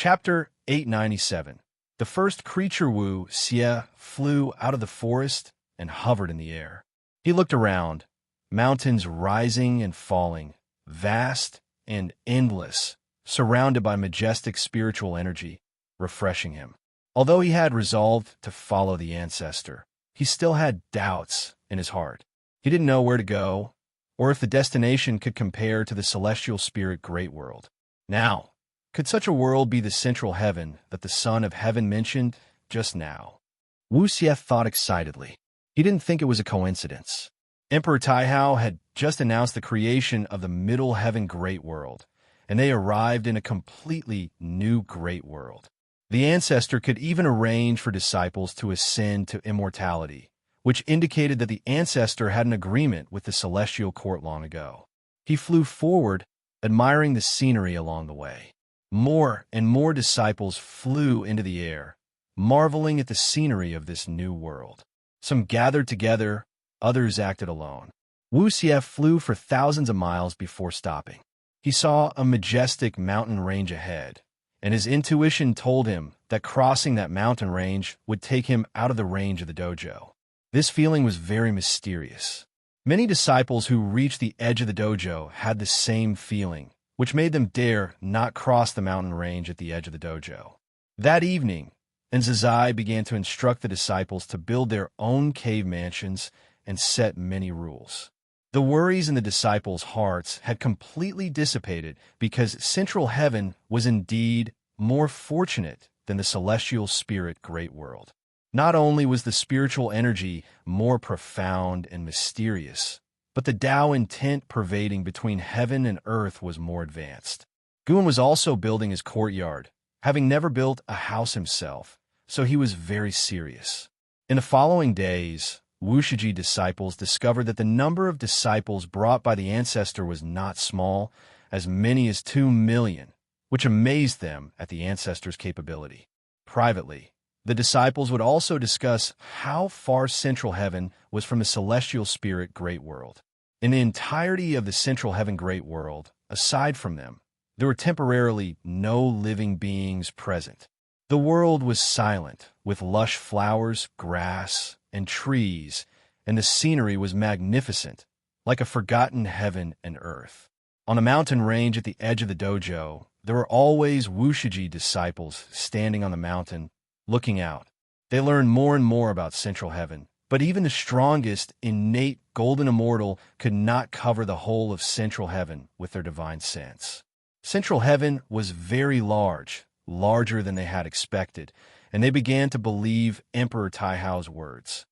Chapter 897. The first creature Wu Xie flew out of the forest and hovered in the air. He looked around, mountains rising and falling, vast and endless, surrounded by majestic spiritual energy, refreshing him. Although he had resolved to follow the ancestor, he still had doubts in his heart. He didn't know where to go, or if the destination could compare to the celestial spirit great world. Now, could such a world be the central heaven that the Son of Heaven mentioned just now? Wu Xie thought excitedly. He didn't think it was a coincidence. Emperor Taihao had just announced the creation of the Middle Heaven Great World, and they arrived in a completely new great world. The ancestor could even arrange for disciples to ascend to immortality, which indicated that the ancestor had an agreement with the celestial court long ago. He flew forward, admiring the scenery along the way. More and more disciples flew into the air, marveling at the scenery of this new world. Some gathered together, others acted alone. Wu Xie flew for thousands of miles before stopping. He saw a majestic mountain range ahead, and his intuition told him that crossing that mountain range would take him out of the range of the dojo. This feeling was very mysterious. Many disciples who reached the edge of the dojo had the same feeling, which made them dare not cross the mountain range at the edge of the dojo. That evening, Enzazai began to instruct the disciples to build their own cave mansions and set many rules. The worries in the disciples' hearts had completely dissipated because Central Heaven was indeed more fortunate than the celestial spirit great world. Not only was the spiritual energy more profound and mysterious, but the Tao intent pervading between heaven and earth was more advanced. Guan was also building his courtyard, having never built a house himself, so he was very serious. In the following days, Wushiji disciples discovered that the number of disciples brought by the ancestor was not small, as many as 2 million, which amazed them at the ancestor's capability. Privately, the disciples would also discuss how far Central Heaven was from the celestial spirit great world. In the entirety of the Central Heaven great world, aside from them, there were temporarily no living beings present. The world was silent, with lush flowers, grass, and trees, and the scenery was magnificent, like a forgotten heaven and earth. On a mountain range at the edge of the dojo, there were always Wushiji disciples standing on the mountain, looking out. They learned more and more about Central Heaven, but even the strongest, innate golden immortal could not cover the whole of Central Heaven with their divine sense. Central Heaven was very large, larger than they had expected, and they began to believe Emperor Taihao's words.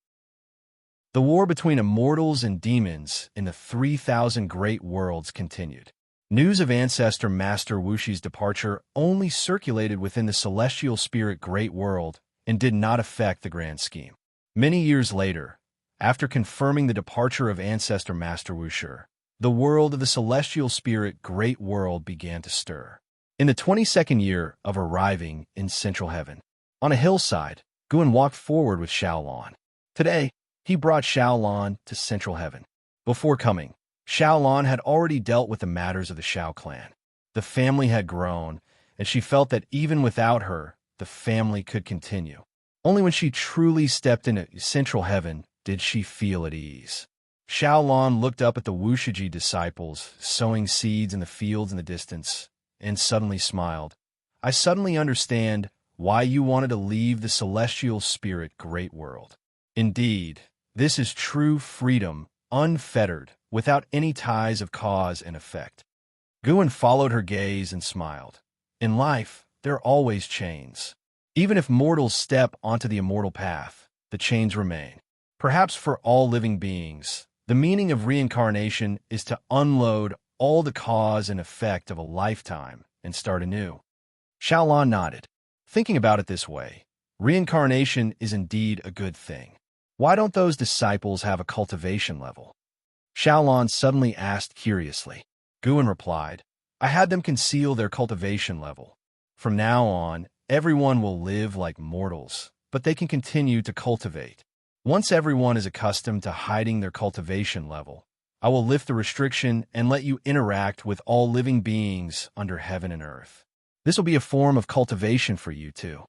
The war between immortals and demons in the 3,000 great worlds continued. News of Ancestor Master Wushi's departure only circulated within the celestial spirit great world and did not affect the grand scheme. Many years later, after confirming the departure of Ancestor Master Wushi, the world of the celestial spirit great world began to stir. In the 22nd year of arriving in Central Heaven, on a hillside, Guan walked forward with Xiaolan. Today, he brought Xiaolan to Central Heaven. Before coming, Xiaolan had already dealt with the matters of the Xiao clan. The family had grown, and she felt that even without her, the family could continue. Only when she truly stepped into Central Heaven did she feel at ease. Xiaolan looked up at the Wushiji disciples, sowing seeds in the fields in the distance, and suddenly smiled. I suddenly understand why you wanted to leave the celestial spirit great world. Indeed, this is true freedom, unfettered, without any ties of cause and effect. Guan followed her gaze and smiled. In life, there are always chains. Even if mortals step onto the immortal path, the chains remain. Perhaps for all living beings, the meaning of reincarnation is to unload all the cause and effect of a lifetime and start anew. Xiaolan nodded. Thinking about it this way, reincarnation is indeed a good thing. Why don't those disciples have a cultivation level? Xiaolan suddenly asked curiously. Guan replied, I had them conceal their cultivation level. From now on, everyone will live like mortals, but they can continue to cultivate. Once everyone is accustomed to hiding their cultivation level, I will lift the restriction and let you interact with all living beings under heaven and earth. This will be a form of cultivation for you, too.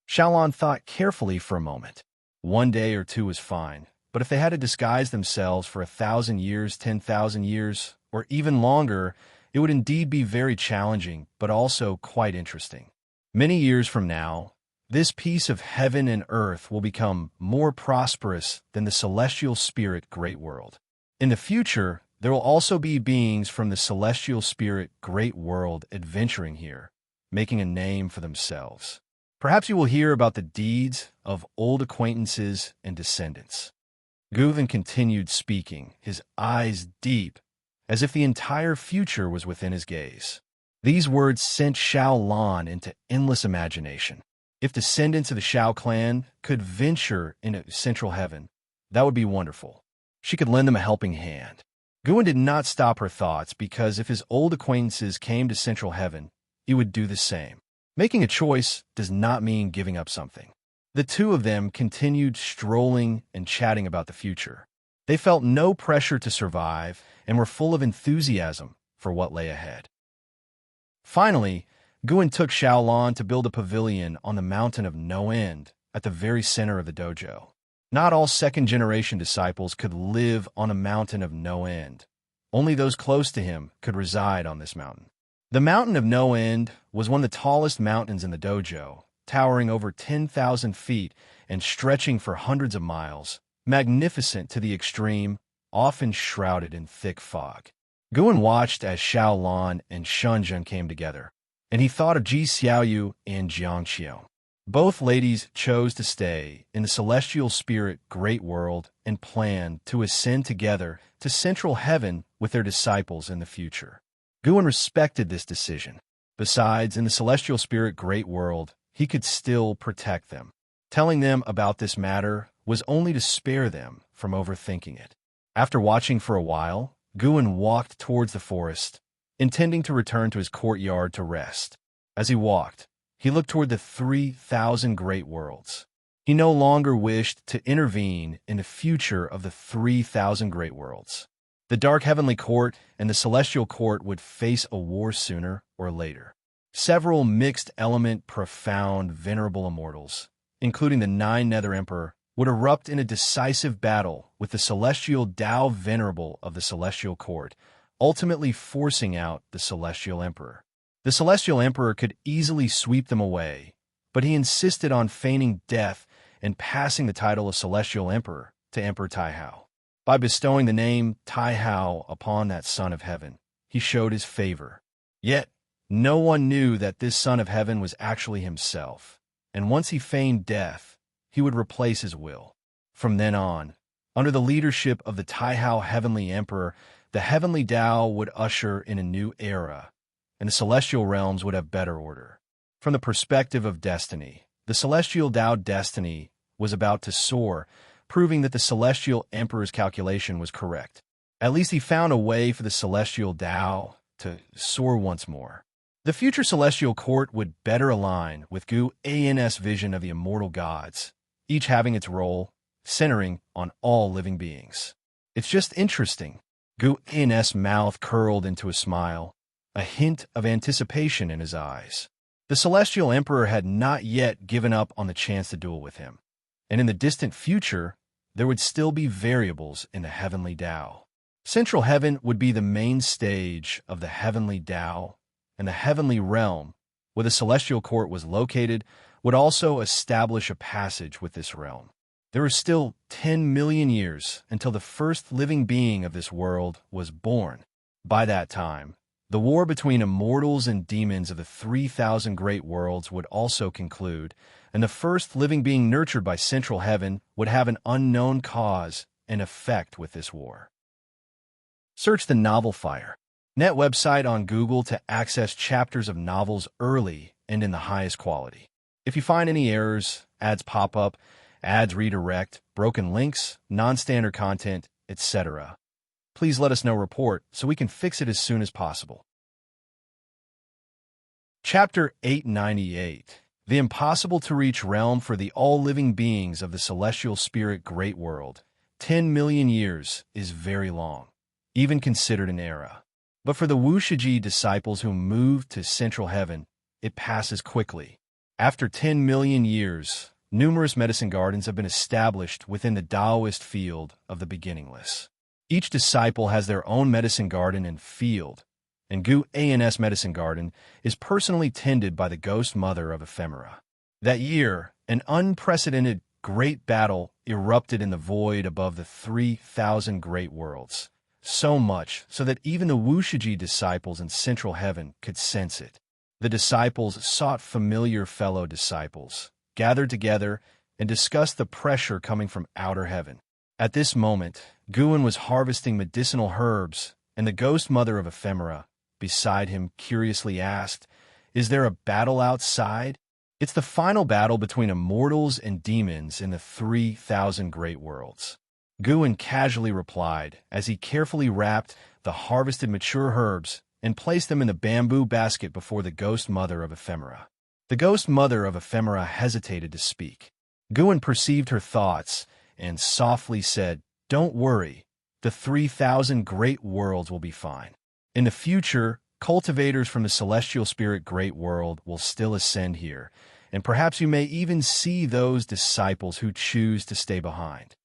Xiaolon thought carefully for a moment. 1 day or 2 was fine, but if they had to disguise themselves for 1,000 years, 10,000 years, or even longer, it would indeed be very challenging, but also quite interesting. Many years from now, this piece of heaven and earth will become more prosperous than the celestial spirit great world. In the future, there will also be beings from the celestial spirit great world adventuring here, making a name for themselves. Perhaps you will hear about the deeds of old acquaintances and descendants. Gu then continued speaking, his eyes deep, as if the entire future was within his gaze. These words sent Xiaolon into endless imagination. If descendants of the Xiao clan could venture into central heaven, that would be wonderful. She could lend them a helping hand. Guan did not stop her thoughts because if his old acquaintances came to central heaven, he would do the same. Making a choice does not mean giving up something. The two of them continued strolling and chatting about the future. They felt no pressure to survive and were full of enthusiasm for what lay ahead. Finally, Guan took Xiaolon to build a pavilion on the mountain of no end at the very center of the dojo. Not all second-generation disciples could live on a mountain of no end. Only those close to him could reside on this mountain. The mountain of no end was one of the tallest mountains in the dojo, towering over 10,000 feet and stretching for hundreds of miles, magnificent to the extreme, often shrouded in thick fog. Guan watched as Xiaolon and Shenzhen came together, and he thought of Ji Xiaoyu and Jiang Qiu. Both ladies chose to stay in the celestial spirit great world and planned to ascend together to central heaven with their disciples in the future. Guan respected this decision. Besides, in the celestial spirit great world, he could still protect them. Telling them about this matter was only to spare them from overthinking it. After watching for a while, Guan walked towards the forest, intending to return to his courtyard to rest. As he walked, he looked toward the 3,000 great worlds. He no longer wished to intervene in the future of the 3,000 great worlds. The dark heavenly court and the celestial court would face a war sooner or later. Several mixed-element, profound, venerable immortals, including the 9 Nether Emperor, would erupt in a decisive battle with the celestial Tao Venerable of the celestial court, ultimately forcing out the celestial emperor. The celestial emperor could easily sweep them away, but he insisted on feigning death and passing the title of celestial emperor to Emperor Taihao. By bestowing the name Taihao upon that son of heaven, he showed his favor. Yet, no one knew that this son of heaven was actually himself, and once he feigned death, he would replace his will. From then on, under the leadership of the Taihao Heavenly Emperor, the heavenly Tao would usher in a new era, and the celestial realms would have better order. From the perspective of destiny, the celestial Tao destiny was about to soar, proving that the celestial emperor's calculation was correct. At least he found a way for the celestial Tao to soar once more. The future celestial court would better align with Gu An's vision of the immortal gods, each having its role, centering on all living beings. It's just interesting. Gu An's mouth curled into a smile, a hint of anticipation in his eyes. The celestial emperor had not yet given up on the chance to duel with him, and in the distant future, there would still be variables in the heavenly Tao. Central heaven would be the main stage of the heavenly Tao, and the heavenly realm, where the celestial court was located, would also establish a passage with this realm. There were still 10 million years until the first living being of this world was born. By that time, the war between immortals and demons of the 3,000 great worlds would also conclude, and the first living being nurtured by central heaven would have an unknown cause and effect with this war. Search the Novel Fire Net website on Google to access chapters of novels early and in the highest quality. If you find any errors, ads pop up, ads redirect, broken links, non-standard content, etc., please let us know report so we can fix it as soon as possible. Chapter 898 The Impossible-to-Reach Realm for the All-Living Beings of the Celestial Spirit Great World. 10 million years is very long, even considered an era. But for the Wushiji disciples who moved to Central Heaven, it passes quickly. After 10 million years, numerous medicine gardens have been established within the Taoist field of the beginningless. Each disciple has their own medicine garden and field, and Gu An's medicine garden is personally tended by the ghost mother of ephemera. That year, an unprecedented great battle erupted in the void above the 3,000 great worlds, so much so that even the Wushiji disciples in central heaven could sense it. The disciples sought familiar fellow disciples, gathered together, and discussed the pressure coming from outer heaven. At this moment, Guan was harvesting medicinal herbs, and the ghost mother of ephemera, beside him, curiously asked, "Is there a battle outside?" "It's the final battle between immortals and demons in the 3,000 great worlds," Guan casually replied as he carefully wrapped the harvested mature herbs and placed them in the bamboo basket before the ghost mother of ephemera. The ghost mother of ephemera hesitated to speak. Guan perceived her thoughts and softly said, "Don't worry, the 3,000 great worlds will be fine. In the future, cultivators from the celestial spirit great world will still ascend here, and perhaps you may even see those disciples who choose to stay behind."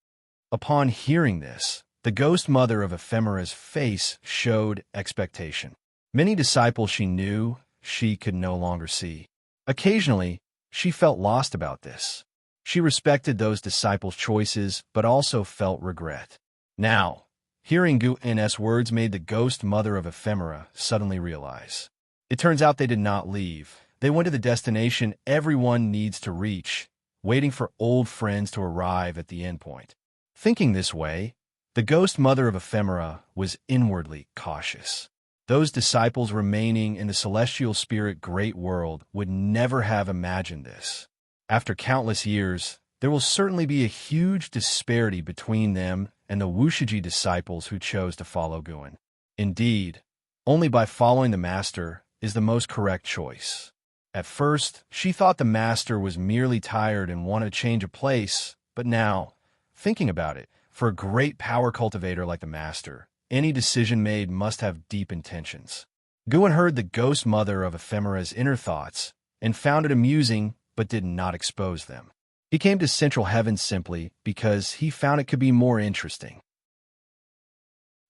Upon hearing this, the ghost mother of ephemera's face showed expectation. Many disciples she knew she could no longer see. Occasionally, she felt lost about this. She respected those disciples' choices, but also felt regret. Now, hearing Gu N's words made the ghost mother of ephemera suddenly realize. It turns out they did not leave. They went to the destination everyone needs to reach, waiting for old friends to arrive at the endpoint. Thinking this way, the ghost mother of ephemera was inwardly cautious. Those disciples remaining in the celestial spirit great world would never have imagined this. After countless years, there will certainly be a huge disparity between them and the Wushiji disciples who chose to follow Guan. Indeed, only by following the master is the most correct choice. At first, she thought the master was merely tired and wanted to change a place, but now, thinking about it, for a great power cultivator like the master, any decision made must have deep intentions. Guan heard the ghost mother of ephemera's inner thoughts and found it amusing but did not expose them. He came to Central Heaven simply because he found it could be more interesting.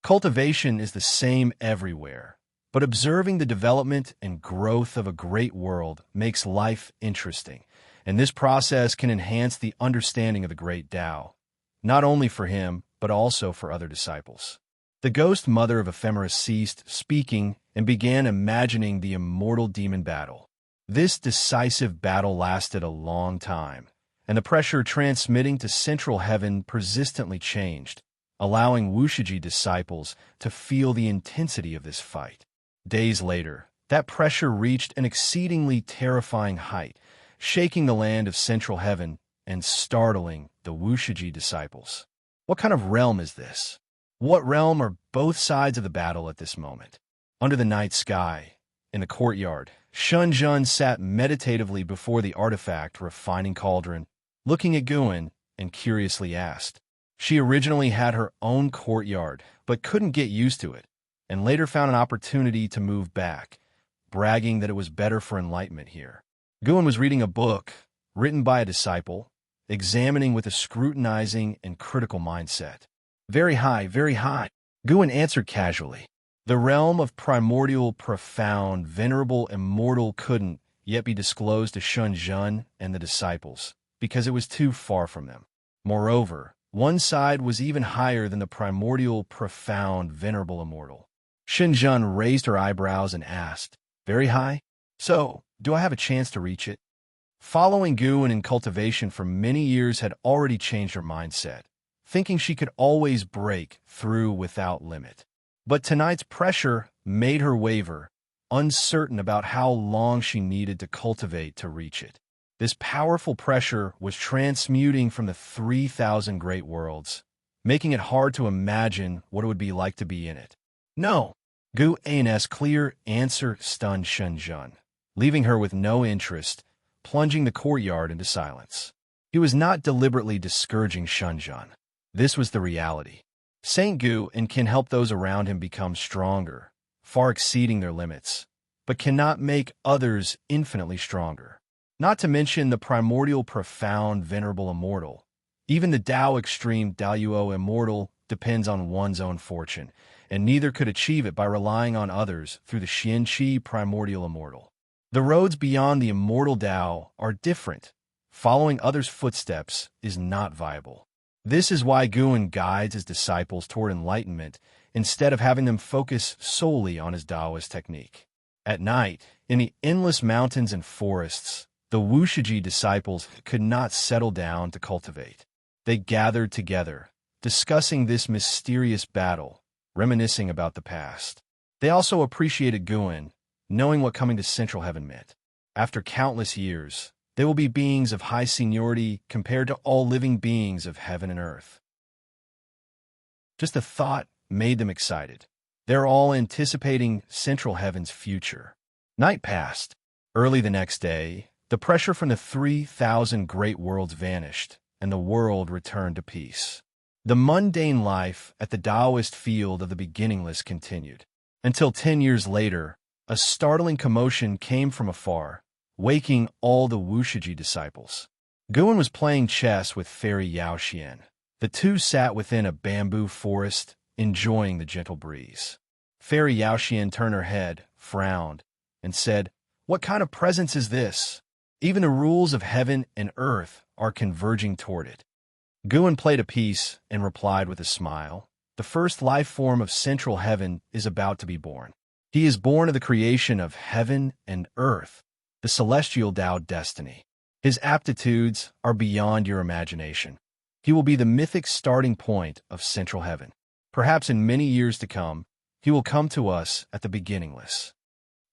Cultivation is the same everywhere, but observing the development and growth of a great world makes life interesting, and this process can enhance the understanding of the great Tao, not only for him, but also for other disciples. The ghost mother of ephemera ceased speaking and began imagining the immortal demon battle. This decisive battle lasted a long time, and the pressure transmitting to Central Heaven persistently changed, allowing Wushiji disciples to feel the intensity of this fight. Days later, that pressure reached an exceedingly terrifying height, shaking the land of Central Heaven and startling the Wushiji disciples. What kind of realm is this? What realm are both sides of the battle at this moment? Under the night sky, in the courtyard, Shunjun sat meditatively before the artifact refining cauldron, looking at Guan, and curiously asked. She originally had her own courtyard, but couldn't get used to it, and later found an opportunity to move back, bragging that it was better for enlightenment here. Guan was reading a book, written by a disciple, examining with a scrutinizing and critical mindset. Very high, Guan answered casually. The realm of primordial, profound, venerable, immortal couldn't yet be disclosed to Shunjun and the disciples, because it was too far from them. Moreover, one side was even higher than the primordial, profound, venerable, immortal. Shunjun raised her eyebrows and asked, "Very high? So, do I have a chance to reach it?" Following Guan in cultivation for many years had already changed her mindset, thinking she could always break through without limit. But tonight's pressure made her waver, uncertain about how long she needed to cultivate to reach it. This powerful pressure was transmuting from the 3,000 great worlds, making it hard to imagine what it would be like to be in it. No, Gu An's clear answer stunned Shunjun, leaving her with no interest, plunging the courtyard into silence. He was not deliberately discouraging Shunjun. This was the reality. Saint Gu and can help those around him become stronger, far exceeding their limits, but cannot make others infinitely stronger. Not to mention the primordial profound venerable immortal. Even the Tao extreme Daoyuo immortal depends on one's own fortune, and neither could achieve it by relying on others through the Xianqi primordial immortal. The roads beyond the immortal Tao are different. Following others' footsteps is not viable. This is why Guan guides his disciples toward enlightenment instead of having them focus solely on his Taoist technique. At night, in the endless mountains and forests, the Wushiji disciples could not settle down to cultivate. They gathered together, discussing this mysterious battle, reminiscing about the past. They also appreciated Guan, knowing what coming to Central Heaven meant. After countless years, they will be beings of high seniority compared to all living beings of heaven and earth. Just the thought made them excited. They're all anticipating Central Heaven's future. Night passed. Early the next day, the pressure from the 3,000 great worlds vanished, and the world returned to peace. The mundane life at the Taoist field of the beginningless continued. Until 10 years later, a startling commotion came from afar, waking all the Wushiji disciples. Guan was playing chess with Fairy Yaoxian. The two sat within a bamboo forest, enjoying the gentle breeze. Fairy Yaoxian turned her head, frowned, and said, "What kind of presence is this? Even the rules of heaven and earth are converging toward it." Guan played a piece and replied with a smile, "The first life form of Central Heaven is about to be born. He is born of the creation of heaven and earth, the celestial Tao destiny. His aptitudes are beyond your imagination. He will be the mythic starting point of Central Heaven. Perhaps in many years to come, he will come to us at the beginningless."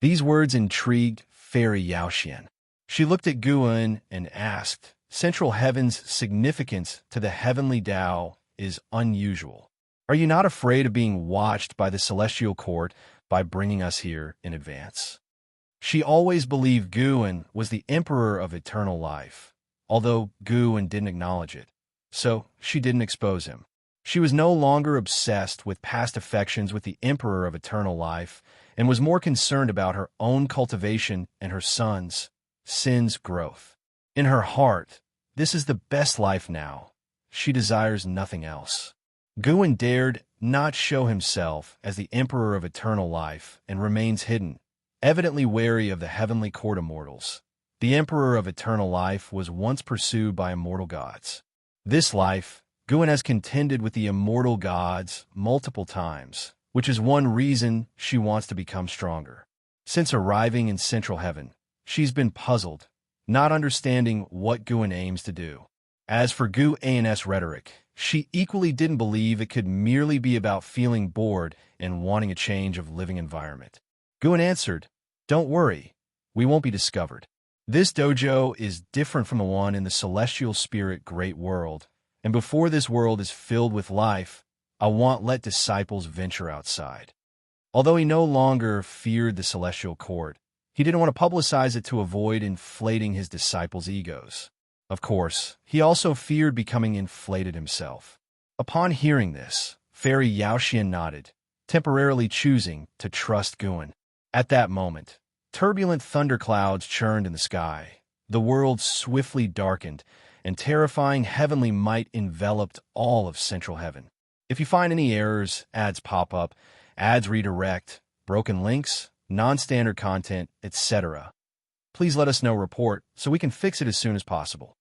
These words intrigued Fairy Yaoxian. She looked at Guan and asked, "Central Heaven's significance to the heavenly Tao is unusual. Are you not afraid of being watched by the celestial court by bringing us here in advance?" She always believed Guan was the emperor of eternal life, although Guan didn't acknowledge it, so she didn't expose him. She was no longer obsessed with past affections with the emperor of eternal life and was more concerned about her own cultivation and her son's, Sin's, growth. In her heart, this is the best life now. She desires nothing else. Guan dared not show himself as the emperor of eternal life and remains hidden, evidently wary of the heavenly court immortals. The emperor of eternal life was once pursued by immortal gods. This life, Guan has contended with the immortal gods multiple times, which is one reason she wants to become stronger. Since arriving in Central Heaven, she's been puzzled, not understanding what Guan aims to do. As for Guan's rhetoric, she equally didn't believe it could merely be about feeling bored and wanting a change of living environment. Guan answered, "Don't worry, we won't be discovered. This dojo is different from the one in the celestial spirit great world, and before this world is filled with life, I won't let disciples venture outside." Although he no longer feared the celestial court, he didn't want to publicize it to avoid inflating his disciples' egos. Of course, he also feared becoming inflated himself. Upon hearing this, Fairy Yaoxian nodded, temporarily choosing to trust Guan. At that moment, turbulent thunderclouds churned in the sky. The world swiftly darkened, and terrifying heavenly might enveloped all of Central Heaven. If you find any errors, ads pop up, ads redirect, broken links, non-standard content, etc., please let us know report so we can fix it as soon as possible.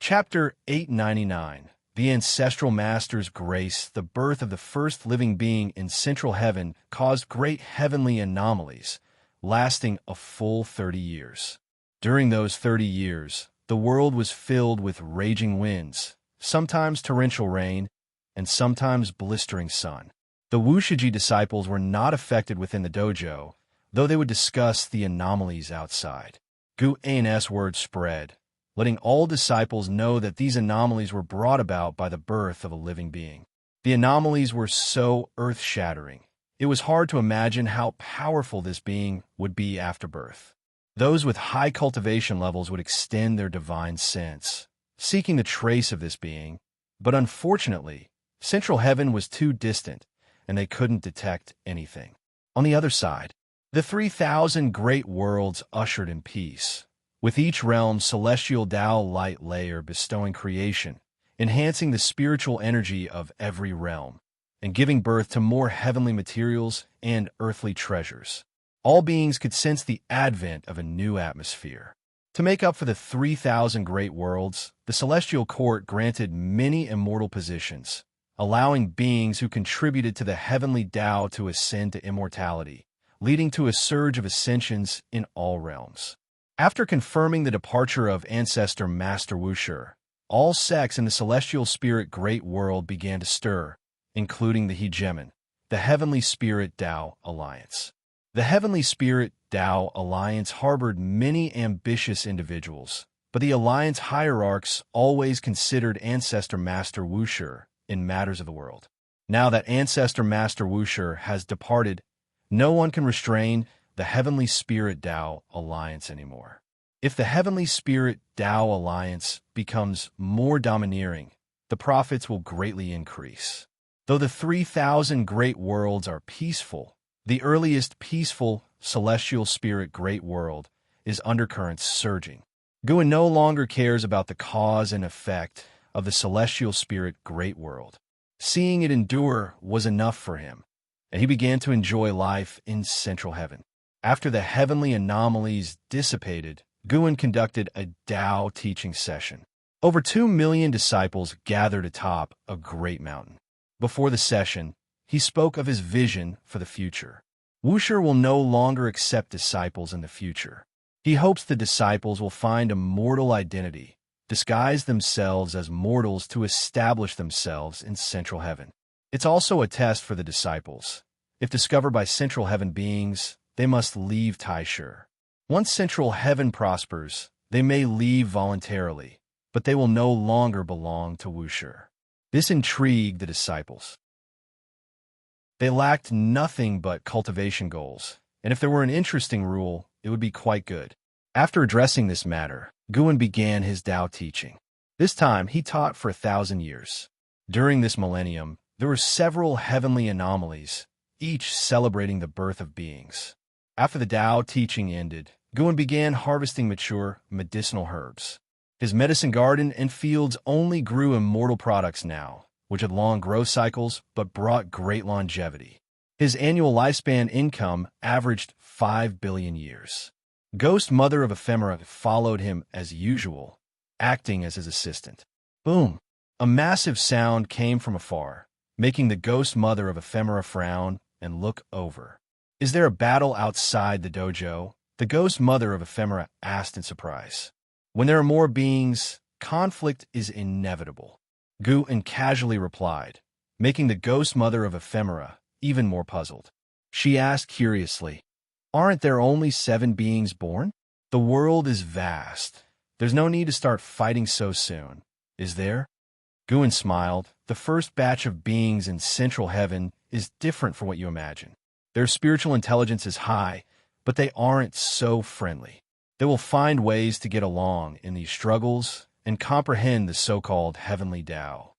Chapter 899. The Ancestral Master's Grace, the birth of the first living being in Central Heaven, caused great heavenly anomalies, lasting a full 30 years. During those 30 years, the world was filled with raging winds, sometimes torrential rain, and sometimes blistering sun. The Wushiji disciples were not affected within the dojo, though they would discuss the anomalies outside. Guan's word spread, letting all disciples know that these anomalies were brought about by the birth of a living being. The anomalies were so earth-shattering, it was hard to imagine how powerful this being would be after birth. Those with high cultivation levels would extend their divine sense, seeking the trace of this being, but unfortunately, Central Heaven was too distant, and they couldn't detect anything. On the other side, the 3,000 great worlds ushered in peace, with each realm's celestial Tao light layer bestowing creation, enhancing the spiritual energy of every realm, and giving birth to more heavenly materials and earthly treasures. All beings could sense the advent of a new atmosphere. To make up for the 3,000 great worlds, the celestial court granted many immortal positions, allowing beings who contributed to the heavenly Tao to ascend to immortality, leading to a surge of ascensions in all realms. After confirming the departure of ancestor Master Wuxia, all sects in the celestial spirit great world began to stir, including the Hegemon, the Heavenly Spirit Tao Alliance. The Heavenly Spirit Tao Alliance harbored many ambitious individuals, but the Alliance hierarchs always considered Ancestor Master Wuxia in matters of the world. Now that Ancestor Master Wuxia has departed, no one can restrain the Heavenly Spirit Tao Alliance anymore. If the Heavenly Spirit Tao Alliance becomes more domineering, the profits will greatly increase. Though the 3,000 great worlds are peaceful, the earliest peaceful celestial spirit great world is undercurrents surging. Guan no longer cares about the cause and effect of the celestial spirit great world. Seeing it endure was enough for him, and he began to enjoy life in central heaven. After the heavenly anomalies dissipated, Guan conducted a Tao teaching session. Over 2 million disciples gathered atop a great mountain. Before the session, he spoke of his vision for the future. Wuxia will no longer accept disciples in the future. He hopes the disciples will find a mortal identity, disguise themselves as mortals to establish themselves in central heaven. It's also a test for the disciples. If discovered by central heaven beings, they must leave Taishu. Once central heaven prospers, they may leave voluntarily, but they will no longer belong to Wuxia. This intrigued the disciples. They lacked nothing but cultivation goals, and if there were an interesting rule, it would be quite good. After addressing this matter, Guan began his Tao teaching. This time, he taught for 1,000 years. During this millennium, there were several heavenly anomalies, each celebrating the birth of beings. After the Tao teaching ended, Guan began harvesting mature medicinal herbs. His medicine garden and fields only grew immortal products now, which had long growth cycles but brought great longevity. His annual lifespan income averaged 5 billion years. Ghost Mother of Ephemera followed him as usual, acting as his assistant. Boom! A massive sound came from afar, making the Ghost Mother of Ephemera frown and look over. "Is there a battle outside the dojo?" the Ghost Mother of Ephemera asked in surprise. "When there are more beings, conflict is inevitable," Guan casually replied, making the Ghost Mother of Ephemera even more puzzled. She asked curiously, "Aren't there only 7 beings born? The world is vast. There's no need to start fighting so soon, is there?" Guan smiled. "The first batch of beings in central heaven is different from what you imagine. Their spiritual intelligence is high, but they aren't so friendly. They will find ways to get along in these struggles and comprehend the so-called heavenly Tao."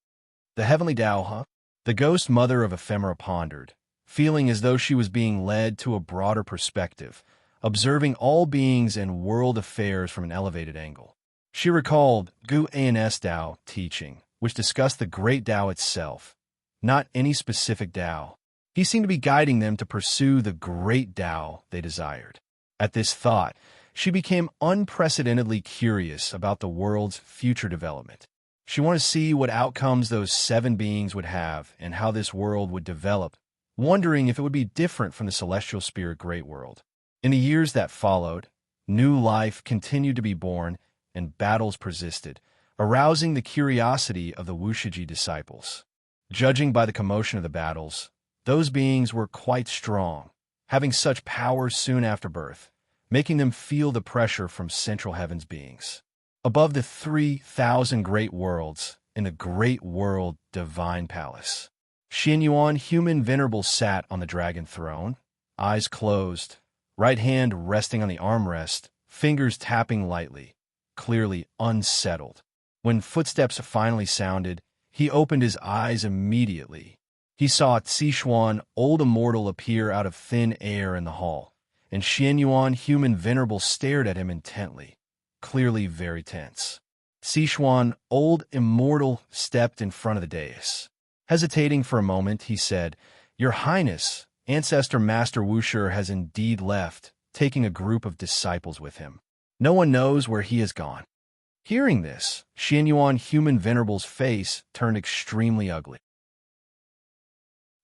"The heavenly Tao, huh?" The Ghost Mother of Ephemera pondered, feeling as though she was being led to a broader perspective, observing all beings and world affairs from an elevated angle. She recalled Guan's Tao teaching, which discussed the great Tao itself, not any specific Tao. He seemed to be guiding them to pursue the great Tao they desired. At this thought, she became unprecedentedly curious about the world's future development. She wanted to see what outcomes those 7 beings would have and how this world would develop, wondering if it would be different from the celestial spirit great world. In the years that followed, new life continued to be born and battles persisted, arousing the curiosity of the Wuxiji disciples. Judging by the commotion of the battles, those beings were quite strong, having such power soon after birth, making them feel the pressure from central heaven's beings. Above the 3,000 great worlds, in the great world divine palace, Xin Yuan, human venerable, sat on the dragon throne, eyes closed, right hand resting on the armrest, fingers tapping lightly, clearly unsettled. When footsteps finally sounded, he opened his eyes immediately. He saw Sichuan, old immortal, appear out of thin air in the hall, and Xianyuan, human venerable, stared at him intently, clearly very tense. Sichuan, old immortal, stepped in front of the dais. Hesitating for a moment, he said, "Your Highness, Ancestor Master Wuxia has indeed left, taking a group of disciples with him. No one knows where he has gone." Hearing this, Xianyuan, human venerable's face turned extremely ugly.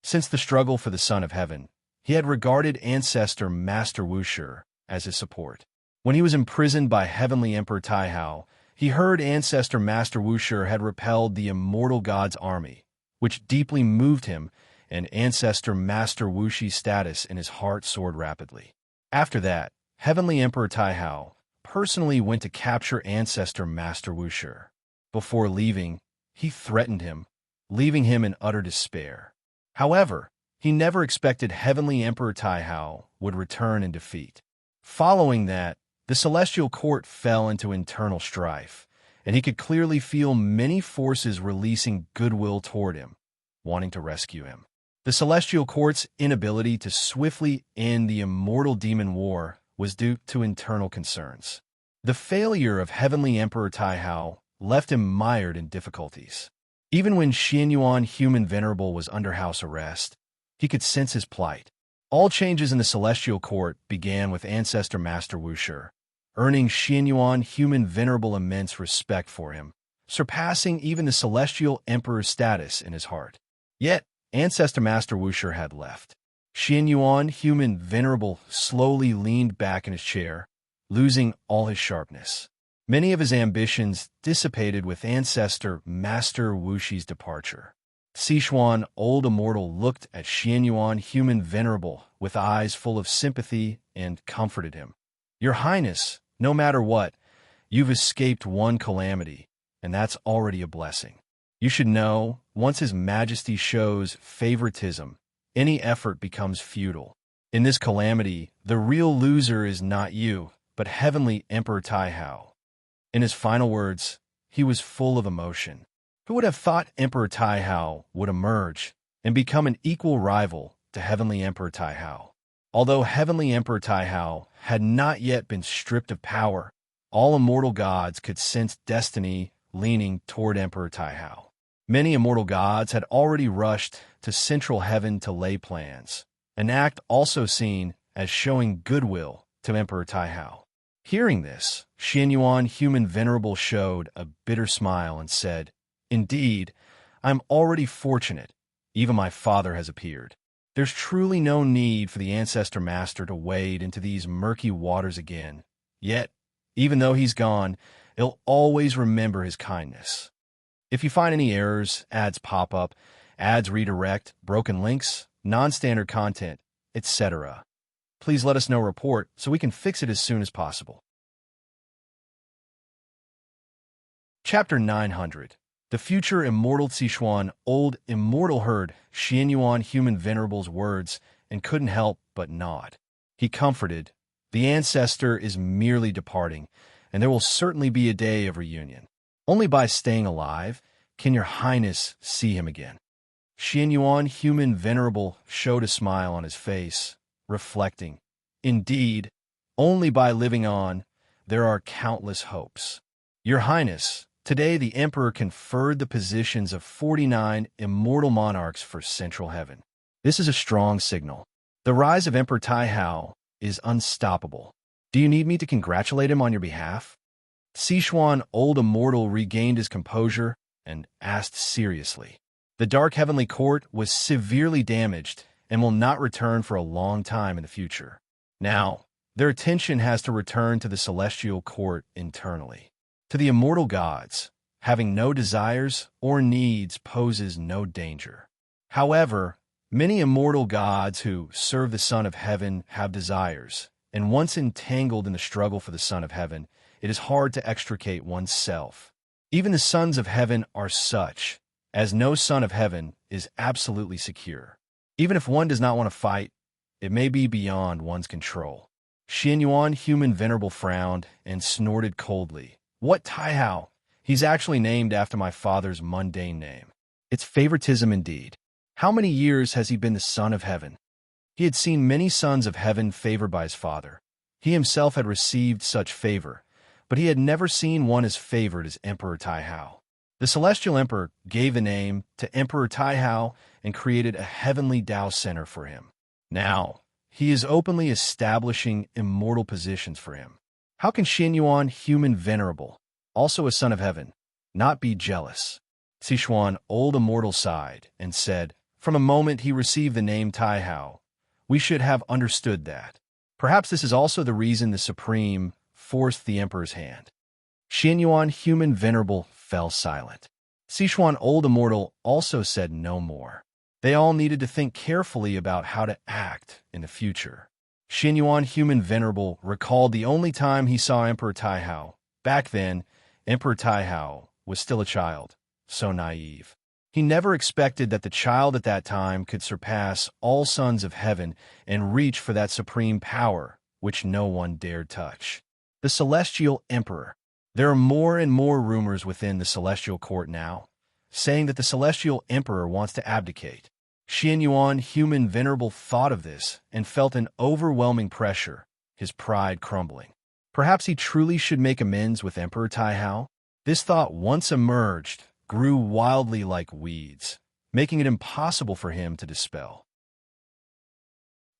Since the struggle for the Son of Heaven, he had regarded Ancestor Master Wuxia as his support. When he was imprisoned by Heavenly Emperor Taihao, he heard Ancestor Master Wuxia had repelled the immortal god's army, which deeply moved him, and Ancestor Master Wuxi's status in his heart soared rapidly. After that, Heavenly Emperor Taihao personally went to capture Ancestor Master Wuxia. Before leaving, he threatened him, leaving him in utter despair. However, he never expected Heavenly Emperor Taihao would return in defeat. Following that, the celestial court fell into internal strife, and he could clearly feel many forces releasing goodwill toward him, wanting to rescue him. The celestial court's inability to swiftly end the immortal demon war was due to internal concerns. The failure of Heavenly Emperor Taihao left him mired in difficulties. Even when Xianyuan, human venerable, was under house arrest, he could sense his plight. All changes in the celestial court began with Ancestor Master Wuxia, earning Xianyuan, human venerable, immense respect for him, surpassing even the celestial emperor's status in his heart. Yet, Ancestor Master Wuxia had left. Xianyuan, human venerable, slowly leaned back in his chair, losing all his sharpness. Many of his ambitions dissipated with Ancestor Master Wuxi's departure. Sichuan, old immortal, looked at Xianyuan, human venerable, with eyes full of sympathy and comforted him. "Your Highness, no matter what, you've escaped one calamity, and that's already a blessing. You should know, once His Majesty shows favoritism, any effort becomes futile. In this calamity, the real loser is not you, but Heavenly Emperor Taihao." In his final words, he was full of emotion. Who would have thought Emperor Taihao would emerge and become an equal rival to Heavenly Emperor Taihao? Although Heavenly Emperor Taihao had not yet been stripped of power, all immortal gods could sense destiny leaning toward Emperor Taihao. Many immortal gods had already rushed to Central Heaven to lay plans, an act also seen as showing goodwill to Emperor Taihao. Hearing this, Xianyuan, human venerable, showed a bitter smile and said, "Indeed, I'm already fortunate. Even my father has appeared. There's truly no need for the Ancestor Master to wade into these murky waters again. Yet, even though he's gone, he'll always remember his kindness." If you find any errors, ads pop up, ads redirect, broken links, non-standard content, etc., please let us know report so we can fix it as soon as possible. Chapter 900. The future immortal Sichuan, old immortal, heard Xianyuan, human venerable's words and couldn't help but nod. He comforted, "The ancestor is merely departing, and there will certainly be a day of reunion. Only by staying alive can your Highness see him again." Xianyuan, human venerable, showed a smile on his face, reflecting, "Indeed, only by living on, there are countless hopes. Your Highness, today the Emperor conferred the positions of 49 immortal monarchs for Central Heaven. This is a strong signal. The rise of Emperor Taihao is unstoppable. Do you need me to congratulate him on your behalf?" Sichuan, old immortal, regained his composure and asked seriously. The Dark Heavenly Court was severely damaged and will not return for a long time in the future. Now, their attention has to return to the Celestial Court internally. To the immortal gods, having no desires or needs poses no danger. However, many immortal gods who serve the Son of Heaven have desires, and once entangled in the struggle for the Son of Heaven, it is hard to extricate oneself. Even the sons of heaven are such, as no son of heaven is absolutely secure. Even if one does not want to fight, it may be beyond one's control. Xianyuan, human venerable, frowned and snorted coldly. "What Taihao? He's actually named after my father's mundane name. It's favoritism indeed." How many years has he been the son of heaven? He had seen many sons of heaven favored by his father. He himself had received such favor, but he had never seen one as favored as Emperor Taihao. The celestial emperor gave the name to Emperor Taihao and created a heavenly Tao center for him. Now, he is openly establishing immortal positions for him. How can Xinyuan, human venerable, also a son of heaven, not be jealous? Sichuan, old immortal, sighed and said, from a moment he received the name Taihao, we should have understood that. Perhaps this is also the reason the Supreme forced the emperor's hand. Xinyuan, human venerable, fell silent. Sichuan, old immortal, also said no more. They all needed to think carefully about how to act in the future. Xinyuan, human venerable, recalled the only time he saw Emperor Taihao. Back then, Emperor Taihao was still a child, so naive. He never expected that the child at that time could surpass all sons of heaven and reach for that supreme power which no one dared touch. The celestial emperor. There are more and more rumors within the celestial court now, saying that the celestial emperor wants to abdicate. Xinyuan, human venerable, thought of this and felt an overwhelming pressure, his pride crumbling. Perhaps he truly should make amends with Emperor Taihao? This thought, once emerged, grew wildly like weeds, making it impossible for him to dispel.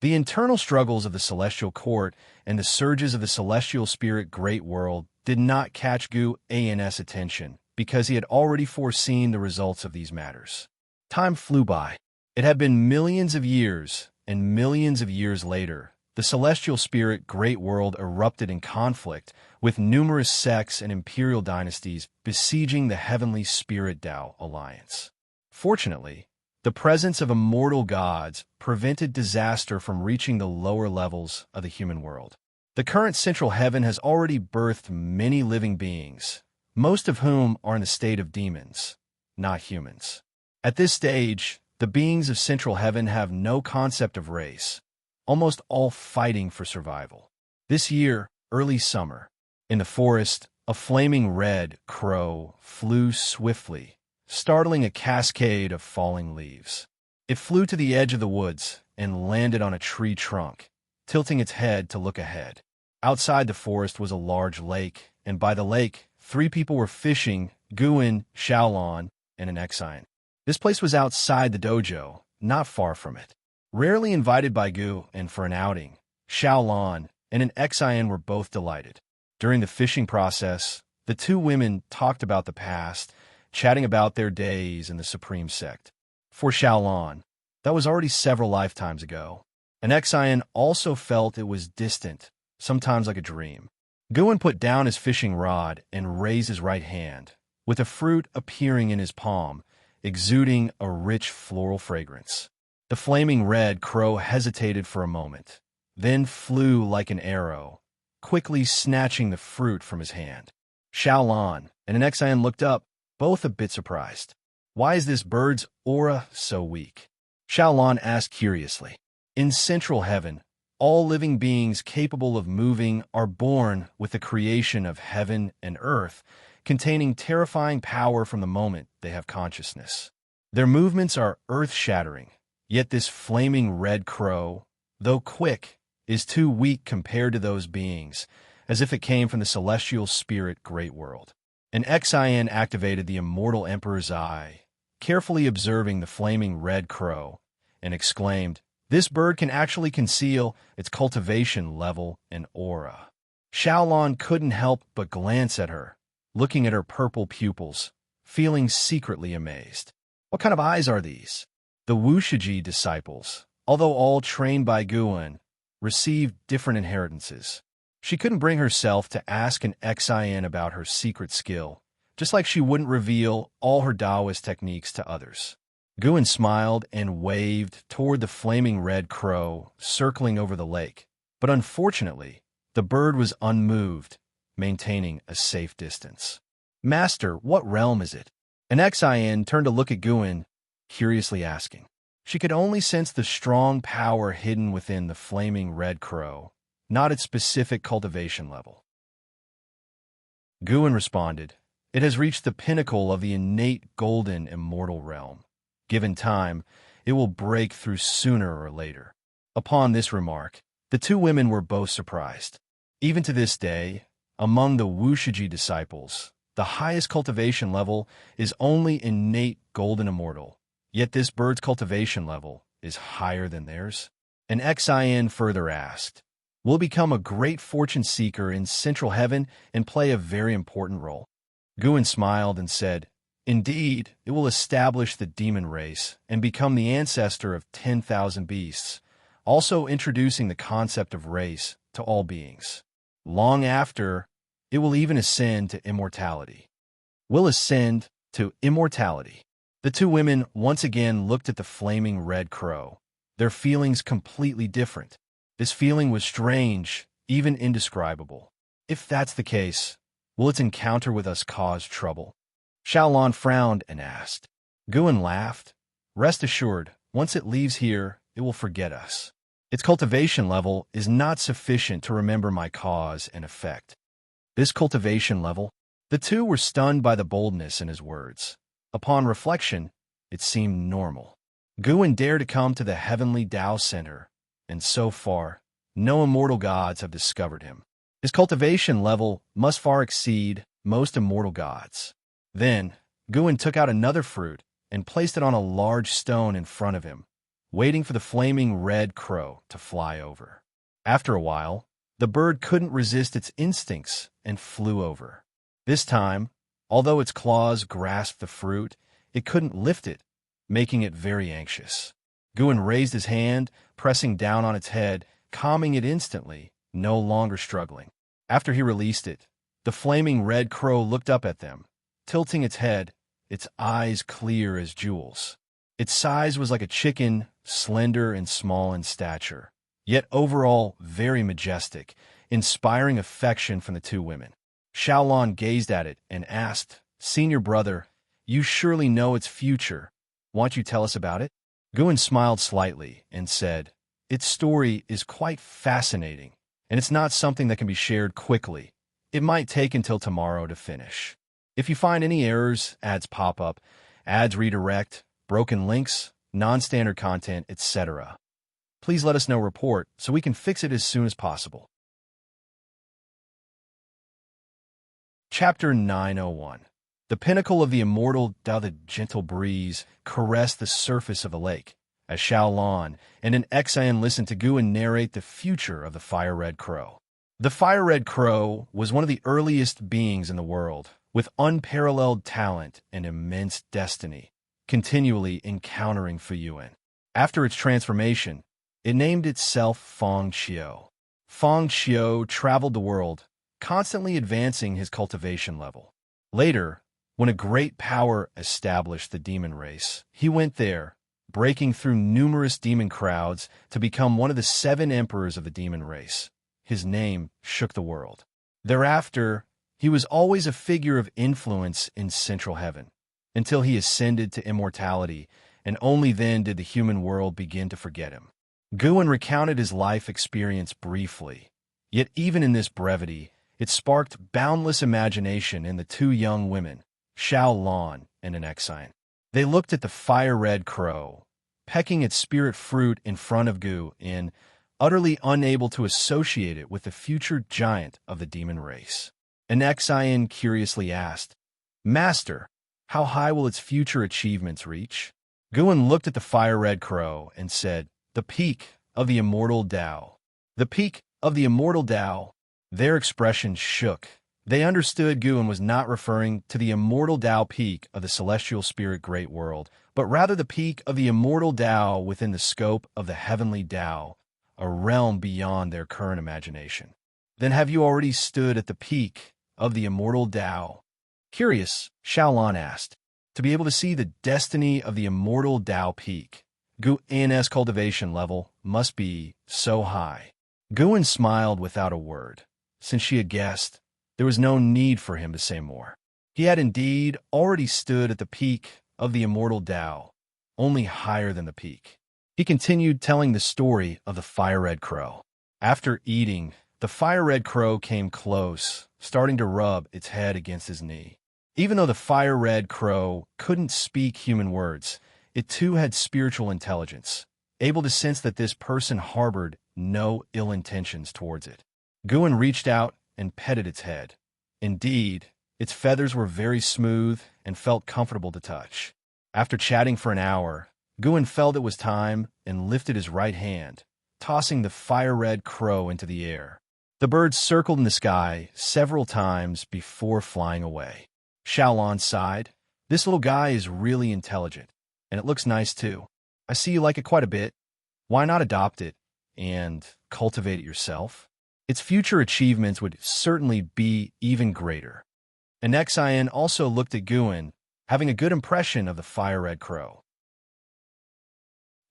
The internal struggles of the celestial court and the surges of the celestial spirit great world did not catch Gu An's attention because he had already foreseen the results of these matters. Time flew by. It had been millions of years, and millions of years later, the celestial spirit great world erupted in conflict, with numerous sects and imperial dynasties besieging the heavenly spirit Tao alliance. Fortunately, the presence of immortal gods prevented disaster from reaching the lower levels of the human world. The current central heaven has already birthed many living beings, most of whom are in the state of demons, not humans. At this stage, the beings of central heaven have no concept of race, almost all fighting for survival. This year, early summer, in the forest, a flaming red crow flew swiftly, startling a cascade of falling leaves. It flew to the edge of the woods and landed on a tree trunk, tilting its head to look ahead. Outside the forest was a large lake, and by the lake, 3 people were fishing, Guan, Xiaolon, and an Exian. This place was outside the dojo, not far from it. Rarely invited by Gu and for an outing, Xiaolon and an Exian were both delighted. During the fishing process, the 2 women talked about the past, chatting about their days in the Supreme Sect. For Xiaolon, that was already several lifetimes ago. An Exian also felt it was distant, sometimes like a dream. Guan put down his fishing rod and raised his right hand, with a fruit appearing in his palm, exuding a rich floral fragrance. The flaming red crow hesitated for a moment, then flew like an arrow, quickly snatching the fruit from his hand. Xiaolon and an Exian looked up, both a bit surprised. Why is this bird's aura so weak? Xiaolon asked curiously. In central heaven, all living beings capable of moving are born with the creation of heaven and earth, containing terrifying power from the moment they have consciousness. Their movements are earth-shattering, yet this flaming red crow, though quick, is too weak compared to those beings, as if it came from the celestial spirit great world. An Exian activated the immortal emperor's eye, carefully observing the flaming red crow, and exclaimed, "This bird can actually conceal its cultivation level and aura." Xiaolon couldn't help but glance at her, looking at her purple pupils, feeling secretly amazed. What kind of eyes are these? The Wushiji disciples, although all trained by Guan, received different inheritances. She couldn't bring herself to ask an Exian about her secret skill, just like she wouldn't reveal all her Taoist techniques to others. Guan smiled and waved toward the flaming red crow circling over the lake, but unfortunately, the bird was unmoved, maintaining a safe distance. "Master, what realm is it?" An Exian turned to look at Guan, curiously asking. She could only sense the strong power hidden within the flaming red crow, not its specific cultivation level. Guan responded, "It has reached the pinnacle of the innate golden immortal realm. Given time, It will break through sooner or later. Upon this remark, the two women were both surprised. Even to this day, among the Wushiji disciples, the highest cultivation level is only innate golden immortal, yet this bird's cultivation level is higher than theirs. An Xin further asked, "Will become a great fortune seeker in central heaven and play a very important role?" Guan smiled and said, "Indeed, it will establish the demon race and become the ancestor of 10,000 beasts, also introducing the concept of race to all beings. Long after, it will even ascend to immortality." Will ascend to immortality. The two women once again looked at the flaming red crow, their feelings completely different. This feeling was strange, even indescribable. If that's the case, will its encounter with us cause trouble? Xiaolon frowned and asked. Guan laughed. "Rest assured, once it leaves here, it will forget us. Its cultivation level is not sufficient to remember my cause and effect." This cultivation level? The two were stunned by the boldness in his words. Upon reflection, it seemed normal. Guan dared to come to the heavenly Tao Center, and so far, no immortal gods have discovered him. His cultivation level must far exceed most immortal gods. Then, Guan took out another fruit and placed it on a large stone in front of him, waiting for the flaming red crow to fly over. After a while, the bird couldn't resist its instincts and flew over. This time, although its claws grasped the fruit, it couldn't lift it, making it very anxious. Guan raised his hand, pressing down on its head, calming it instantly, no longer struggling. After he released it, the flaming red crow looked up at them, tilting its head, its eyes clear as jewels. Its size was like a chicken, slender and small in stature, yet overall very majestic, inspiring affection from the two women. Xiaolon gazed at it and asked, "Senior brother, you surely know its future. Won't you tell us about it?" Guan smiled slightly and said, "Its story is quite fascinating, and it's not something that can be shared quickly. It might take until tomorrow to finish. If you find any errors, ads pop up, ads redirect, broken links, non-standard content, etc., please let us know report so we can fix it as soon as possible." Chapter 901. The pinnacle of the immortal Tao. The gentle breeze caressed the surface of the lake, as Xiaolon and an Xin listened to Guan narrate the future of the fire-red crow. The fire-red crow was one of the earliest beings in the world, with unparalleled talent and immense destiny, continually encountering Fuyuan. After its transformation, it named itself Feng Qiu. Feng Qiu traveled the world, constantly advancing his cultivation level. Later, when a great power established the demon race, he went there, breaking through numerous demon crowds to become one of the 7 emperors of the demon race. His name shook the world. Thereafter, he was always a figure of influence in central heaven, until he ascended to immortality, and only then did the human world begin to forget him. Guan recounted his life experience briefly, yet even in this brevity, it sparked boundless imagination in the two young women, Xiaolon and an Xin. They looked at the fire-red crow, pecking its spirit fruit in front of Guan, utterly unable to associate it with the future giant of the demon race. An Xin curiously asked, "Master, how high will its future achievements reach?" Guan looked at the fire-red crow and said, "The peak of the immortal Tao." The peak of the immortal Tao. Their expressions shook. They understood Guan was not referring to the immortal Tao peak of the celestial spirit great world, but rather the peak of the immortal Tao within the scope of the heavenly Tao, a realm beyond their current imagination. "Then have you already stood at the peak of the immortal Tao?" Curious, Xiaolon asked, to be able to see the destiny of the immortal Tao peak. Guan's cultivation level must be so high. Guan smiled without a word. Since she had guessed, there was no need for him to say more. He had indeed already stood at the peak of the immortal Tao, only higher than the peak. He continued telling the story of the fire-red crow. After eating, the fire-red crow came close, starting to rub its head against his knee. Even though the fire-red crow couldn't speak human words, It too had spiritual intelligence, able to sense that this person harbored no ill intentions towards it. Guin reached out and petted its head. Indeed, its feathers were very smooth and felt comfortable to touch. After chatting for an hour, Guin felt it was time and lifted his right hand, tossing the fire-red crow into the air. The bird circled in the sky several times before flying away. Xiaolon sighed. This little guy is really intelligent, and it looks nice too. I see you like it quite a bit. Why not adopt it and cultivate it yourself? Its future achievements would certainly be even greater. Xian also looked at Guin, having a good impression of the fire-red crow.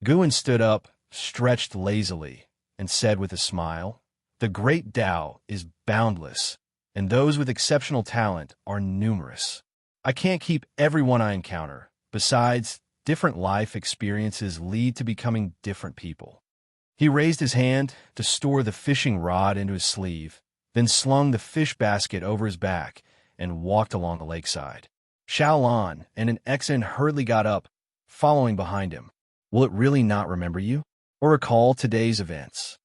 Guin stood up, stretched lazily, and said with a smile, "The great Tao is boundless, and those with exceptional talent are numerous. I can't keep everyone I encounter. Besides, different life experiences lead to becoming different people." He raised his hand to store the fishing rod into his sleeve, then slung the fish basket over his back and walked along the lakeside. Xiaolon and an Exan hurriedly got up, following behind him. Will it really not remember you, or recall today's events?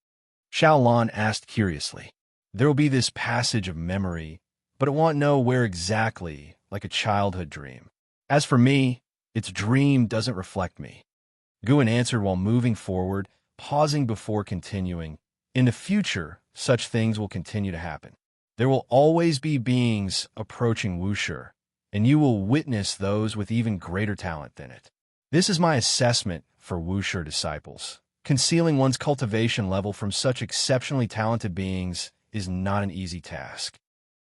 Xiaolon asked curiously. There will be this passage of memory, but it won't know where exactly, like a childhood dream. As for me, its dream doesn't reflect me. Guin answered while moving forward, pausing before continuing. In the future, such things will continue to happen. There will always be beings approaching Wuxi, and you will witness those with even greater talent than it. This is my assessment for Wuxi disciples. Concealing one's cultivation level from such exceptionally talented beings is not an easy task.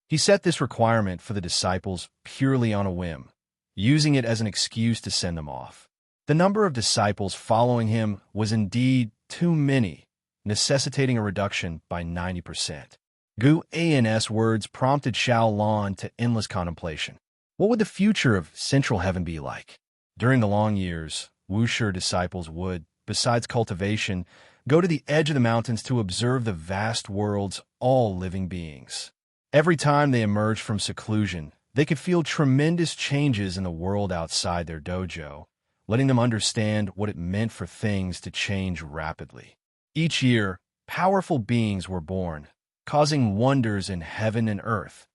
He set this requirement for the disciples purely on a whim, using it as an excuse to send them off. The number of disciples following him was indeed too many, necessitating a reduction by 90%. Gu An's words prompted Xiaolon to endless contemplation. What would the future of Central Heaven be like? During the long years, Wuxi disciples would, besides cultivation, go to the edge of the mountains to observe the vast world's all living beings. Every time they emerged from seclusion, they could feel tremendous changes in the world outside their dojo, letting them understand what it meant for things to change rapidly. Each year, powerful beings were born, causing wonders in heaven and earth,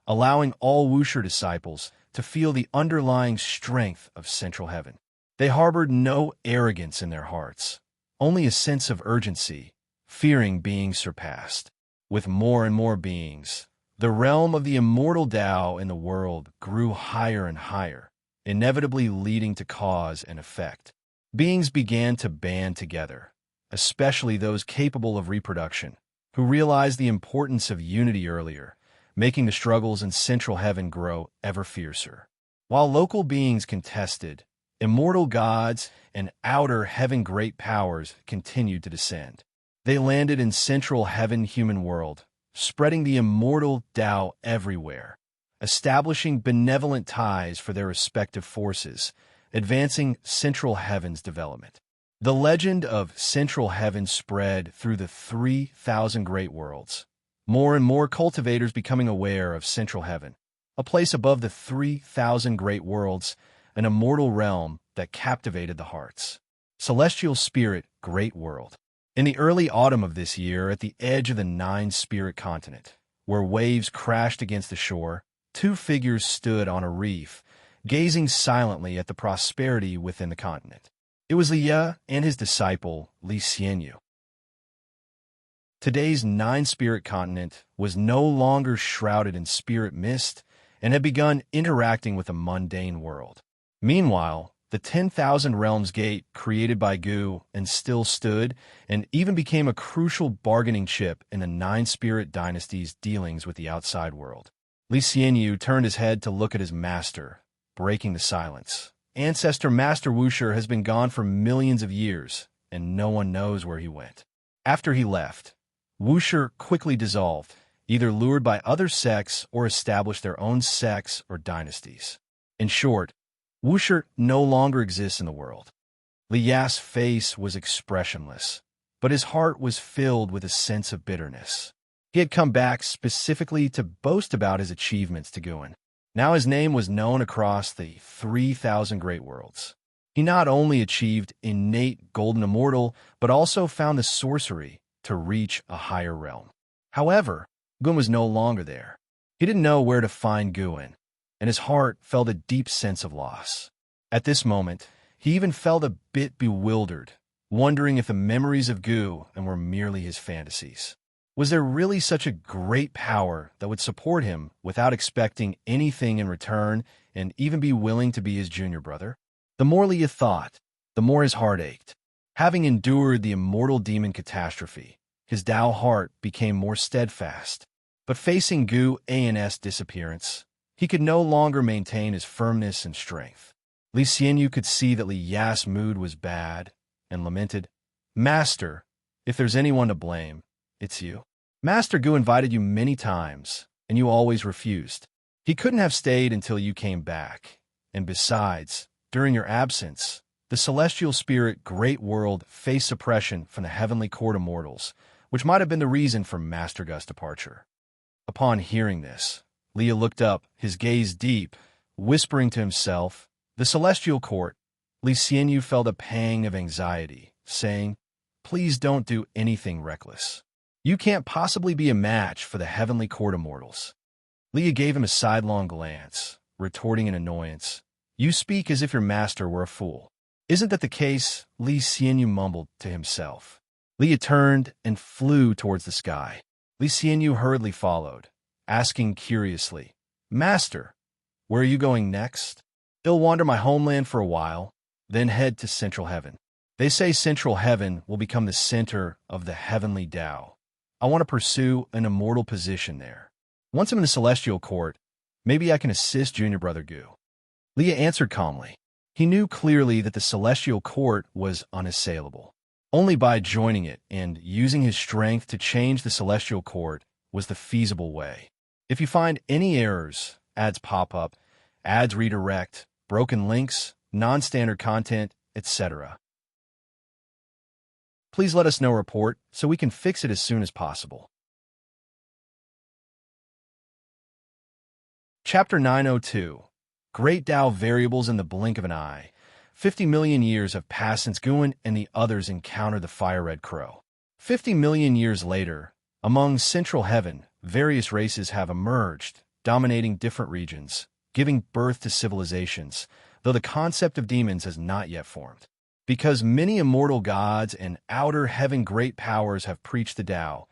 allowing all Wuxi disciples to feel the underlying strength of Central Heaven. They harbored no arrogance in their hearts, only a sense of urgency, fearing being surpassed. With more and more beings, the realm of the immortal Tao in the world grew higher and higher, inevitably leading to cause and effect. Beings began to band together, especially those capable of reproduction, who realized the importance of unity earlier, making the struggles in Central Heaven grow ever fiercer. While local beings contested, immortal gods and outer heaven great powers continued to descend. They landed in Central Heaven human world, spreading the immortal Tao everywhere, establishing benevolent ties for their respective forces, advancing Central Heaven's development. The legend of Central Heaven spread through the 3,000 great worlds, more and more cultivators becoming aware of Central Heaven, a place above the 3,000 great worlds, an immortal realm that captivated the hearts. Celestial Spirit Great World. In the early autumn of this year, at the edge of the Nine-Spirit Continent, where waves crashed against the shore, two figures stood on a reef, gazing silently at the prosperity within the continent. It was Liye and his disciple, Li Xianyu. Today's Nine-Spirit Continent was no longer shrouded in spirit mist and had begun interacting with the mundane world. Meanwhile, the 10,000 Realms Gate created by Gu and still stood and even became a crucial bargaining chip in the Nine-Spirit Dynasty's dealings with the outside world. Li Xianyu turned his head to look at his master, breaking the silence. Ancestor Master Wuxi has been gone for millions of years, and no one knows where he went. After he left, Wuxi quickly dissolved, either lured by other sects or established their own sects or dynasties. In short, Wuxi no longer exists in the world. Liya's face was expressionless, but his heart was filled with a sense of bitterness. He had come back specifically to boast about his achievements to Guin. Now his name was known across the 3,000 great worlds. He not only achieved innate golden immortal, but also found the sorcery to reach a higher realm. However, Guin was no longer there. He didn't know where to find Guin, and his heart felt a deep sense of loss. At this moment, he even felt a bit bewildered, wondering if the memories of Guin were merely his fantasies. Was there really such a great power that would support him without expecting anything in return and even be willing to be his junior brother? The more Leah thought, the more his heart ached. Having endured the immortal demon catastrophe, his Tao heart became more steadfast. But facing Gu An's disappearance, he could no longer maintain his firmness and strength. Li Xianyu could see that Li Ya's mood was bad and lamented, "Master, if there's anyone to blame, it's you. Master Gu invited you many times, and you always refused. He couldn't have stayed until you came back. And besides, during your absence, the celestial spirit Great World faced suppression from the heavenly court of mortals, which might have been the reason for Master Gu's departure." Upon hearing this, Leah looked up, his gaze deep, whispering to himself, "The celestial court." Li Xianyu felt a pang of anxiety, saying, "Please don't do anything reckless. You can't possibly be a match for the heavenly court of mortals." Leah gave him a sidelong glance, retorting in annoyance, "You speak as if your master were a fool." "Isn't that the case?" Li Xianyu mumbled to himself. Leah turned and flew towards the sky. Li Xianyu hurriedly followed, asking curiously, "Master, where are you going next?" "I'll wander my homeland for a while, then head to Central Heaven. They say Central Heaven will become the center of the heavenly Tao. I want to pursue an immortal position there. Once I'm in the celestial court, maybe I can assist junior brother Gu." Leah answered calmly. He knew clearly that the celestial court was unassailable. Only by joining it and using his strength to change the celestial court was the feasible way. If you find any errors, ads pop up, ads redirect, broken links, non-standard content, etc., please let us know report so we can fix it as soon as possible. Chapter 902. Great Tao Variables in the Blink of an Eye. 50 million years have passed since Guin and the others encountered the Fire-Red Crow. 50 million years later, among Central Heaven, various races have emerged, dominating different regions, giving birth to civilizations, though the concept of demons has not yet formed. Because many immortal gods and outer heaven great powers have preached the Tao,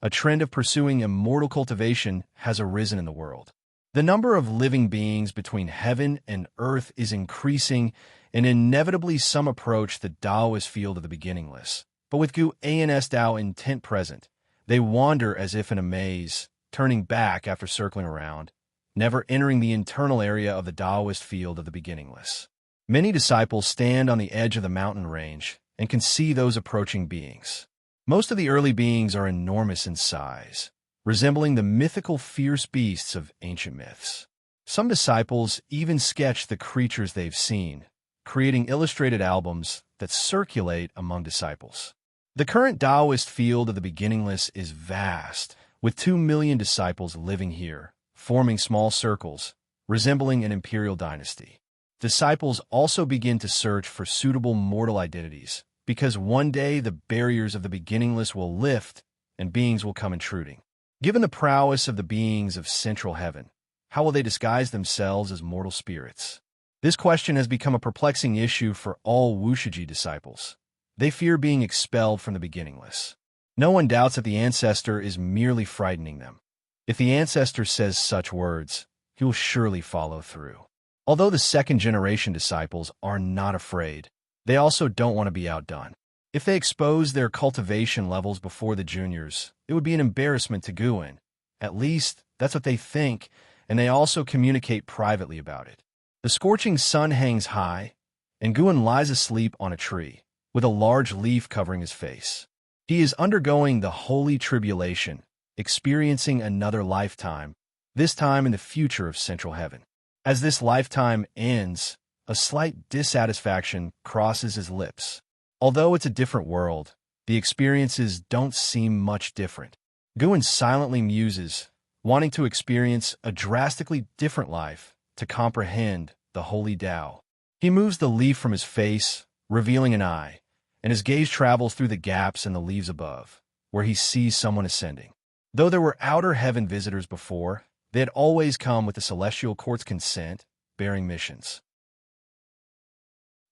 a trend of pursuing immortal cultivation has arisen in the world. The number of living beings between heaven and earth is increasing, and inevitably some approach the Taoist field of the beginningless. But with Gu An's Tao intent present, they wander as if in a maze, turning back after circling around, never entering the internal area of the Taoist field of the beginningless. Many disciples stand on the edge of the mountain range and can see those approaching beings. Most of the early beings are enormous in size, resembling the mythical fierce beasts of ancient myths. Some disciples even sketch the creatures they've seen, creating illustrated albums that circulate among disciples. The current Taoist field of the beginningless is vast, with 2 million disciples living here, forming small circles, resembling an imperial dynasty. Disciples also begin to search for suitable mortal identities, because one day the barriers of the beginningless will lift and beings will come intruding. Given the prowess of the beings of Central Heaven, how will they disguise themselves as mortal spirits? This question has become a perplexing issue for all Wushiji disciples. They fear being expelled from the beginningless. No one doubts that the ancestor is merely frightening them. If the ancestor says such words, he will surely follow through. Although the second-generation disciples are not afraid, they also don't want to be outdone. If they expose their cultivation levels before the juniors, it would be an embarrassment to Guin. At least, that's what they think, and they also communicate privately about it. The scorching sun hangs high, and Guin lies asleep on a tree, with a large leaf covering his face. He is undergoing the holy tribulation, experiencing another lifetime, this time in the future of Central Heaven. As this lifetime ends, a slight dissatisfaction crosses his lips. Although it's a different world, the experiences don't seem much different. Guin silently muses, wanting to experience a drastically different life to comprehend the holy Tao. He moves the leaf from his face, revealing an eye, and his gaze travels through the gaps in the leaves above, where he sees someone ascending. Though there were outer heaven visitors before, they had always come with the celestial court's consent, bearing missions.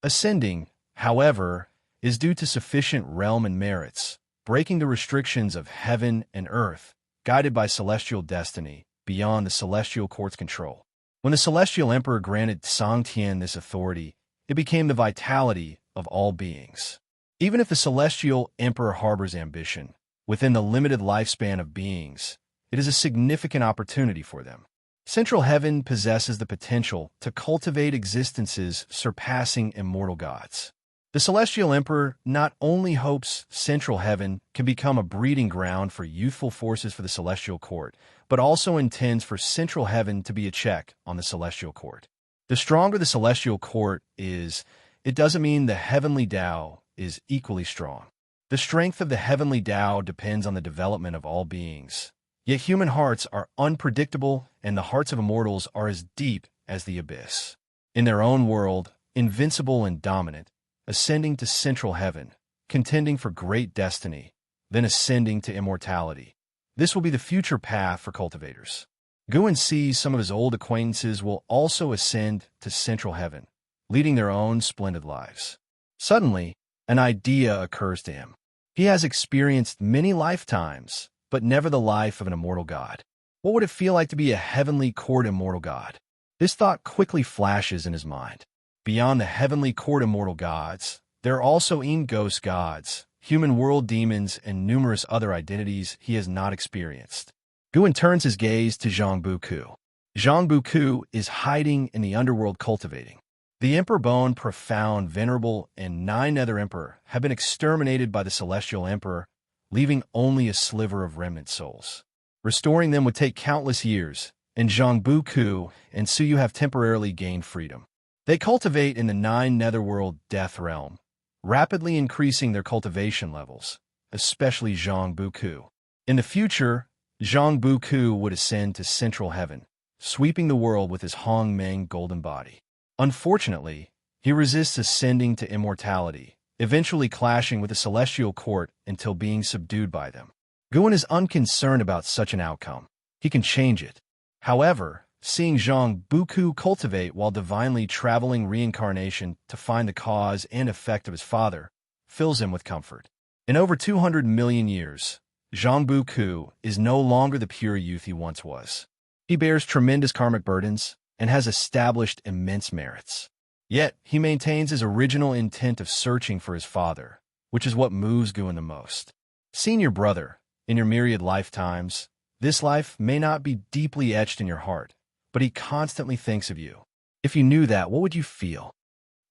Ascending, however, is due to sufficient realm and merits, breaking the restrictions of heaven and earth, guided by celestial destiny, beyond the celestial court's control. When the celestial emperor granted Song Tian this authority, it became the vitality of all beings. Even if the celestial emperor harbors ambition, within the limited lifespan of beings, it is a significant opportunity for them. Central heaven possesses the potential to cultivate existences surpassing immortal gods. The celestial emperor not only hopes central heaven can become a breeding ground for youthful forces for the celestial court, but also intends for central heaven to be a check on the celestial court. The stronger the celestial court is, it doesn't mean the heavenly Tao is equally strong. The strength of the heavenly Tao depends on the development of all beings. Yet human hearts are unpredictable, and the hearts of immortals are as deep as the abyss. In their own world, invincible and dominant, ascending to central heaven, contending for great destiny, then ascending to immortality. This will be the future path for cultivators. Guan sees some of his old acquaintances will also ascend to central heaven, leading their own splendid lives. Suddenly, an idea occurs to him. He has experienced many lifetimes, but never the life of an immortal god. What would it feel like to be a heavenly court immortal god? This thought quickly flashes in his mind. Beyond the heavenly court immortal gods, there are also ghost gods, human world demons, and numerous other identities he has not experienced. Guan turns his gaze to Zhang Buku. Zhang Buku is hiding in the underworld cultivating. The Emperor Bone, Profound, Venerable, and 9 other Emperor have been exterminated by the Celestial Emperor, leaving only a sliver of remnant souls. Restoring them would take countless years, and Zhang Buku and Suyu have temporarily gained freedom. They cultivate in the 9 Netherworld Death Realm, rapidly increasing their cultivation levels, especially Zhang Buku. In the future, Zhang Buku would ascend to Central Heaven, sweeping the world with his Hong Meng golden body. Unfortunately, he resists ascending to immortality, eventually clashing with the Celestial Court until being subdued by them. Guan is unconcerned about such an outcome. He can change it. However, seeing Zhang Buku cultivate while divinely traveling reincarnation to find the cause and effect of his father fills him with comfort. In over 200 million years, Zhang Buku is no longer the pure youth he once was. He bears tremendous karmic burdens and has established immense merits. Yet, he maintains his original intent of searching for his father, which is what moves Guan the most. Seeing your brother, in your myriad lifetimes, this life may not be deeply etched in your heart, but he constantly thinks of you. If you knew that, what would you feel?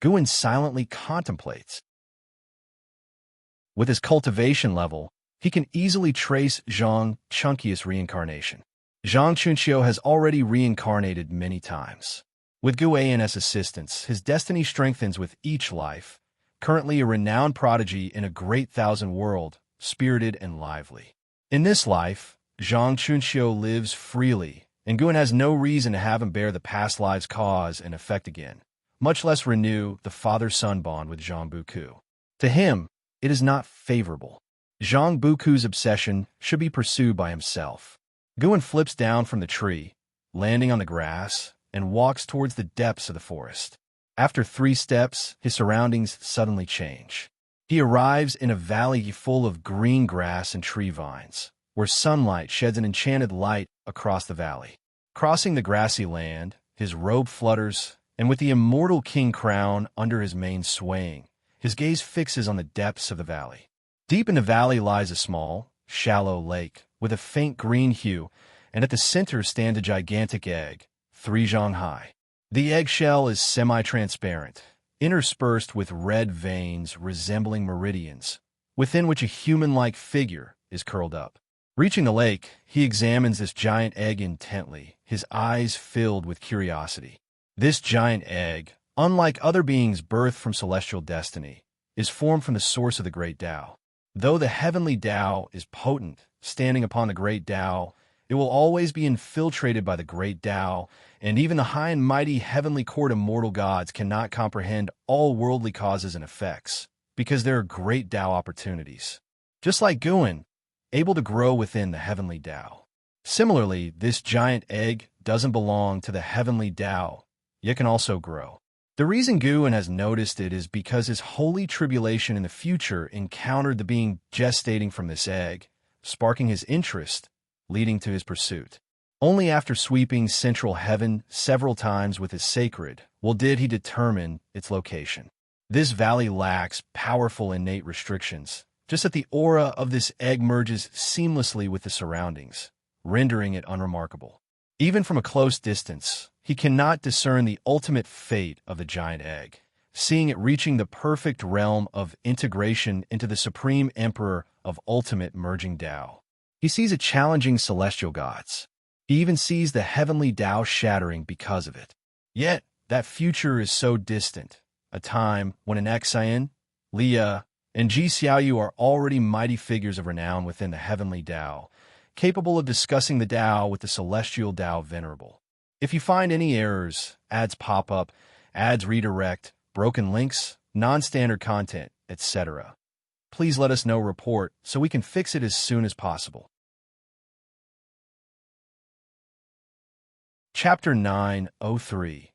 Guan silently contemplates. With his cultivation level, he can easily trace Zhang Chunqi's reincarnation. Zhang Chunqiu has already reincarnated many times. With Guan's assistance, his destiny strengthens with each life, currently a renowned prodigy in a great thousand world, spirited and lively. In this life, Zhang Chunqiu lives freely, and Guan has no reason to have him bear the past lives' cause and effect again, much less renew the father-son bond with Zhang Buku. To him, it is not favorable. Zhang Buku's obsession should be pursued by himself. Guan flips down from the tree, landing on the grass, and walks towards the depths of the forest. After 3 steps, his surroundings suddenly change. He arrives in a valley full of green grass and tree vines, where sunlight sheds an enchanted light across the valley. Crossing the grassy land, his robe flutters, and with the immortal king crown under his mane swaying, his gaze fixes on the depths of the valley. Deep in the valley lies a small, shallow lake with a faint green hue, and at the center stands a gigantic egg, 3 zhang high. The eggshell is semi-transparent, interspersed with red veins resembling meridians, within which a human-like figure is curled up. Reaching the lake, he examines this giant egg intently, his eyes filled with curiosity. This giant egg, unlike other beings birthed from celestial destiny, is formed from the source of the great Tao. Though the heavenly Tao is potent, standing upon the great Tao, It will always be infiltrated by the great Tao, and even the high and mighty heavenly court of mortal gods cannot comprehend all worldly causes and effects, because there are great Tao opportunities. Just like Guan, able to grow within the heavenly Tao. Similarly, this giant egg doesn't belong to the heavenly Tao, yet can also grow. The reason Guan has noticed it is because his holy tribulation in the future encountered the being gestating from this egg, sparking his interest, leading to his pursuit. Only after sweeping central heaven several times with his sacred did he determine its location. This valley lacks powerful innate restrictions, just that the aura of this egg merges seamlessly with the surroundings, rendering it unremarkable. Even from a close distance, he cannot discern the ultimate fate of the giant egg, seeing it reaching the perfect realm of integration into the Supreme Emperor of ultimate merging Tao. He sees it challenging celestial gods. He even sees the heavenly Tao shattering because of it. Yet, that future is so distant, a time when an Xian, Leah, and Ji Xiaoyu are already mighty figures of renown within the heavenly Tao, capable of discussing the Tao with the celestial Tao venerable. If you find any errors, ads pop up, ads redirect, broken links, non-standard content, etc., please let us know report so we can fix it as soon as possible. Chapter 903.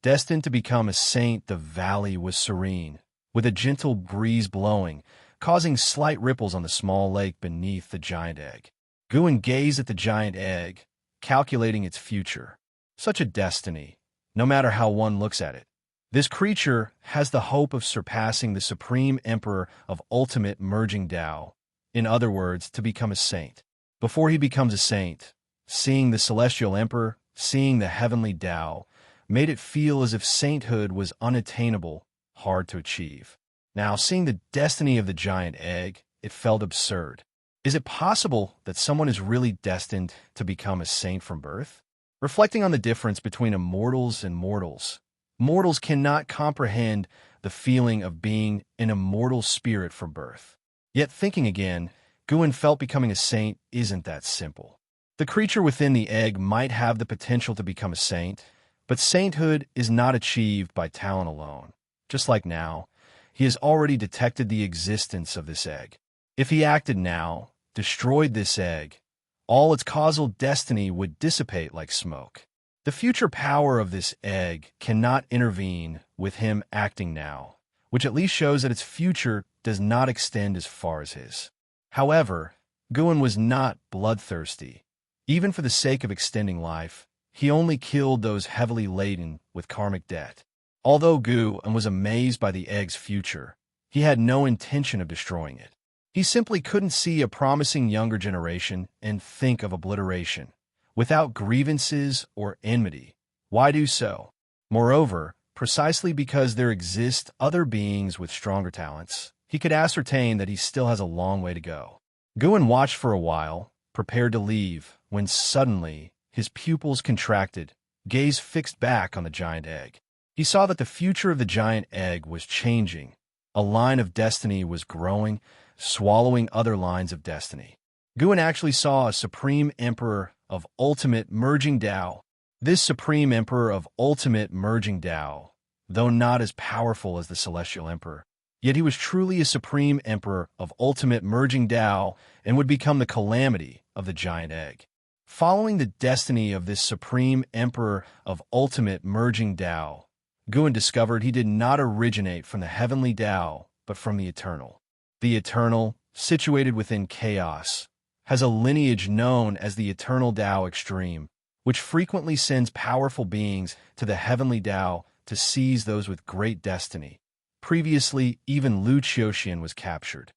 Destined to become a saint, the valley was serene, with a gentle breeze blowing, causing slight ripples on the small lake beneath the giant egg. Guan gazed at the giant egg, calculating its future. Such a destiny, no matter how one looks at it. This creature has the hope of surpassing the Supreme Emperor of ultimate merging Tao, in other words, to become a saint. Before he becomes a saint, seeing the Celestial Emperor, seeing the heavenly Tao, made it feel as if sainthood was unattainable, hard to achieve. Now, seeing the destiny of the giant egg, it felt absurd. Is it possible that someone is really destined to become a saint from birth? Reflecting on the difference between immortals and mortals, mortals cannot comprehend the feeling of being an immortal spirit from birth. Yet thinking again, Guan felt becoming a saint isn't that simple. The creature within the egg might have the potential to become a saint, but sainthood is not achieved by talent alone. Just like now, he has already detected the existence of this egg. If he acted now, destroyed this egg, all its causal destiny would dissipate like smoke. The future power of this egg cannot intervene with him acting now, which at least shows that its future does not extend as far as his. However, Guan was not bloodthirsty. Even for the sake of extending life, he only killed those heavily laden with karmic debt. Although Guan was amazed by the egg's future, he had no intention of destroying it. He simply couldn't see a promising younger generation and think of obliteration. Without grievances or enmity, why do so? Moreover, precisely because there exist other beings with stronger talents, he could ascertain that he still has a long way to go. Guan watched for a while, prepared to leave, when suddenly his pupils contracted, gaze fixed back on the giant egg. He saw that the future of the giant egg was changing. A line of destiny was growing, swallowing other lines of destiny. Guan actually saw a Supreme Emperor of ultimate merging Tao. This Supreme Emperor of ultimate merging Tao, though not as powerful as the Celestial Emperor, yet he was truly a Supreme Emperor of ultimate merging Tao and would become the calamity of the giant egg. Following the destiny of this Supreme Emperor of ultimate merging Tao, Guan discovered he did not originate from the heavenly Tao, but from the Eternal. The Eternal, situated within chaos, has a lineage known as the Eternal Tao Extreme, which frequently sends powerful beings to the heavenly Tao to seize those with great destiny. Previously, even Lu Qiuxian was captured.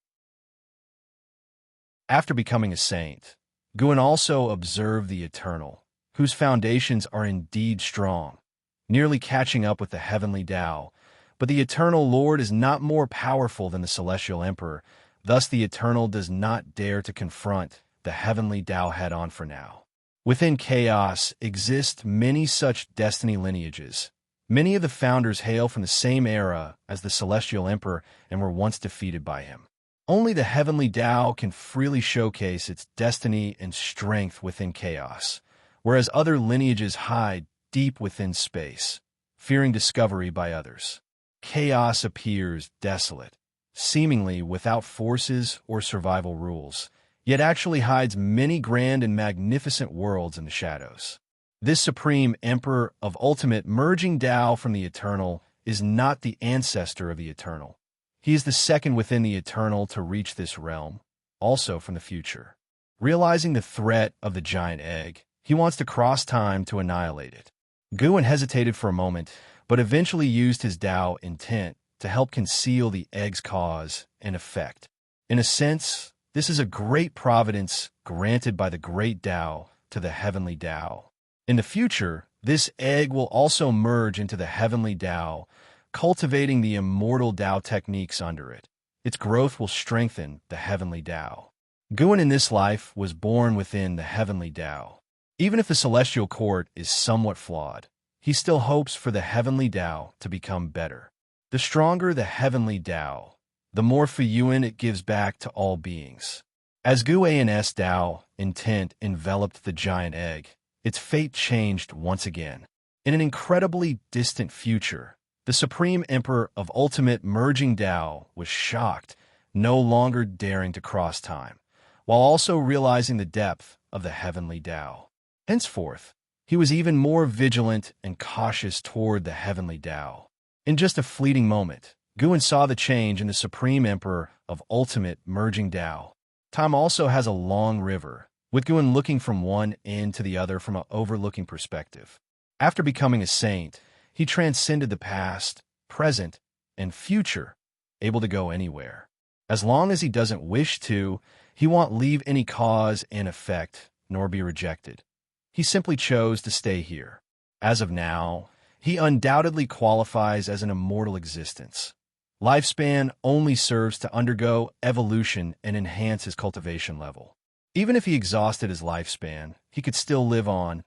After becoming a saint, Guan also observed the Eternal, whose foundations are indeed strong, nearly catching up with the heavenly Tao. But the Eternal Lord is not more powerful than the Celestial Emperor, thus the Eternal does not dare to confront the heavenly Tao head-on for now. Within chaos exist many such destiny lineages. Many of the founders hail from the same era as the Celestial Emperor and were once defeated by him. Only the heavenly Tao can freely showcase its destiny and strength within chaos, whereas other lineages hide deep within space, fearing discovery by others. Chaos appears desolate, seemingly without forces or survival rules, yet actually hides many grand and magnificent worlds in the shadows. This supreme emperor of ultimate merging Tao from the eternal is not the ancestor of the eternal. He is the second within the eternal to reach this realm, also from the future. Realizing the threat of the giant egg, he wants to cross time to annihilate it. Guin hesitated for a moment, but eventually used his Tao intent to help conceal the egg's cause and effect. In a sense, this is a great providence granted by the great Tao to the heavenly Tao. In the future, this egg will also merge into the heavenly Tao, cultivating the immortal Tao techniques under it. Its growth will strengthen the heavenly Tao. Guin in this life was born within the heavenly Tao. Even if the celestial court is somewhat flawed, he still hopes for the heavenly Tao to become better. The stronger the heavenly Tao, the more Fuyuan it gives back to all beings. As Guan's Tao intent enveloped the giant egg, its fate changed once again. In an incredibly distant future, the Supreme Emperor of Ultimate Merging Tao was shocked, no longer daring to cross time, while also realizing the depth of the heavenly Tao. Henceforth, he was even more vigilant and cautious toward the heavenly Tao. In just a fleeting moment, Guin saw the change in the Supreme Emperor of Ultimate Merging Tao. Time also has a long river, with Guin looking from one end to the other from an overlooking perspective. After becoming a saint, he transcended the past, present, and future, able to go anywhere. As long as he doesn't wish to, he won't leave any cause and effect, nor be rejected. He simply chose to stay here. As of now, he undoubtedly qualifies as an immortal existence. Lifespan only serves to undergo evolution and enhance his cultivation level. Even if he exhausted his lifespan, he could still live on.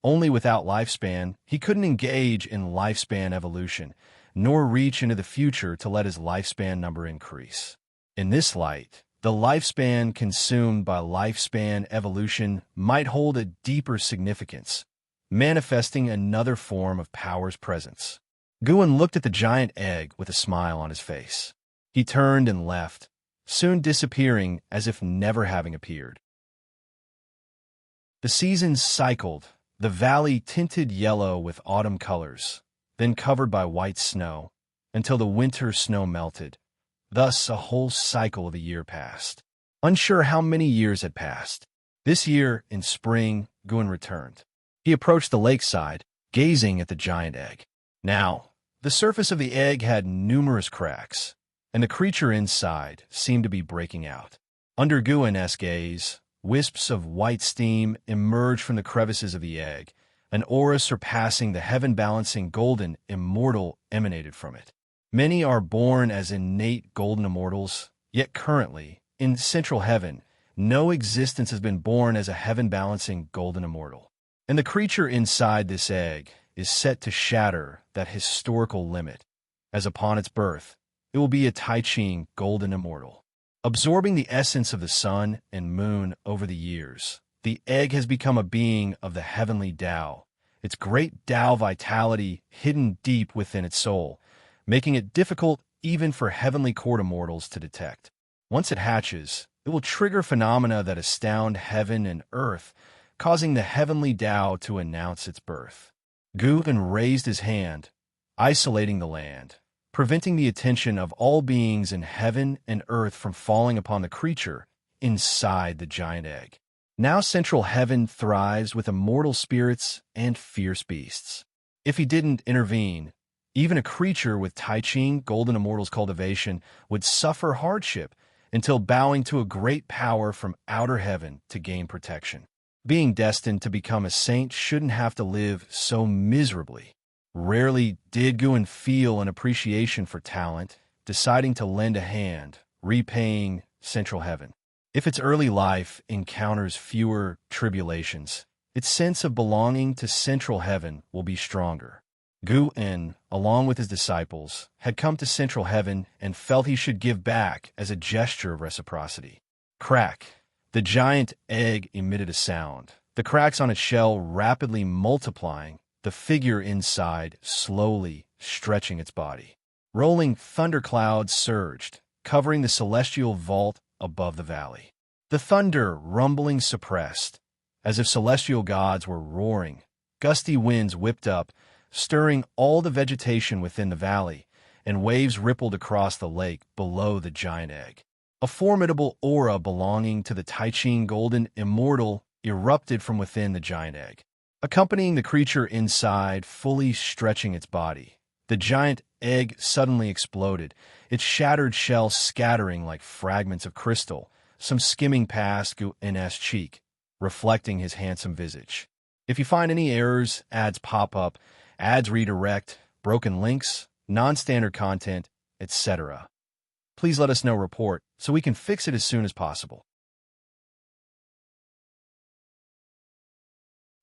Only without lifespan, he couldn't engage in lifespan evolution, nor reach into the future to let his lifespan number increase. In this light, the lifespan consumed by lifespan evolution might hold a deeper significance, manifesting another form of power's presence. Guin looked at the giant egg with a smile on his face. He turned and left, soon disappearing as if never having appeared. The seasons cycled, the valley tinted yellow with autumn colors, then covered by white snow, until the winter snow melted. Thus, a whole cycle of a year passed. Unsure how many years had passed. This year, in spring, Guin returned. He approached the lakeside, gazing at the giant egg. Now, the surface of the egg had numerous cracks, and the creature inside seemed to be breaking out. Under Guin's gaze, wisps of white steam emerged from the crevices of the egg. An aura surpassing the heaven-balancing golden immortal emanated from it. Many are born as innate golden immortals, yet currently, in central heaven, no existence has been born as a heaven-balancing golden immortal. And the creature inside this egg is set to shatter that historical limit, as upon its birth, it will be a Tai Ching golden immortal. Absorbing the essence of the sun and moon over the years, the egg has become a being of the heavenly Tao, its great Tao vitality hidden deep within its soul, making it difficult even for heavenly court immortals to detect. Once it hatches, it will trigger phenomena that astound heaven and earth, causing the heavenly Tao to announce its birth. Guin raised his hand, isolating the land, preventing the attention of all beings in heaven and earth from falling upon the creature inside the giant egg. Now central heaven thrives with immortal spirits and fierce beasts. If he didn't intervene, even a creature with Tai Ching golden immortals cultivation would suffer hardship until bowing to a great power from outer heaven to gain protection. Being destined to become a saint shouldn't have to live so miserably. Rarely did Guin feel an appreciation for talent, deciding to lend a hand, repaying central heaven. If its early life encounters fewer tribulations, its sense of belonging to central heaven will be stronger. Gu-en, along with his disciples, had come to Central Heaven and felt he should give back as a gesture of reciprocity. Crack! The giant egg emitted a sound, the cracks on its shell rapidly multiplying, the figure inside slowly stretching its body. Rolling thunderclouds surged, covering the celestial vault above the valley. The thunder rumbling suppressed, as if celestial gods were roaring. Gusty winds whipped up, stirring all the vegetation within the valley, and waves rippled across the lake below the giant egg. A formidable aura belonging to the Taichin golden Immortal erupted from within the giant egg, accompanying the creature inside, fully stretching its body. The giant egg suddenly exploded, its shattered shell scattering like fragments of crystal, some skimming past Gu-en's cheek, reflecting his handsome visage. If you find any errors, ads pop up, ads redirect, broken links, non-standard content, etc., please let us know report so we can fix it as soon as possible.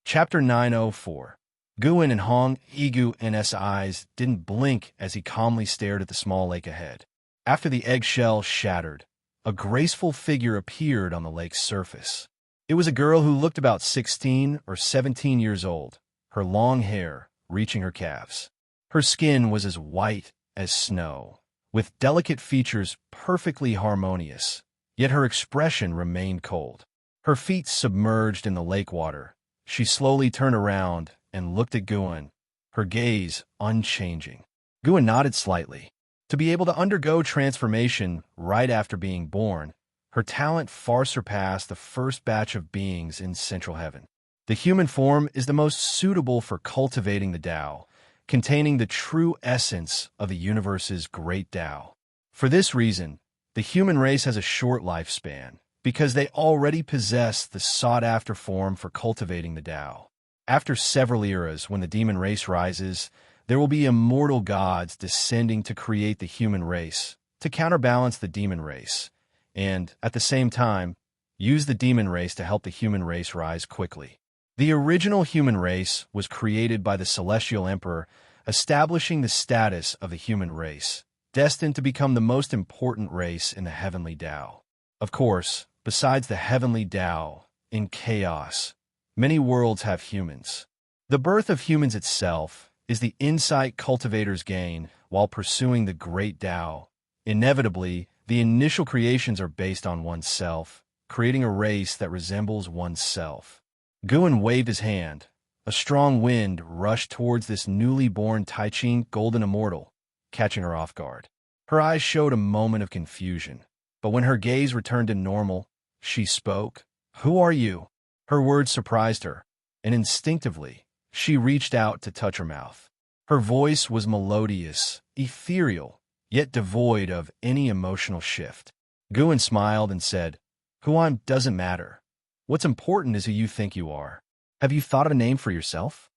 Chapter 904. Gu-en and Hong Gu-en's eyes didn't blink as he calmly stared at the small lake ahead. After the eggshell shattered, a graceful figure appeared on the lake's surface. It was a girl who looked about 16 or 17 years old, her long hair reaching her calves. Her skin was as white as snow, with delicate features perfectly harmonious, yet her expression remained cold. Her feet submerged in the lake water, she slowly turned around and looked at Gu-en, her gaze unchanging. Gu-en nodded slightly. To be able to undergo transformation right after being born, her talent far surpassed the first batch of beings in Central Heaven. The human form is the most suitable for cultivating the Tao, containing the true essence of the universe's great Tao. For this reason, the human race has a short lifespan, because they already possess the sought-after form for cultivating the Tao. After several eras, when the demon race rises, there will be immortal gods descending to create the human race, to counterbalance the demon race, and, at the same time, use the demon race to help the human race rise quickly. The original human race was created by the Celestial Emperor, establishing the status of the human race, destined to become the most important race in the heavenly Tao. Of course, besides the heavenly Tao, in chaos, many worlds have humans. The birth of humans itself is the insight cultivators gain while pursuing the great Tao. Inevitably, the initial creations are based on oneself, creating a race that resembles oneself. Gu-en waved his hand. A strong wind rushed towards this newly born Taichin golden immortal, catching her off guard. Her eyes showed a moment of confusion, but when her gaze returned to normal, she spoke. "Who are you?" Her words surprised her, and instinctively, she reached out to touch her mouth. Her voice was melodious, ethereal, yet devoid of any emotional shift. Gu-en smiled and said, "Who I'm doesn't matter. What's important is who you think you are. Have you thought of a name for yourself?"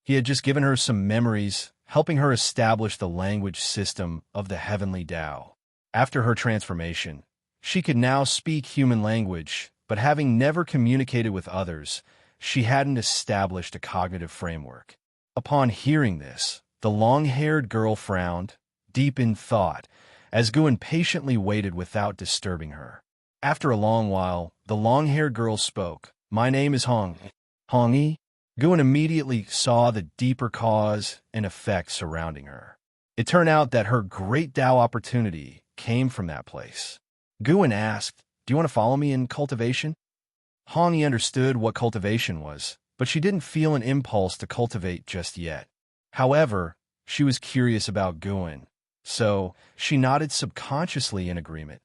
He had just given her some memories, helping her establish the language system of the heavenly Tao. After her transformation, she could now speak human language, but having never communicated with others, she hadn't established a cognitive framework. Upon hearing this, the long-haired girl frowned, deep in thought, as Gu-en patiently waited without disturbing her. After a long while, the long-haired girl spoke. "My name is Hong." "Hongi?" Gu-en immediately saw the deeper cause and effect surrounding her. It turned out that her great Tao opportunity came from that place. Gu-en asked, "Do you want to follow me in cultivation?" Hongi understood what cultivation was, but she didn't feel an impulse to cultivate just yet. However, she was curious about Gu-en, so she nodded subconsciously in agreement.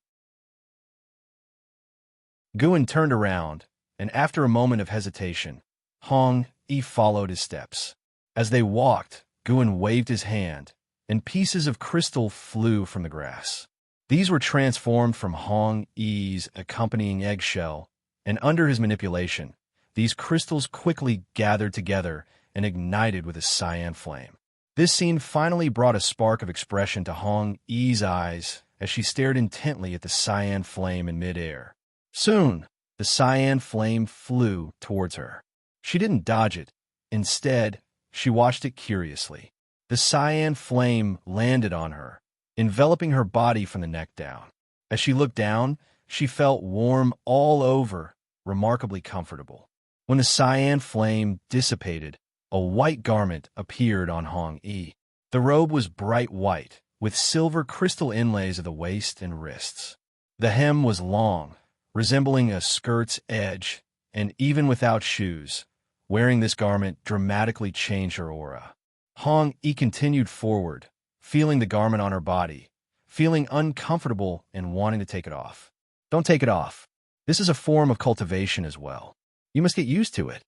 Gu-en turned around, and after a moment of hesitation, Hong-yi followed his steps. As they walked, Gu-en waved his hand, and pieces of crystal flew from the grass. These were transformed from Hong-yi's accompanying eggshell, and under his manipulation, these crystals quickly gathered together and ignited with a cyan flame. This scene finally brought a spark of expression to Hong-yi's eyes as she stared intently at the cyan flame in midair. Soon, the cyan flame flew towards her. She didn't dodge it. Instead, she watched it curiously. The cyan flame landed on her, enveloping her body from the neck down. As she looked down, she felt warm all over, remarkably comfortable. When the cyan flame dissipated, a white garment appeared on Hong Yi. The robe was bright white, with silver crystal inlays at the waist and wrists. The hem was long, resembling a skirt's edge, and even without shoes, wearing this garment dramatically changed her aura. Hong Yi continued forward, feeling the garment on her body, feeling uncomfortable and wanting to take it off. Don't take it off. This is a form of cultivation as well. You must get used to it.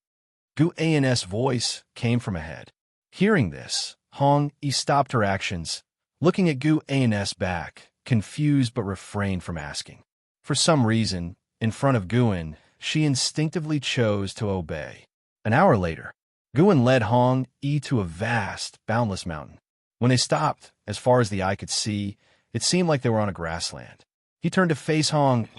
Gu An's voice came from ahead. Hearing this, Hong Yi stopped her actions, looking at Gu An's back, confused but refrained from asking. For some reason, in front of Guan, she instinctively chose to obey. An hour later, Guan led Hong Yi to a vast, boundless mountain. When they stopped, as far as the eye could see, it seemed like they were on a grassland. He turned to face Hong,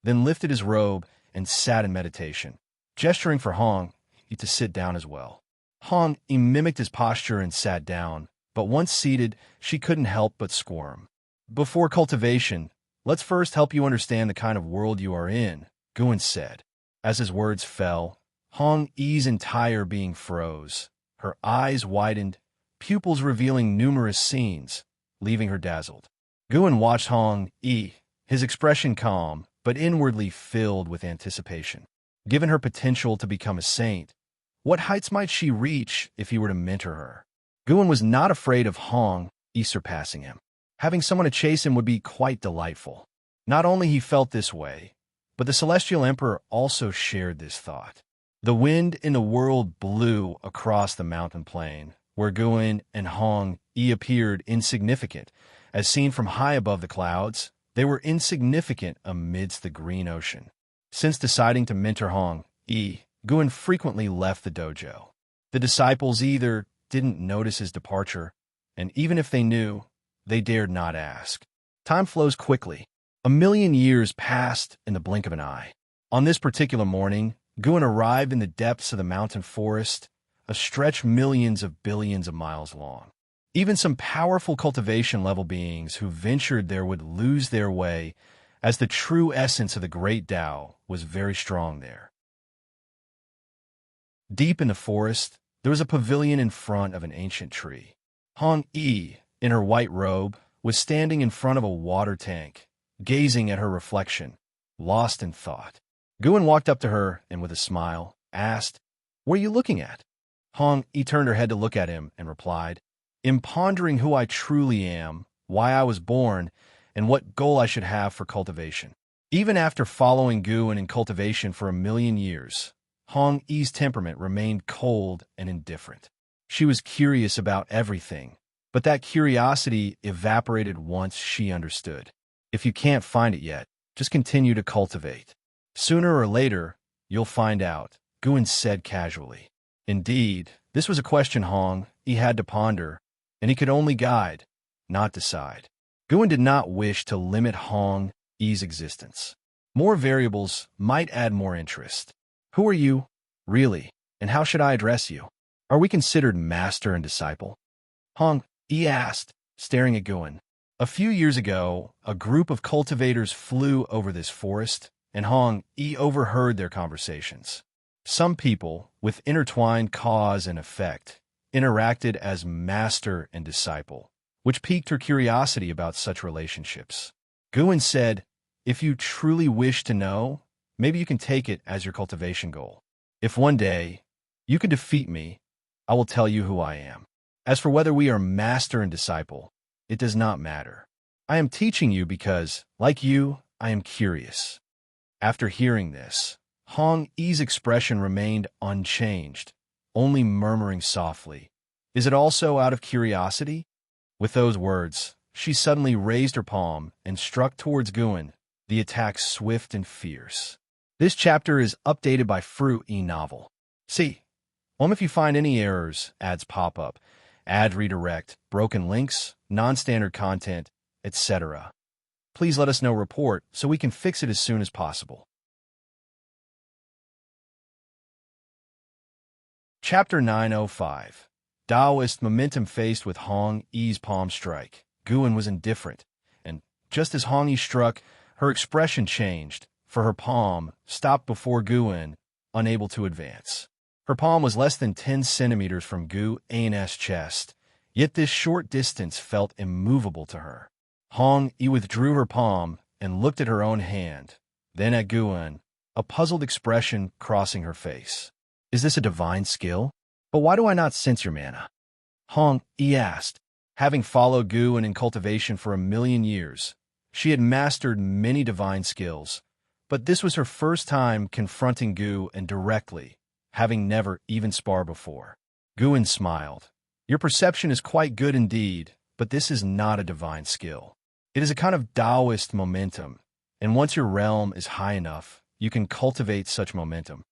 then lifted his robe and sat in meditation, gesturing for Hong Yi to sit down as well. Hong Yi mimicked his posture and sat down, but once seated, she couldn't help but squirm. Before cultivation, let's first help you understand the kind of world you are in, Guan said. As his words fell, Hong Yi's entire being froze. Her eyes widened, pupils revealing numerous scenes, leaving her dazzled. Guan watched Hong Yi, his expression calm, but inwardly filled with anticipation. Given her potential to become a saint, what heights might she reach if he were to mentor her? Guan was not afraid of Hong Yi surpassing him. Having someone to chase him would be quite delightful. Not only he felt this way, but the Celestial Emperor also shared this thought. The wind in the world blew across the mountain plain, where Guan and Hong Yi appeared insignificant. As seen from high above the clouds, they were insignificant amidst the green ocean. Since deciding to mentor Hong Yi, Guan frequently left the dojo. The disciples either didn't notice his departure, and even if they knew, they dared not ask. Time flows quickly. 1,000,000 years passed in the blink of an eye. On this particular morning, Guan arrived in the depths of the mountain forest, a stretch millions of billions of miles long. Even some powerful cultivation-level beings who ventured there would lose their way, as the true essence of the great Tao was very strong there. Deep in the forest, there was a pavilion in front of an ancient tree. Hong Yi, in her white robe, was standing in front of a water tank, gazing at her reflection, lost in thought. Guan walked up to her and, with a smile, asked, "What are you looking at?" Hong Yi turned her head to look at him and replied, "In pondering who I truly am, why I was born, and what goal I should have for cultivation." Even after following Guan in cultivation for 1,000,000 years, Hong Yi's temperament remained cold and indifferent. She was curious about everything, but that curiosity evaporated once she understood. If you can't find it yet, just continue to cultivate. Sooner or later, you'll find out, Guan said casually. Indeed, this was a question Hong Yi had to ponder, and he could only guide, not decide. Guan did not wish to limit Hong Yi's existence. More variables might add more interest. Who are you, really, and how should I address you? Are we considered master and disciple? Hong Yi asked, staring at Guan. A few years ago, a group of cultivators flew over this forest, and Hong Yi overheard their conversations. Some people, with intertwined cause and effect, interacted as master and disciple, which piqued her curiosity about such relationships. Guan said, "If you truly wish to know, maybe you can take it as your cultivation goal. If one day you can defeat me, I will tell you who I am. As for whether we are master and disciple, it does not matter. I am teaching you because, like you, I am curious." After hearing this, Hong Yi's expression remained unchanged, only murmuring softly, "Is it also out of curiosity?" With those words, she suddenly raised her palm and struck towards Guan, the attack swift and fierce. This chapter is updated by Fruit e-Novel. See, if you find any errors, ads pop up, ad redirect, broken links, non-standard content, etc. Please let us know report so we can fix it as soon as possible. Chapter 905. Taoist momentum faced with Hong Yi's palm strike. Guan was indifferent, and just as Hong Yi struck, her expression changed, for her palm stopped before Guan, unable to advance. Her palm was less than 10 centimeters from Gu An's chest, yet this short distance felt immovable to her. Hong Yi withdrew her palm and looked at her own hand, then at Guan, a puzzled expression crossing her face. Is this a divine skill? But why do I not sense your mana? Hong Yi asked. Having followed Guan in cultivation for 1,000,000 years, she had mastered many divine skills, but this was her first time confronting Guan directly, having never even sparred before. Guan smiled. Your perception is quite good indeed, but this is not a divine skill. It is a kind of Taoist momentum, and once your realm is high enough, you can cultivate such momentum.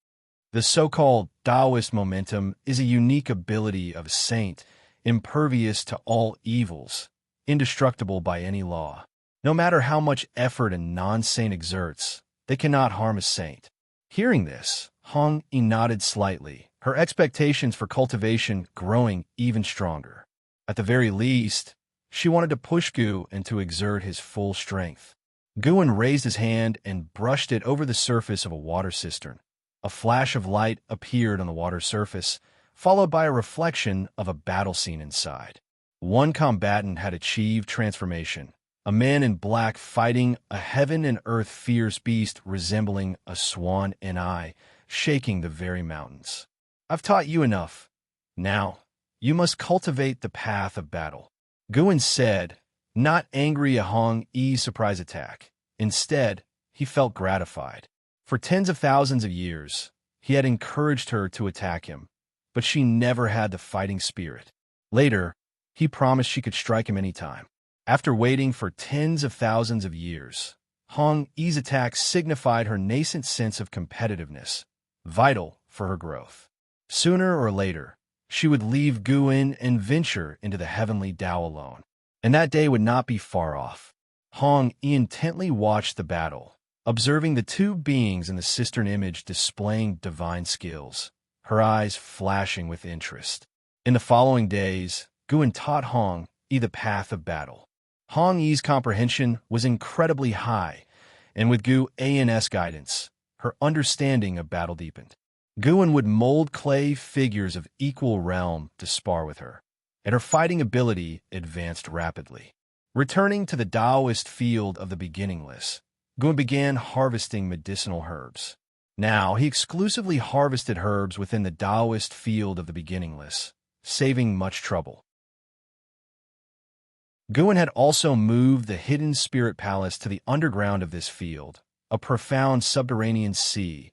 The so-called Taoist momentum is a unique ability of a saint, impervious to all evils, indestructible by any law. No matter how much effort a non-saint exerts, they cannot harm a saint. Hearing this, Hong Yi nodded slightly, her expectations for cultivation growing even stronger. At the very least, she wanted to push Gu and to exert his full strength. Guan raised his hand and brushed it over the surface of a water cistern. A flash of light appeared on the water surface, followed by a reflection of a battle scene inside. One combatant had achieved transformation, a man in black fighting a heaven and earth fierce beast resembling a swan and eye, shaking the very mountains. I've taught you enough. Now, you must cultivate the path of battle. Guan said, not angry at Hong Yi's surprise attack. Instead, he felt gratified. For tens of thousands of years, he had encouraged her to attack him, but she never had the fighting spirit. Later, he promised she could strike him any time. After waiting for tens of thousands of years, Hong Yi's attack signified her nascent sense of competitiveness, vital for her growth. Sooner or later, she would leave Guan and venture into the heavenly Tao alone. And that day would not be far off. Hong Yi intently watched the battle, observing the two beings in the cistern image displaying divine skills, her eyes flashing with interest. In the following days, Guan taught Hong Yi the path of battle. Hong Yi's comprehension was incredibly high, and with Gu An's guidance, her understanding of battle deepened. Guan would mold clay figures of equal realm to spar with her, and her fighting ability advanced rapidly. Returning to the Taoist field of the beginningless, Guan began harvesting medicinal herbs. Now, he exclusively harvested herbs within the Taoist field of the beginningless, saving much trouble. Guan had also moved the hidden spirit palace to the underground of this field, a profound subterranean sea,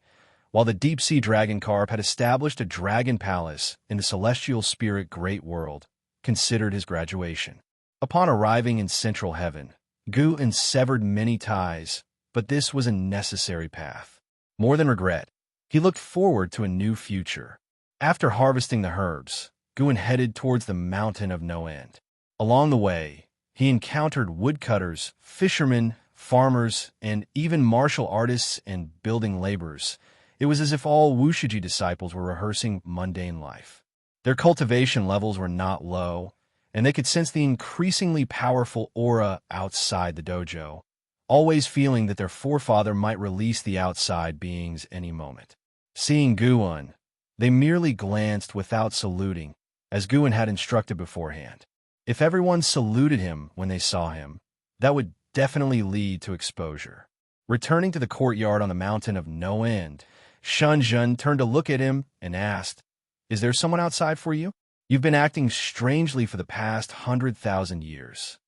while the deep-sea dragon carp had established a dragon palace in the celestial spirit great world, considered his graduation. Upon arriving in central heaven, Guan severed many ties, but this was a necessary path. More than regret, he looked forward to a new future. After harvesting the herbs, Guan headed towards the mountain of no end. Along the way, he encountered woodcutters, fishermen, farmers, and even martial artists and building laborers. It was as if all Wushiji disciples were rehearsing mundane life. Their cultivation levels were not low, and they could sense the increasingly powerful aura outside the dojo, always feeling that their forefather might release the outside beings any moment. Seeing Guan, they merely glanced without saluting, as Guan had instructed beforehand. If everyone saluted him when they saw him, that would definitely lead to exposure. Returning to the courtyard on the mountain of no end, Shenzhen turned to look at him and asked, "Is there someone outside for you? You've been acting strangely for the past 100,000 years."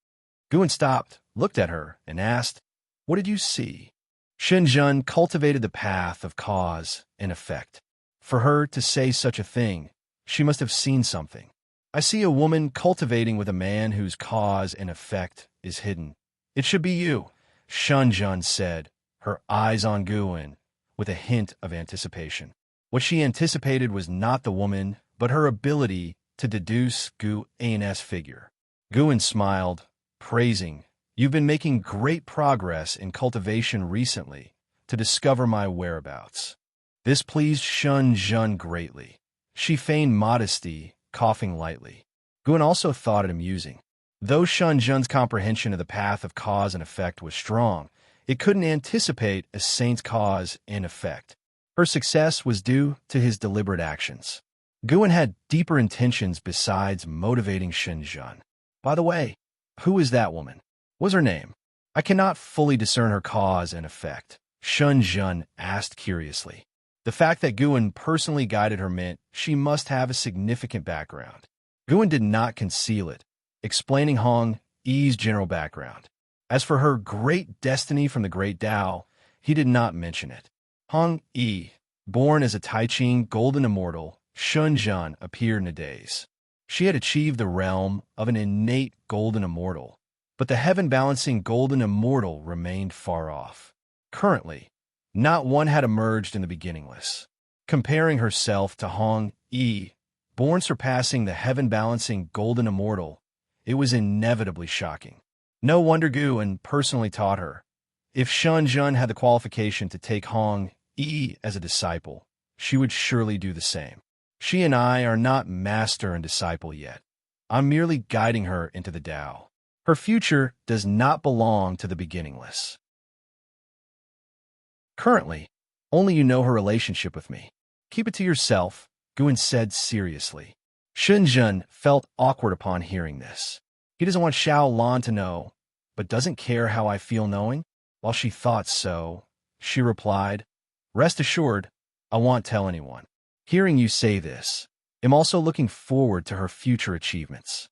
Guan stopped, looked at her, and asked, "What did you see?" Shenzhen cultivated the path of cause and effect. For her to say such a thing, she must have seen something. "I see a woman cultivating with a man whose cause and effect is hidden. It should be you," Shenzhen said, her eyes on Guan, with a hint of anticipation. What she anticipated was not the woman, but her ability to deduce Gu An's figure. Guan smiled, praising, "You've been making great progress in cultivation recently to discover my whereabouts." This pleased Shenzhen greatly. She feigned modesty coughing lightly. Guan also thought it amusing. Though Shun Jun's comprehension of the path of cause and effect was strong, it couldn't anticipate a saint's cause and effect. Her success was due to his deliberate actions. Guan had deeper intentions besides motivating Shun Jun. By the way, who is that woman? What's her name? I cannot fully discern her cause and effect, Shun Jun asked curiously. The fact that Guan personally guided her meant she must have a significant background. Guan did not conceal it, explaining Hong Yi's general background. As for her great destiny from the Great Tao, he did not mention it. Hong Yi, born as a Tai-Ching golden immortal, Shun Jun appeared in a daze. She had achieved the realm of an innate golden immortal, but the heaven-balancing golden immortal remained far off. Currently, not one had emerged in the beginningless. Comparing herself to Hong Yi, born surpassing the heaven-balancing golden immortal, it was inevitably shocking. No wonder Guan personally taught her. If Shun Jun had the qualification to take Hong Yi as a disciple, she would surely do the same. She and I are not master and disciple yet. I'm merely guiding her into the Tao. Her future does not belong to the beginningless. Currently, only you know her relationship with me. Keep it to yourself, Guan said seriously. Shun Jun felt awkward upon hearing this. He doesn't want Xiao Lan to know, but doesn't care how I feel knowing? While she thought so, she replied, Rest assured, I won't tell anyone. Hearing you say this, I'm also looking forward to her future achievements.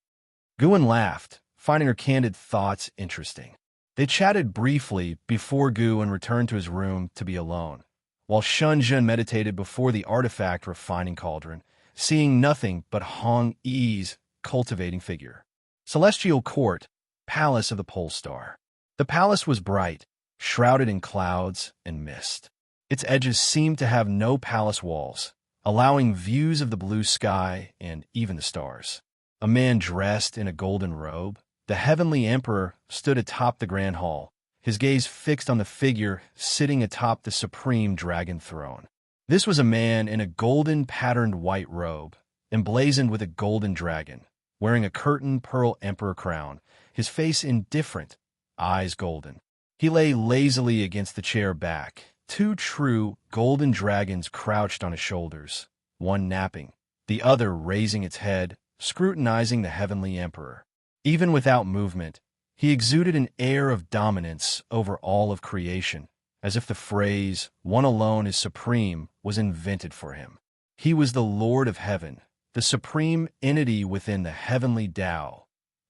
Guan laughed, finding her candid thoughts interesting. They chatted briefly before Guan returned to his room to be alone, while Shun Jun meditated before the artifact refining cauldron, seeing nothing but Hong Yi's cultivating figure. Celestial Court, Palace of the Pole Star. The palace was bright, shrouded in clouds and mist. Its edges seemed to have no palace walls, allowing views of the blue sky and even the stars. A man dressed in a golden robe, the heavenly emperor, stood atop the grand hall, his gaze fixed on the figure sitting atop the supreme dragon throne. This was a man in a golden patterned white robe, emblazoned with a golden dragon, wearing a curtain pearl emperor crown, his face indifferent, eyes golden. He lay lazily against the chair back, two true golden dragons crouched on his shoulders, one napping, the other raising its head, scrutinizing the heavenly emperor. Even without movement, he exuded an air of dominance over all of creation, as if the phrase, "one alone is supreme," was invented for him. He was the Lord of Heaven, the supreme entity within the heavenly Tao,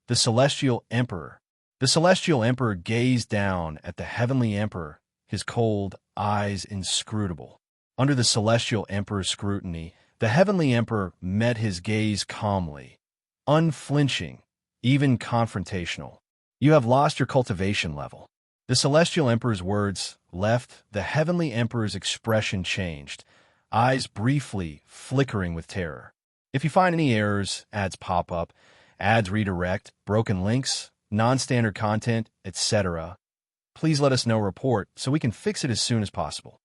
the Celestial Emperor. The Celestial Emperor gazed down at the heavenly emperor, his cold eyes inscrutable. Under the Celestial Emperor's scrutiny, the heavenly emperor met his gaze calmly, unflinching, even confrontational. You have lost your cultivation level. The Celestial Emperor's words left the heavenly emperor's expression changed, eyes briefly flickering with terror. If you find any errors, ads pop up, ads redirect, broken links, non-standard content, etc., please let us know report so we can fix it as soon as possible.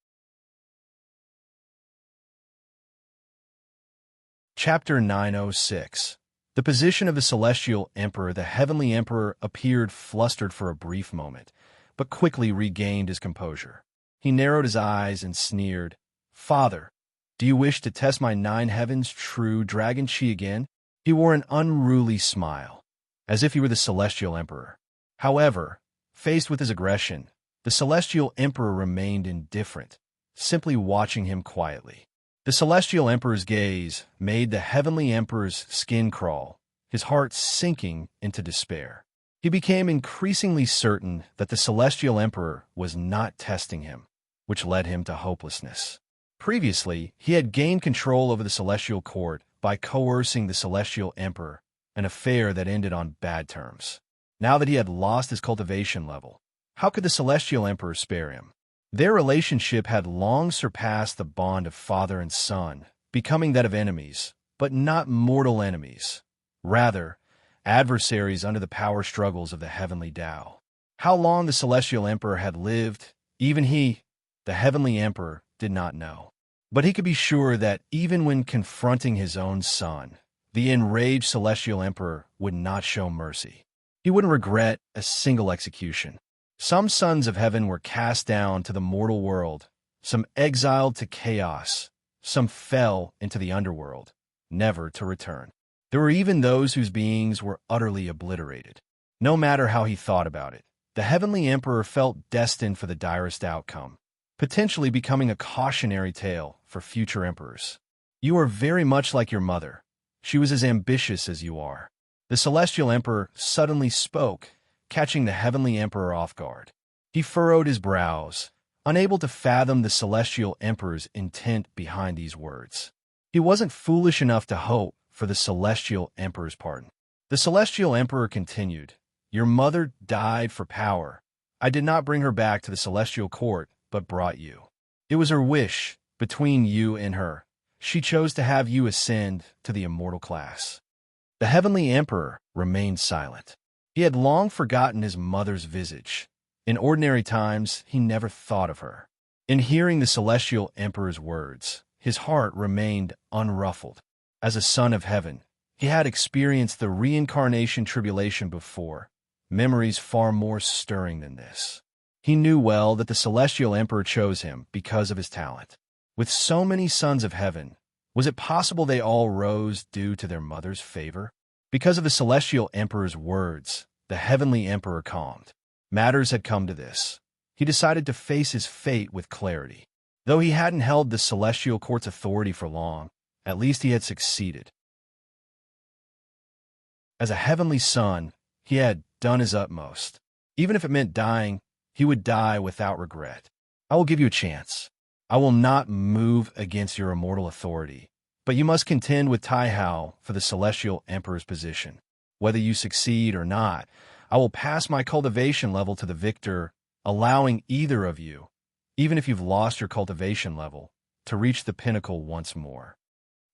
Chapter 906. The position of the Celestial Emperor. The Heavenly Emperor appeared flustered for a brief moment, but quickly regained his composure. He narrowed his eyes and sneered, "Father, do you wish to test my 9 heavens true dragon chi again?" He wore an unruly smile, as if he were the Celestial Emperor. However, faced with his aggression, the Celestial Emperor remained indifferent, simply watching him quietly. The Celestial Emperor's gaze made the Heavenly Emperor's skin crawl, his heart sinking into despair. He became increasingly certain that the Celestial Emperor was not testing him, which led him to hopelessness. Previously, he had gained control over the Celestial Court by coercing the Celestial Emperor, an affair that ended on bad terms. Now that he had lost his cultivation level, how could the Celestial Emperor spare him? Their relationship had long surpassed the bond of father and son, becoming that of enemies, but not mortal enemies. Rather, adversaries under the power struggles of the heavenly Tao. How long the Celestial Emperor had lived, even he, the Heavenly Emperor, did not know. But he could be sure that even when confronting his own son, the enraged celestial emperor would not show mercy. He wouldn't regret a single execution. Some sons of heaven were cast down to the mortal world, some exiled to chaos, some fell into the underworld, never to return. There were even those whose beings were utterly obliterated. No matter how he thought about it, the heavenly emperor felt destined for the direst outcome, potentially becoming a cautionary tale for future emperors. You are very much like your mother. She was as ambitious as you are. The celestial emperor suddenly spoke, catching the heavenly emperor off guard. He furrowed his brows, unable to fathom the celestial emperor's intent behind these words. He wasn't foolish enough to hope for the celestial emperor's pardon. The celestial emperor continued, "Your mother died for power. I did not bring her back to the celestial court, but brought you. It was her wish, between you and her. She chose to have you ascend to the immortal class." The heavenly emperor remained silent. He had long forgotten his mother's visage. In ordinary times, he never thought of her. In hearing the celestial emperor's words, his heart remained unruffled. As a son of heaven, he had experienced the reincarnation tribulation before, memories far more stirring than this. He knew well that the celestial emperor chose him because of his talent. With so many sons of heaven, was it possible they all rose due to their mother's favor? Because of the celestial emperor's words, the heavenly emperor calmed. Matters had come to this. He decided to face his fate with clarity. Though he hadn't held the celestial court's authority for long, at least he had succeeded. As a heavenly son, he had done his utmost. Even if it meant dying, he would die without regret. "I will give you a chance. I will not move against your immortal authority, but you must contend with Taihao for the celestial emperor's position. Whether you succeed or not, I will pass my cultivation level to the victor, allowing either of you, even if you've lost your cultivation level, to reach the pinnacle once more."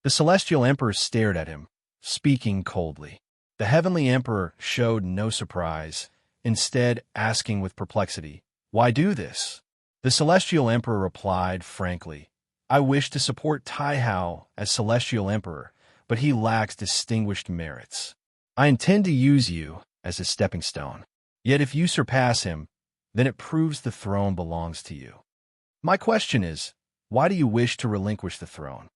The celestial emperor stared at him, speaking coldly. The heavenly emperor showed no surprise, instead asking with perplexity, "Why do this?" The celestial emperor replied frankly, "I wish to support Taihao as celestial emperor, but he lacks distinguished merits. I intend to use you as a stepping stone. Yet if you surpass him, then it proves the throne belongs to you. My question is, why do you wish to relinquish the throne?"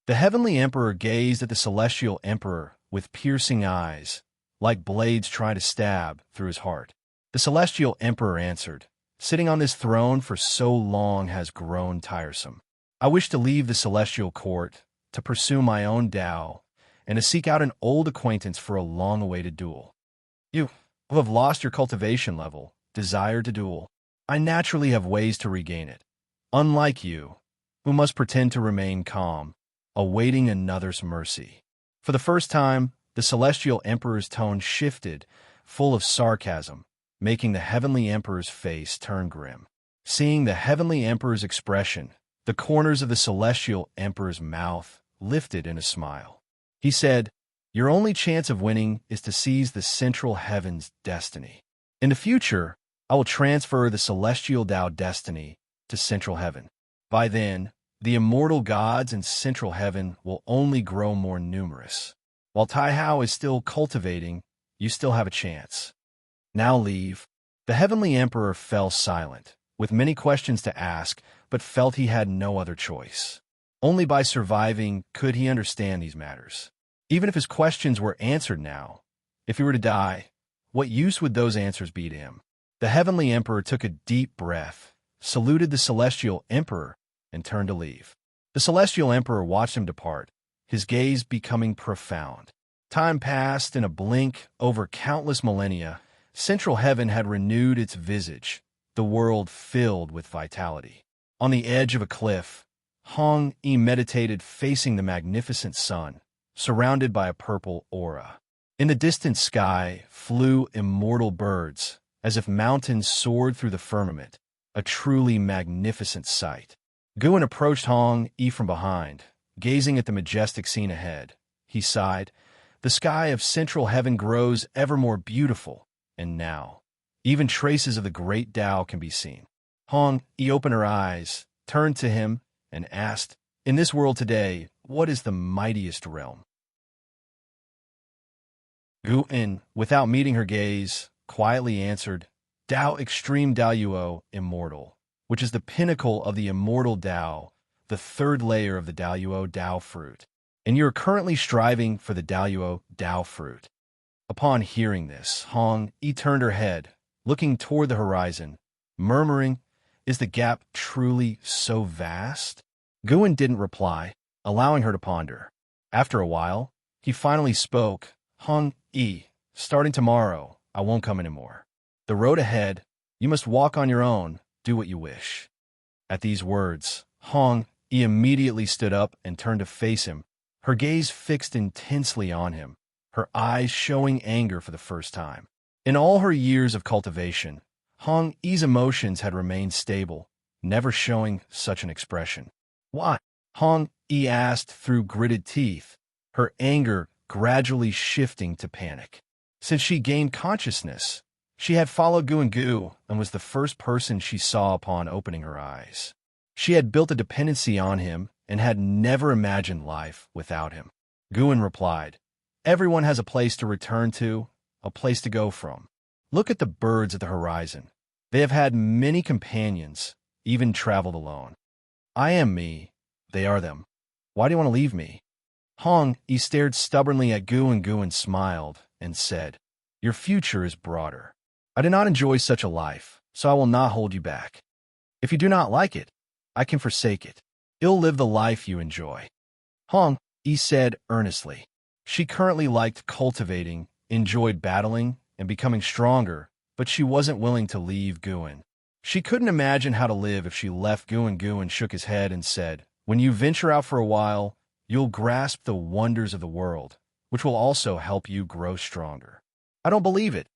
The heavenly emperor gazed at the celestial emperor with piercing eyes, like blades trying to stab through his heart. The celestial emperor answered, "Sitting on this throne for so long has grown tiresome. I wish to leave the celestial court, to pursue my own Tao, and to seek out an old acquaintance for a long-awaited duel. You, who have lost your cultivation level, desire to duel. I naturally have ways to regain it. Unlike you, who must pretend to remain calm, awaiting another's mercy." For the first time, the celestial emperor's tone shifted, full of sarcasm, making the heavenly emperor's face turn grim. Seeing the heavenly emperor's expression, the corners of the celestial emperor's mouth lifted in a smile. He said, "Your only chance of winning is to seize the central heaven's destiny. In the future, I will transfer the celestial Tao destiny to central heaven. By then, the immortal gods in central heaven will only grow more numerous. While Taihao is still cultivating, you still have a chance. Now leave." The heavenly emperor fell silent, with many questions to ask, but felt he had no other choice. Only by surviving could he understand these matters. Even if his questions were answered now, if he were to die, what use would those answers be to him? The heavenly emperor took a deep breath, saluted the celestial emperor, and turned to leave. The celestial emperor watched him depart, his gaze becoming profound. Time passed in a blink. Over countless millennia, central heaven had renewed its visage, the world filled with vitality. On the edge of a cliff, Hong Yi meditated facing the magnificent sun, surrounded by a purple aura. In the distant sky flew immortal birds, as if mountains soared through the firmament, a truly magnificent sight. Guan approached Hong Yi from behind, gazing at the majestic scene ahead. He sighed, "The sky of central heaven grows ever more beautiful, and now, even traces of the great Tao can be seen." Hong Yi opened her eyes, turned to him, and asked, "In this world today, what is the mightiest realm?" Gu-in, without meeting her gaze, quietly answered, Dao Extreme Daoyuo Immortal, which is the pinnacle of the immortal Dao, the third layer of the Daoyuo Dao fruit. And you are currently striving for the Daoyuo Dao fruit. Upon hearing this, Hong Yi turned her head, looking toward the horizon, murmuring, Is the gap truly so vast? Gu-in didn't reply, allowing her to ponder. After a while, he finally spoke, Hong Yi, starting tomorrow, I won't come anymore. The road ahead, you must walk on your own, do what you wish. At these words, Hong Yi immediately stood up and turned to face him, her gaze fixed intensely on him, her eyes showing anger for the first time. In all her years of cultivation, Hong Yi's emotions had remained stable, never showing such an expression. Why? Hong Yi asked through gritted teeth, her anger gradually shifting to panic. Since she gained consciousness, she had followed Gu and was the first person she saw upon opening her eyes. She had built a dependency on him and had never imagined life without him. Gu replied, Everyone has a place to return to, a place to go from. Look at the birds at the horizon. They have had many companions, even traveled alone. I am me, they are them. Why do you want to leave me? Hong Yi stared stubbornly at Gu smiled and said, Your future is broader. I do not enjoy such a life, so I will not hold you back. If you do not like it, I can forsake it. You'll live the life you enjoy. Hong Yi said earnestly. She currently liked cultivating, enjoyed battling, and becoming stronger, but she wasn't willing to leave Gu. She couldn't imagine how to live if she left Gu shook his head and said, When you venture out for a while, you'll grasp the wonders of the world, which will also help you grow stronger. I don't believe it.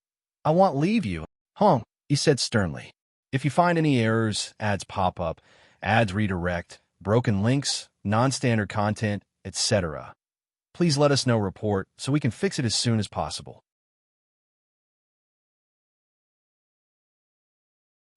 I won't leave you. Hong Yi said sternly. If you find any errors, ads pop up, ads redirect, broken links, non-standard content, etc., please let us know report so we can fix it as soon as possible.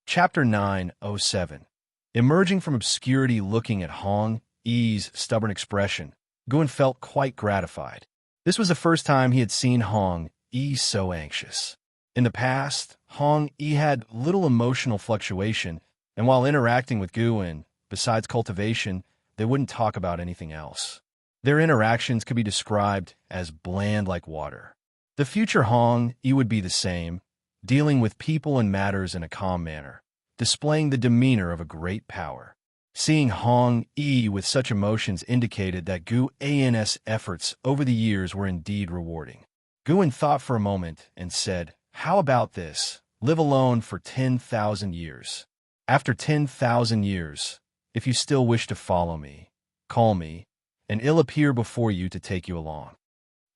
Chapter 907. Emerging from obscurity looking at Hong Yi's stubborn expression, Gu felt quite gratified. This was the first time he had seen Hong Yi so anxious. In the past, Hong Yi had little emotional fluctuation, and while interacting with Gu, besides cultivation, they wouldn't talk about anything else. Their interactions could be described as bland like water. The future Hong Yi would be the same, dealing with people and matters in a calm manner, displaying the demeanor of a great power. Seeing Hong Yi with such emotions indicated that Gu's efforts over the years were indeed rewarding. Gu thought for a moment and said, How about this? Live alone for 10,000 years. After 10,000 years, if you still wish to follow me, call me, and I'll appear before you to take you along.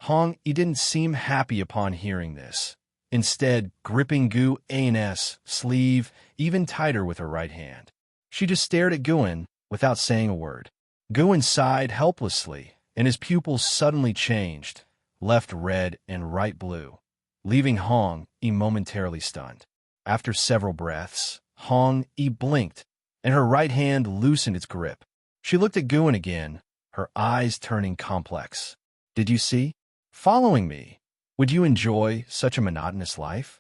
Hong Yi didn't seem happy upon hearing this, instead gripping Gu's sleeve even tighter with her right hand. She just stared at Gu without saying a word. Gu sighed helplessly, and his pupils suddenly changed, left red and right blue, leaving Hong Yi momentarily stunned. After several breaths, Hong Yi blinked, and her right hand loosened its grip. She looked at Gu again, her eyes turning complex. Did you see? Following me. Would you enjoy such a monotonous life?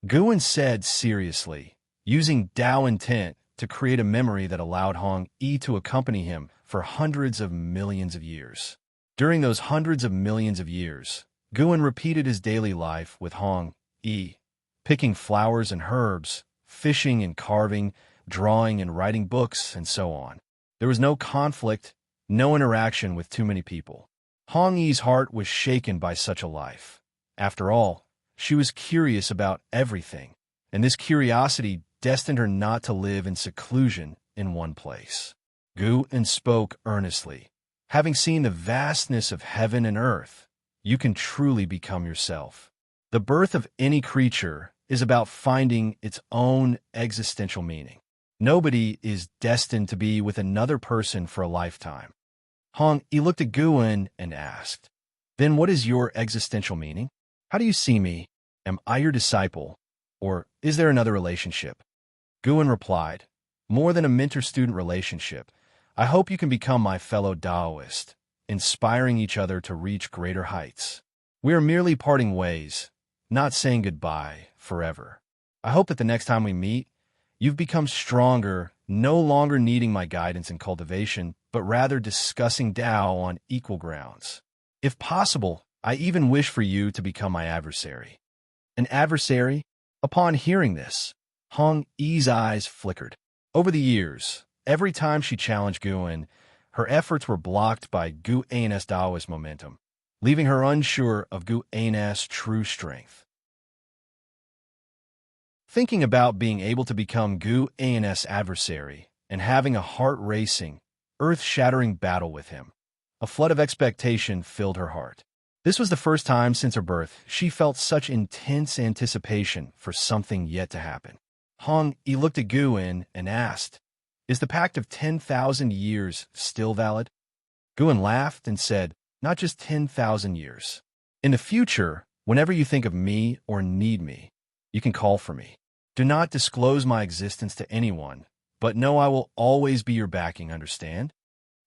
Gu said seriously, using Dao intent to create a memory that allowed Hong Yi to accompany him for hundreds of millions of years. During those hundreds of millions of years, Gu repeated his daily life with Hong Yi, picking flowers and herbs, fishing and carving, drawing and writing books, and so on. There was no conflict, no interaction with too many people. Hong Yi's heart was shaken by such a life. After all, she was curious about everything, and this curiosity destined her not to live in seclusion in one place. Gu spoke earnestly. Having seen the vastness of heaven and earth, you can truly become yourself. The birth of any creature is about finding its own existential meaning. Nobody is destined to be with another person for a lifetime. Hong Yi looked at Gu and asked, Then what is your existential meaning? How do you see me? Am I your disciple? Or is there another relationship? Gu replied, More than a mentor-student relationship, I hope you can become my fellow Taoist, inspiring each other to reach greater heights. We are merely parting ways, not saying goodbye forever. I hope that the next time we meet, you've become stronger, no longer needing my guidance and cultivation, but rather discussing Tao on equal grounds. If possible, I even wish for you to become my adversary. An adversary? Upon hearing this, Hong Yi's eyes flickered. Over the years, every time she challenged Guan, her efforts were blocked by Gu An's Taoist momentum, leaving her unsure of Gu An's true strength. Thinking about being able to become Gu An's adversary and having a heart-racing, earth-shattering battle with him, a flood of expectation filled her heart. This was the first time since her birth she felt such intense anticipation for something yet to happen. Hong Yi looked at Guan and asked, "Is the pact of 10,000 years still valid?" Guan laughed and said, "Not just 10,000 years. In the future, whenever you think of me or need me, you can call for me. Do not disclose my existence to anyone, but know I will always be your backing, understand?"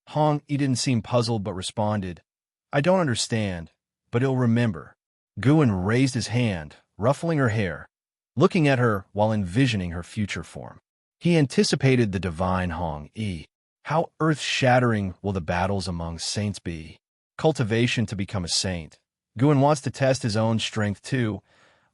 Hong Yi didn't seem puzzled but responded, "I don't understand, but he'll remember." Guan raised his hand, ruffling her hair, looking at her while envisioning her future form. He anticipated the divine Hong Yi. How earth-shattering will the battles among saints be? Cultivation to become a saint. Guan wants to test his own strength too,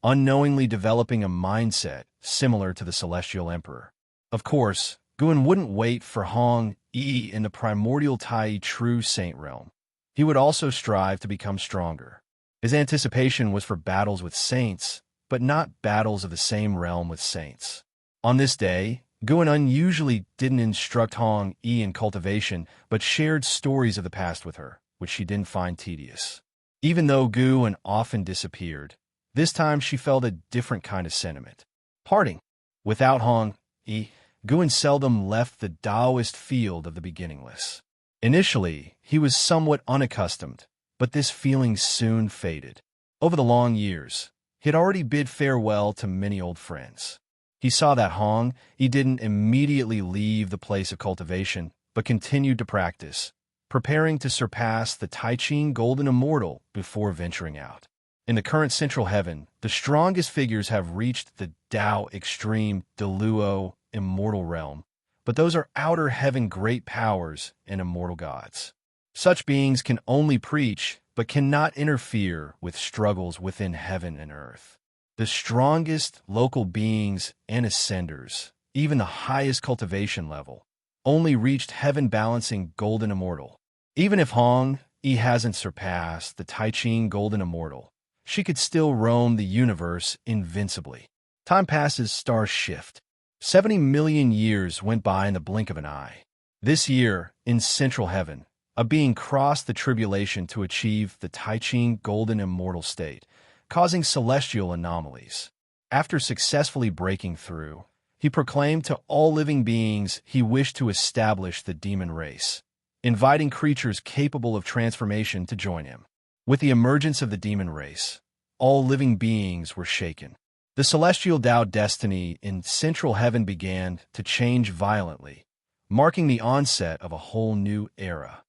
unknowingly developing a mindset similar to the Celestial Emperor. Of course, Guan wouldn't wait for Hong Yi in the primordial Tai true saint realm. He would also strive to become stronger. His anticipation was for battles with saints, but not battles of the same realm with saints. On this day, Guan unusually didn't instruct Hong Yi in cultivation, but shared stories of the past with her, which she didn't find tedious. Even though Guan often disappeared, this time she felt a different kind of sentiment. Parting. Without Hong Yi, Guan seldom left the Taoist field of the beginningless. Initially, he was somewhat unaccustomed, but this feeling soon faded. Over the long years, he had already bid farewell to many old friends. He saw that Hong Yi didn't immediately leave the place of cultivation, but continued to practice, preparing to surpass the Tai Ching Golden Immortal before venturing out. In the current Central Heaven, the strongest figures have reached the Tao Extreme Deluo Immortal realm, but those are outer heaven great powers and immortal gods. Such beings can only preach, but cannot interfere with struggles within heaven and earth. The strongest local beings and ascenders, even the highest cultivation level, only reached heaven-balancing Golden Immortal. Even if Hong Yi hasn't surpassed the Tai Ching Golden Immortal, she could still roam the universe invincibly. Time passes, stars shift. 70 million years went by in the blink of an eye. This year, in Central Heaven, a being crossed the tribulation to achieve the Tai Ching Golden Immortal state, causing celestial anomalies. After successfully breaking through, he proclaimed to all living beings he wished to establish the demon race, inviting creatures capable of transformation to join him. With the emergence of the demon race, all living beings were shaken. The celestial Tao destiny in Central Heaven began to change violently, marking the onset of a whole new era.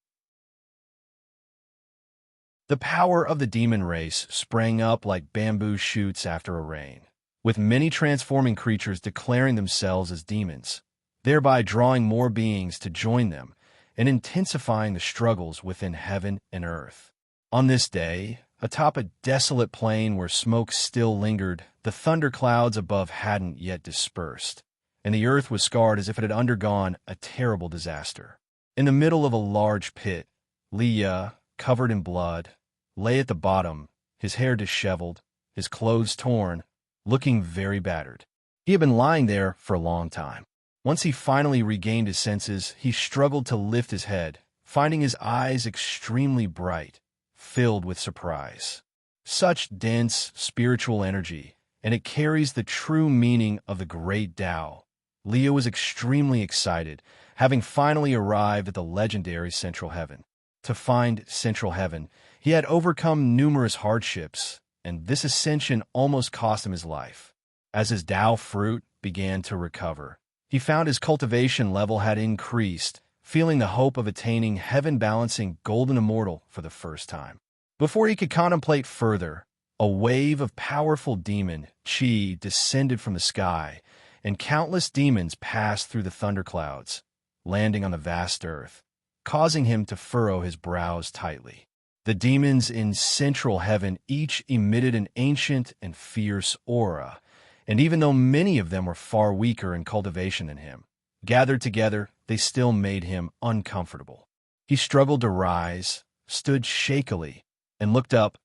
The power of the demon race sprang up like bamboo shoots after a rain, with many transforming creatures declaring themselves as demons, thereby drawing more beings to join them and intensifying the struggles within heaven and earth. On this day, atop a desolate plain where smoke still lingered, the thunderclouds above hadn't yet dispersed, and the earth was scarred as if it had undergone a terrible disaster. In the middle of a large pit, Liya, covered in blood, lay at the bottom, his hair disheveled, his clothes torn, looking very battered. He had been lying there for a long time. Once he finally regained his senses, he struggled to lift his head, finding his eyes extremely bright, filled with surprise. Such dense spiritual energy, and it carries the true meaning of the great Tao. Leo was extremely excited, having finally arrived at the legendary Central Heaven. To find Central Heaven, he had overcome numerous hardships, and this ascension almost cost him his life. As his Tao fruit began to recover, he found his cultivation level had increased, feeling the hope of attaining heaven-balancing Golden Immortal for the first time. Before he could contemplate further, a wave of powerful demon chi descended from the sky, and countless demons passed through the thunderclouds, landing on the vast earth, causing him to furrow his brows tightly. The demons in central heaven each emitted an ancient and fierce aura, and even though many of them were far weaker in cultivation than him, gathered together, they still made him uncomfortable. He struggled to rise, stood shakily, and looked up,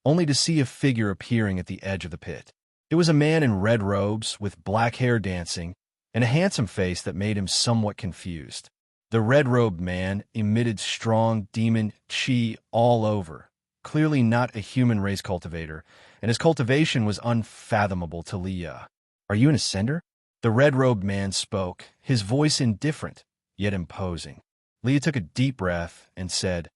only to see a figure appearing at the edge of the pit. It was a man in red robes with black hair dancing and a handsome face that made him somewhat confused. The red-robed man emitted strong demon chi all over, clearly not a human race cultivator, and his cultivation was unfathomable to Leah. "Are you an ascender?" The red-robed man spoke, his voice indifferent, yet imposing. Leah took a deep breath and said,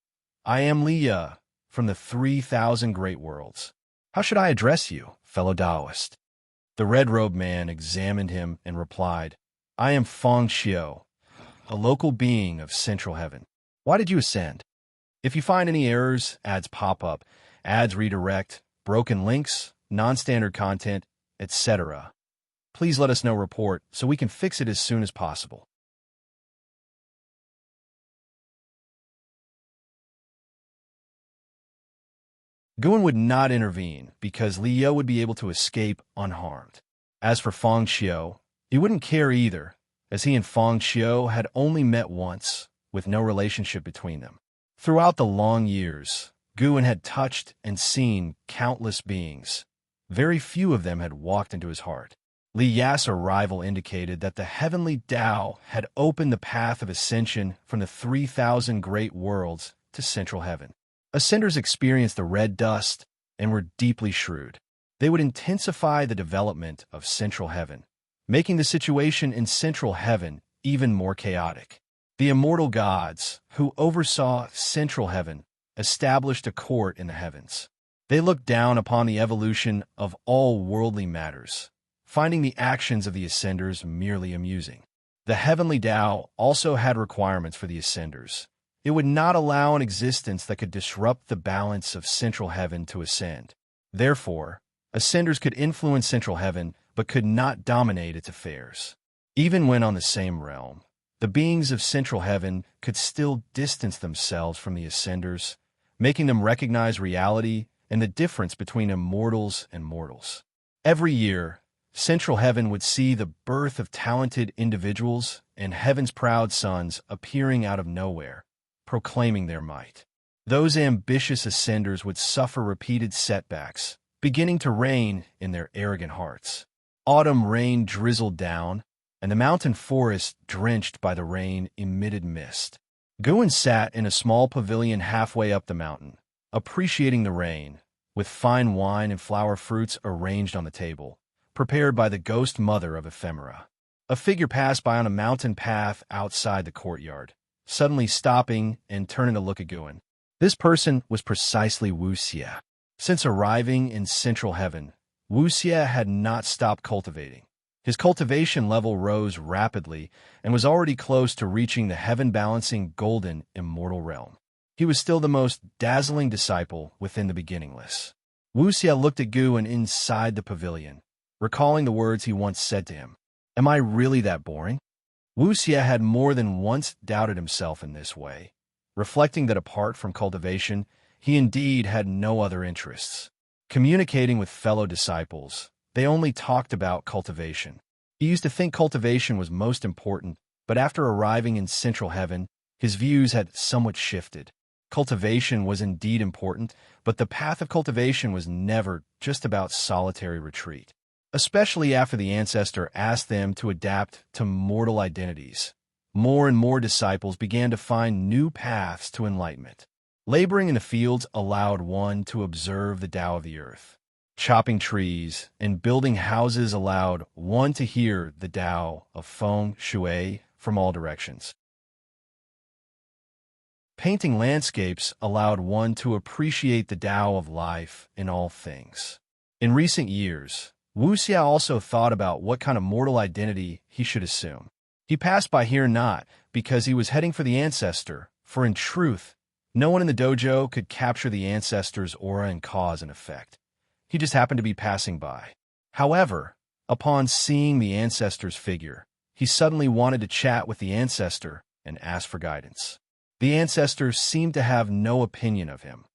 "I am Leah, from the 3,000 Great Worlds. How should I address you, fellow Taoist?" The red-robed man examined him and replied, "I am Feng Xiao, a local being of Central Heaven. Why did you ascend? If you find any errors, ads pop up, ads redirect, broken links, non-standard content, etc., please let us know report so we can fix it as soon as possible." Guan would not intervene because Liu would be able to escape unharmed. As for Feng Xiao, he wouldn't care either, as he and Feng Xiao had only met once, with no relationship between them. Throughout the long years, Guan had touched and seen countless beings. Very few of them had walked into his heart. Li Ya's arrival indicated that the heavenly Tao had opened the path of ascension from the 3,000 Great Worlds to Central Heaven. Ascenders experienced the red dust and were deeply shrewd. They would intensify the development of Central Heaven, making the situation in Central Heaven even more chaotic. The immortal gods, who oversaw Central Heaven, established a court in the heavens. They looked down upon the evolution of all worldly matters, finding the actions of the Ascenders merely amusing. The heavenly Tao also had requirements for the Ascenders. It would not allow an existence that could disrupt the balance of Central Heaven to ascend. Therefore, Ascenders could influence Central Heaven, but could not dominate its affairs. Even when on the same realm, the beings of Central Heaven could still distance themselves from the Ascenders, making them recognize reality and the difference between immortals and mortals. Every year, Central Heaven would see the birth of talented individuals and Heaven's proud sons appearing out of nowhere, proclaiming their might. Those ambitious Ascenders would suffer repeated setbacks, beginning to reign in their arrogant hearts. Autumn rain drizzled down, and the mountain forest, drenched by the rain, emitted mist. Guan sat in a small pavilion halfway up the mountain, appreciating the rain, with fine wine and flower fruits arranged on the table, prepared by the ghost mother of ephemera. A figure passed by on a mountain path outside the courtyard, suddenly stopping and turning to look at Guan. This person was precisely Wu Xie. Since arriving in Central Heaven, Wu Xie had not stopped cultivating. His cultivation level rose rapidly and was already close to reaching the heaven-balancing golden immortal realm. He was still the most dazzling disciple within the beginningless. Wu Xie looked at Guan inside the pavilion, recalling the words he once said to him. "Am I really that boring?" Wu Xie had more than once doubted himself in this way, reflecting that apart from cultivation, he indeed had no other interests. Communicating with fellow disciples, they only talked about cultivation. He used to think cultivation was most important, but after arriving in Central Heaven, his views had somewhat shifted. Cultivation was indeed important, but the path of cultivation was never just about solitary retreat. Especially after the ancestor asked them to adapt to mortal identities, more and more disciples began to find new paths to enlightenment. Laboring in the fields allowed one to observe the Tao of the earth. Chopping trees and building houses allowed one to hear the Tao of feng shui from all directions. Painting landscapes allowed one to appreciate the Tao of life in all things. In recent years, Wu Xia also thought about what kind of mortal identity he should assume. He passed by here not because he was heading for the ancestor, for in truth, No one in the dojo could capture the ancestor's aura and cause an effect. He just happened to be passing by. However, upon seeing the ancestor's figure, he suddenly wanted to chat with the ancestor and ask for guidance. The ancestor seemed to have no opinion of him,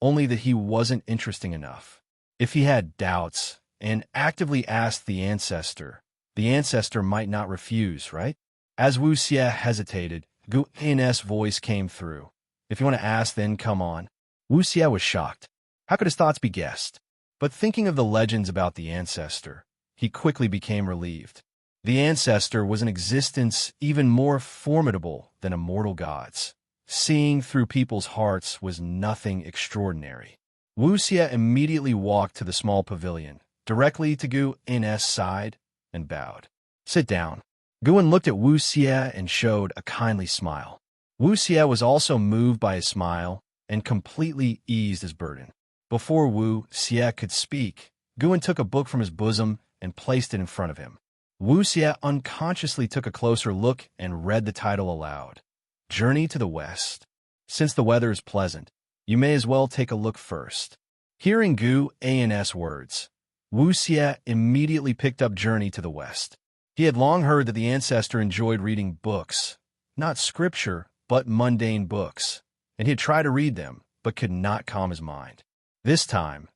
only that he wasn't interesting enough. If he had doubts and actively asked the ancestor might not refuse, right? As Wu Xie hesitated, Gu In's voice came through. If you want to ask, then come on. Wu Xie was shocked. How could his thoughts be guessed? But thinking of the legends about the ancestor, he quickly became relieved. The ancestor was an existence even more formidable than immortal gods. Seeing through people's hearts was nothing extraordinary. Wu Xie immediately walked to the small pavilion, directly to Gu In's side, and bowed. Sit down. Guin looked at Wu Xie and showed a kindly smile. Wu Xie was also moved by his smile and completely eased his burden. Before Wu Xie could speak, Guin took a book from his bosom and placed it in front of him. Wu Xie unconsciously took a closer look and read the title aloud. Journey to the West. Since the weather is pleasant, you may as well take a look first. Hearing Gu An's words, Wu Xie immediately picked up Journey to the West. He had long heard that the ancestor enjoyed reading books, not scripture, but mundane books, and he had tried to read them, but could not calm his mind. This time,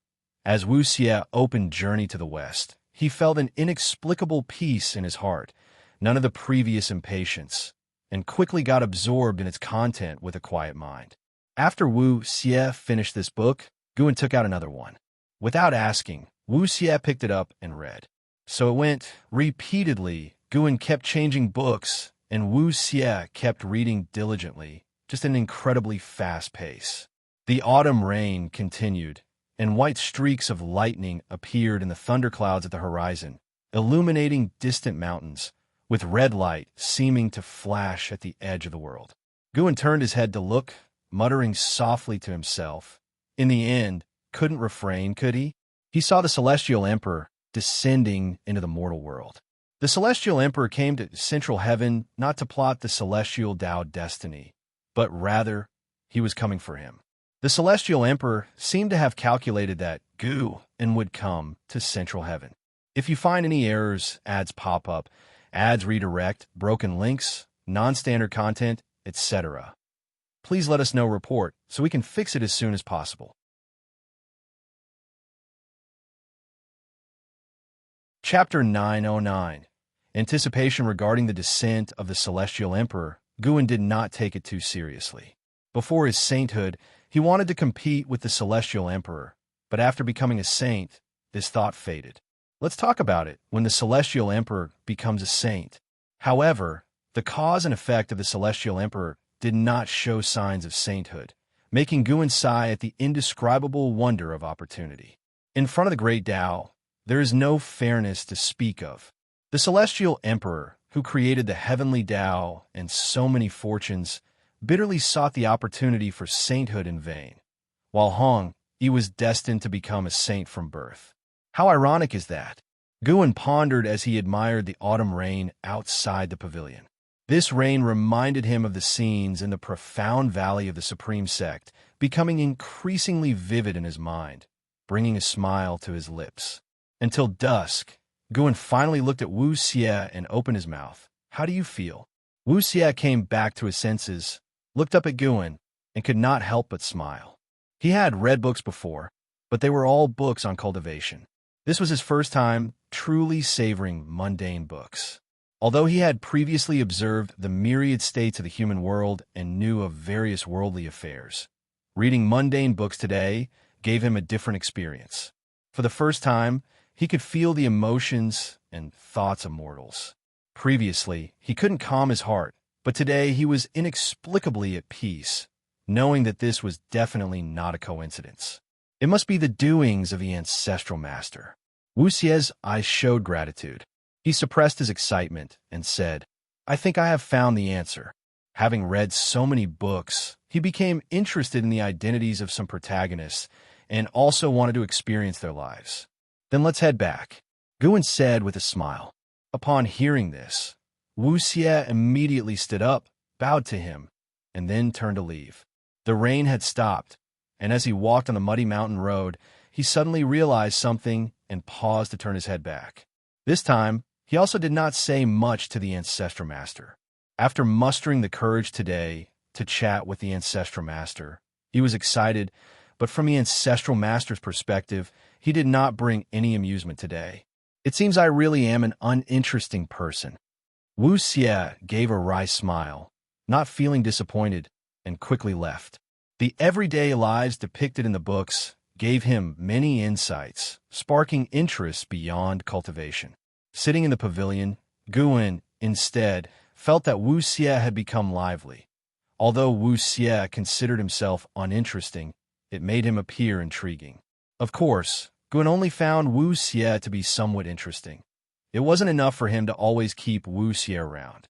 as Wu Xie opened Journey to the West, he felt an inexplicable peace in his heart, none of the previous impatience, and quickly got absorbed in its content with a quiet mind. After Wu Xie finished this book, Guin took out another one. Without asking, Wu Xie picked it up and read. So it went repeatedly. Guin kept changing books, and Wu Xie kept reading diligently, just at an incredibly fast pace. The autumn rain continued, and white streaks of lightning appeared in the thunderclouds at the horizon, illuminating distant mountains, with red light seeming to flash at the edge of the world. Guin turned his head to look, muttering softly to himself. In the end, couldn't refrain, could he? He saw the Celestial Emperor descending into the mortal world. The Celestial Emperor came to Central Heaven not to plot the Celestial Tao destiny, but rather, he was coming for him. The Celestial Emperor seemed to have calculated that Gu and would come to Central Heaven. If you find any errors, ads pop up, ads redirect, broken links, non-standard content, etc., please let us know report so we can fix it as soon as possible. Chapter 909. Anticipation regarding the descent of the Celestial Emperor. Guin did not take it too seriously. Before his sainthood, he wanted to compete with the Celestial Emperor, but after becoming a saint, this thought faded. Let's talk about it when the Celestial Emperor becomes a saint. However, the cause and effect of the Celestial Emperor did not show signs of sainthood, making Guin sigh at the indescribable wonder of opportunity. In front of the great Tao, there is no fairness to speak of. The Celestial Emperor, who created the heavenly Tao and so many fortunes, bitterly sought the opportunity for sainthood in vain, while Hong, he was destined to become a saint from birth. How ironic is that? Guin pondered as he admired the autumn rain outside the pavilion. This rain reminded him of the scenes in the profound valley of the Supreme Sect, becoming increasingly vivid in his mind, bringing a smile to his lips. Until dusk, Guin finally looked at Wu Xie and opened his mouth. How do you feel? Wu Xie came back to his senses, looked up at Guin, and could not help but smile. He had read books before, but they were all books on cultivation. This was his first time truly savoring mundane books. Although he had previously observed the myriad states of the human world and knew of various worldly affairs, reading mundane books today gave him a different experience. For the first time, he could feel the emotions and thoughts of mortals. Previously, he couldn't calm his heart, but today he was inexplicably at peace, knowing that this was definitely not a coincidence. It must be the doings of the ancestral master. Wu Xie's eyes showed gratitude. He suppressed his excitement and said, I think I have found the answer. Having read so many books, he became interested in the identities of some protagonists and also wanted to experience their lives. Then let's head back, Guin said with a smile. Upon hearing this, Wu Xie immediately stood up, bowed to him, and then turned to leave. The rain had stopped, and as he walked on the muddy mountain road, he suddenly realized something and paused to turn his head back. This time, he also did not say much to the Ancestral Master. After mustering the courage today to chat with the Ancestral Master, he was excited, but from the Ancestral Master's perspective, he did not bring any amusement today. It seems I really am an uninteresting person. Wu Xie gave a wry smile, not feeling disappointed, and quickly left. The everyday lives depicted in the books gave him many insights, sparking interest beyond cultivation. Sitting in the pavilion, Guan, instead, felt that Wu Xie had become lively. Although Wu Xie considered himself uninteresting, it made him appear intriguing. Of course, Guan only found Wu Xie to be somewhat interesting. It wasn't enough for him to always keep Wu Xie around.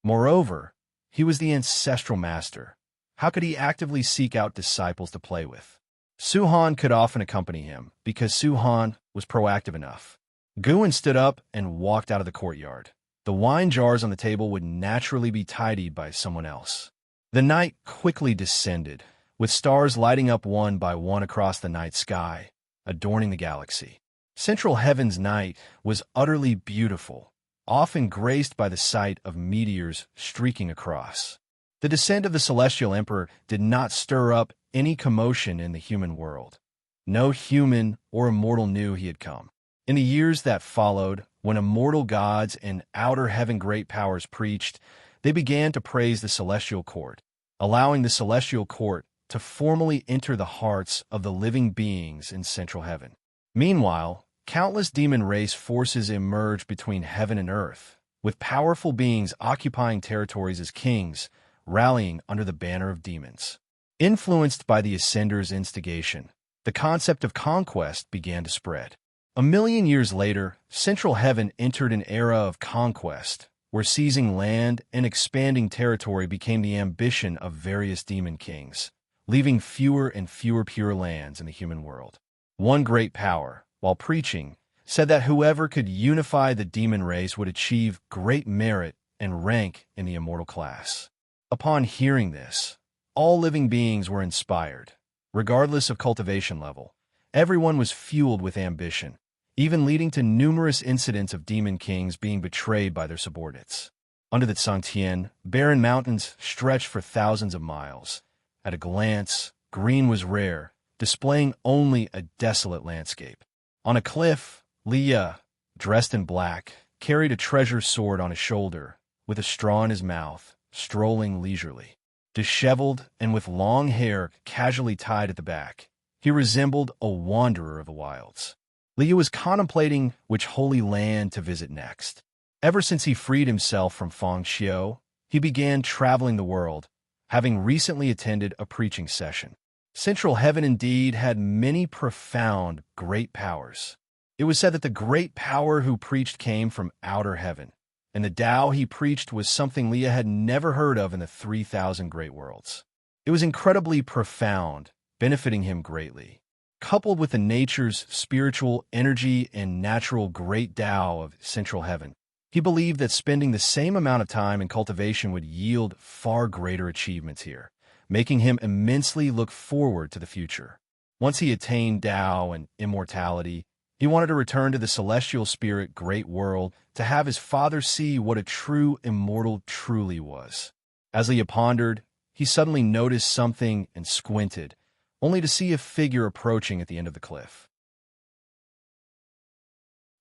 Moreover, he was the Ancestral Master. How could he actively seek out disciples to play with? Su Han could often accompany him, because Su Han was proactive enough. Guan stood up and walked out of the courtyard. The wine jars on the table would naturally be tidied by someone else. The night quickly descended, with stars lighting up one by one across the night sky, adorning the galaxy. Central Heaven's night was utterly beautiful, often graced by the sight of meteors streaking across. The descent of the Celestial Emperor did not stir up any commotion in the human world. No human or immortal knew he had come. In the years that followed, when immortal gods and outer heaven great powers preached, they began to praise the Celestial Court, allowing the Celestial Court to formally enter the hearts of the living beings in Central Heaven. Meanwhile, countless demon race forces emerged between heaven and earth, with powerful beings occupying territories as kings, rallying under the banner of demons. Influenced by the Ascender's instigation, the concept of conquest began to spread. 1,000,000 years later, Central Heaven entered an era of conquest, where seizing land and expanding territory became the ambition of various demon kings, leaving fewer and fewer pure lands in the human world. One great power, while preaching, said that whoever could unify the demon race would achieve great merit and rank in the immortal class. Upon hearing this, all living beings were inspired. Regardless of cultivation level, everyone was fueled with ambition, even leading to numerous incidents of demon kings being betrayed by their subordinates. Under the Tsangtian, barren mountains stretched for thousands of miles. At a glance, green was rare, displaying only a desolate landscape. On a cliff, Leah, dressed in black, carried a treasure sword on his shoulder, with a straw in his mouth, strolling leisurely. Disheveled and with long hair casually tied at the back, he resembled a wanderer of the wilds. Leah was contemplating which holy land to visit next. Ever since he freed himself from Feng Xiu, he began traveling the world, having recently attended a preaching session. Central Heaven indeed had many profound, great powers. It was said that the great power who preached came from outer heaven, and the Tao he preached was something Leah had never heard of in the 3,000 great worlds. It was incredibly profound, benefiting him greatly. Coupled with the nature's spiritual energy and natural great Tao of Central Heaven, he believed that spending the same amount of time in cultivation would yield far greater achievements here, making him immensely look forward to the future. Once he attained Tao and immortality, he wanted to return to the celestial spirit great world to have his father see what a true immortal truly was. As Leah pondered, he suddenly noticed something and squinted, only to see a figure approaching at the end of the cliff.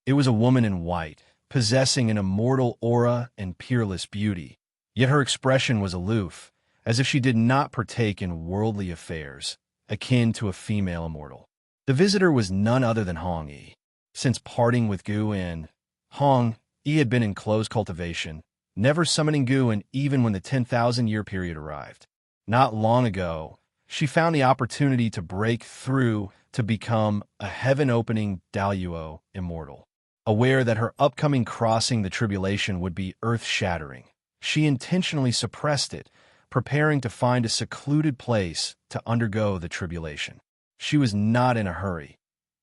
It was a woman in white, possessing an immortal aura and peerless beauty, yet her expression was aloof, as if she did not partake in worldly affairs, akin to a female immortal. The visitor was none other than Hong Yi. Since parting with Gu and Hong Yi had been in close cultivation, never summoning Gu even when the 10,000-year period arrived. Not long ago, she found the opportunity to break through to become a heaven-opening Daluo immortal. Aware that her upcoming crossing the tribulation would be earth-shattering, she intentionally suppressed it, preparing to find a secluded place to undergo the tribulation. She was not in a hurry.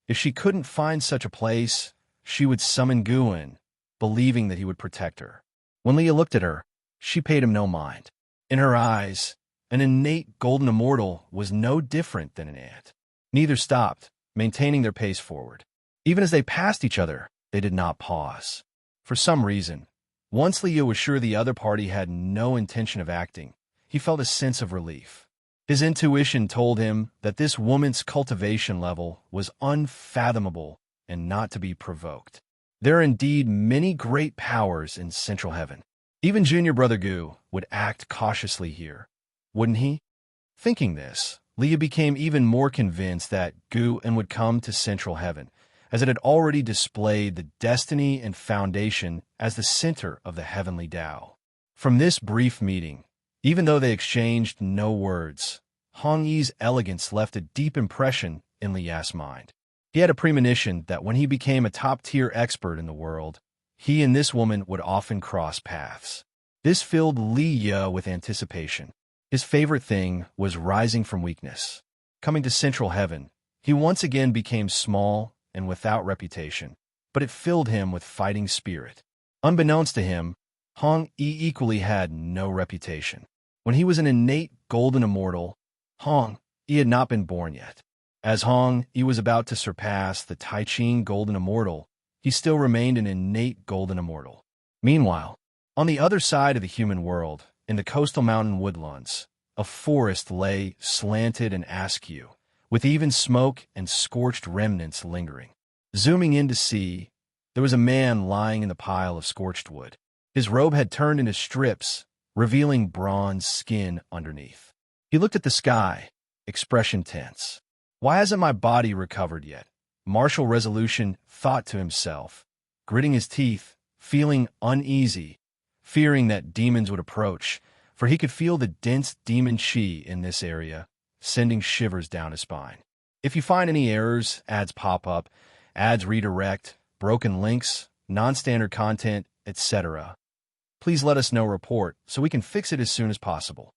If she couldn't find such a place, she would summon Guan, believing that he would protect her. When Leah looked at her, she paid him no mind. In her eyes, an innate golden immortal was no different than an ant. Neither stopped, maintaining their pace forward. Even as they passed each other, they did not pause. For some reason, once Leo was sure the other party had no intention of acting, he felt a sense of relief. His intuition told him that this woman's cultivation level was unfathomable and not to be provoked. There are indeed many great powers in Central Heaven. Even Junior Brother Gu would act cautiously here, wouldn't he? Thinking this, Leah became even more convinced that Gu and would come to Central Heaven, as it had already displayed the destiny and foundation as the center of the heavenly Tao. From this brief meeting, even though they exchanged no words, Hong Yi's elegance left a deep impression in Li Ya's mind. He had a premonition that when he became a top-tier expert in the world, he and this woman would often cross paths. This filled Li Ya with anticipation. His favorite thing was rising from weakness. Coming to Central Heaven, he once again became small and without reputation, but it filled him with fighting spirit. Unbeknownst to him, Hong Yi equally had no reputation. When he was an innate golden immortal, Hong Yi had not been born yet. As Hong Yi was about to surpass the Tai Ching golden immortal, he still remained an innate golden immortal. Meanwhile, on the other side of the human world, in the coastal mountain woodlands, a forest lay slanted and askew, with even smoke and scorched remnants lingering. Zooming in to see, there was a man lying in the pile of scorched wood. His robe had turned into strips, revealing bronze skin underneath. He looked at the sky, expression tense. Why hasn't my body recovered yet? Martial Resolution thought to himself, gritting his teeth, feeling uneasy, fearing that demons would approach, for he could feel the dense demon chi in this area, sending shivers down his spine. If you find any errors, ads pop up, ads redirect, broken links, non-standard content, etc., please let us know report so we can fix it as soon as possible.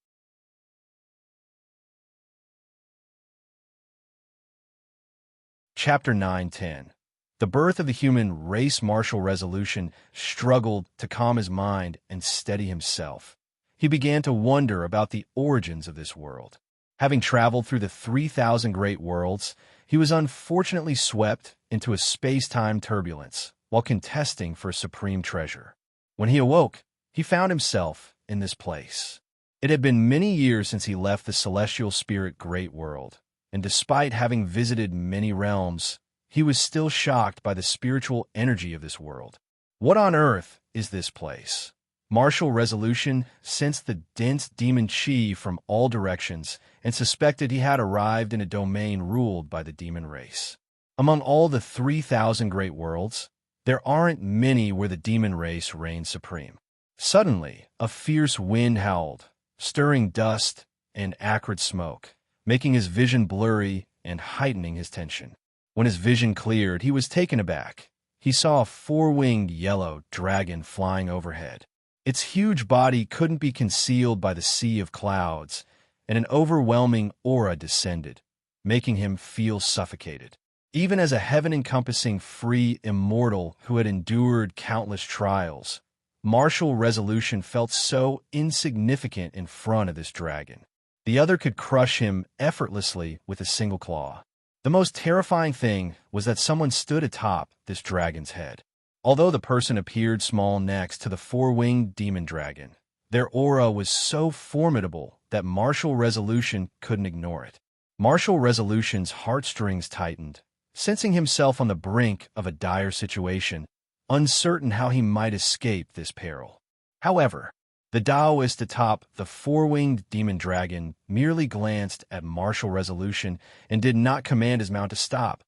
Chapter 9-10. The birth of the human race. Martial Resolution struggled to calm his mind and steady himself. He began to wonder about the origins of this world. Having traveled through the 3,000 great worlds, he was unfortunately swept into a space-time turbulence while contesting for a supreme treasure. When he awoke, he found himself in this place. It had been many years since he left the celestial spirit great world, and despite having visited many realms, he was still shocked by the spiritual energy of this world. What on earth is this place? Martial Resolution sensed the dense demon chi from all directions and suspected he had arrived in a domain ruled by the demon race. Among all the 3,000 great worlds, there aren't many where the demon race reigns supreme. Suddenly, a fierce wind howled, stirring dust and acrid smoke, making his vision blurry and heightening his tension. When his vision cleared, he was taken aback. He saw a four-winged yellow dragon flying overhead. Its huge body couldn't be concealed by the sea of clouds, and an overwhelming aura descended, making him feel suffocated. Even as a heaven-encompassing free immortal who had endured countless trials, Martial Resolution felt so insignificant in front of this dragon. The other could crush him effortlessly with a single claw. The most terrifying thing was that someone stood atop this dragon's head. Although the person appeared small next to the four-winged demon dragon, their aura was so formidable that Martial Resolution couldn't ignore it. Martial Resolution's heartstrings tightened, sensing himself on the brink of a dire situation, uncertain how he might escape this peril. However, the Taoist atop the four-winged demon dragon merely glanced at Martial Resolution and did not command his mount to stop,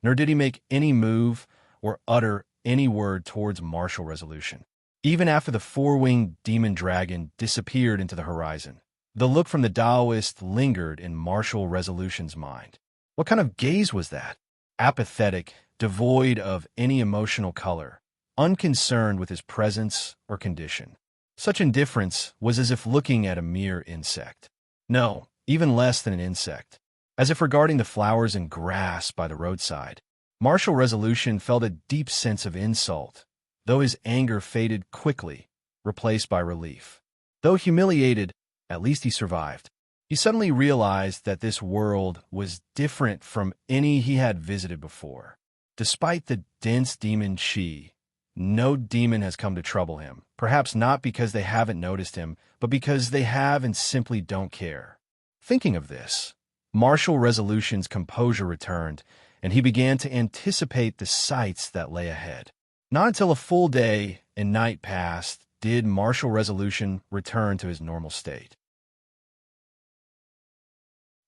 nor did he make any move or utter any word towards Martial Resolution. Even after the four-winged demon dragon disappeared into the horizon, the look from the Taoist lingered in Martial Resolution's mind. What kind of gaze was that? Apathetic, devoid of any emotional color, unconcerned with his presence or condition. Such indifference was as if looking at a mere insect. No, even less than an insect. As if regarding the flowers and grass by the roadside, Martial Resolution felt a deep sense of insult, though his anger faded quickly, replaced by relief. Though humiliated, At least he survived. He suddenly realized that this world was different from any he had visited before. Despite the dense demon chi, no demon has come to trouble him, perhaps not because they haven't noticed him, but because they have and simply don't care. Thinking of this, martial resolution's composure returned, and he began to anticipate the sights that lay ahead. Not until a full day and night passed did martial resolution return to his normal state.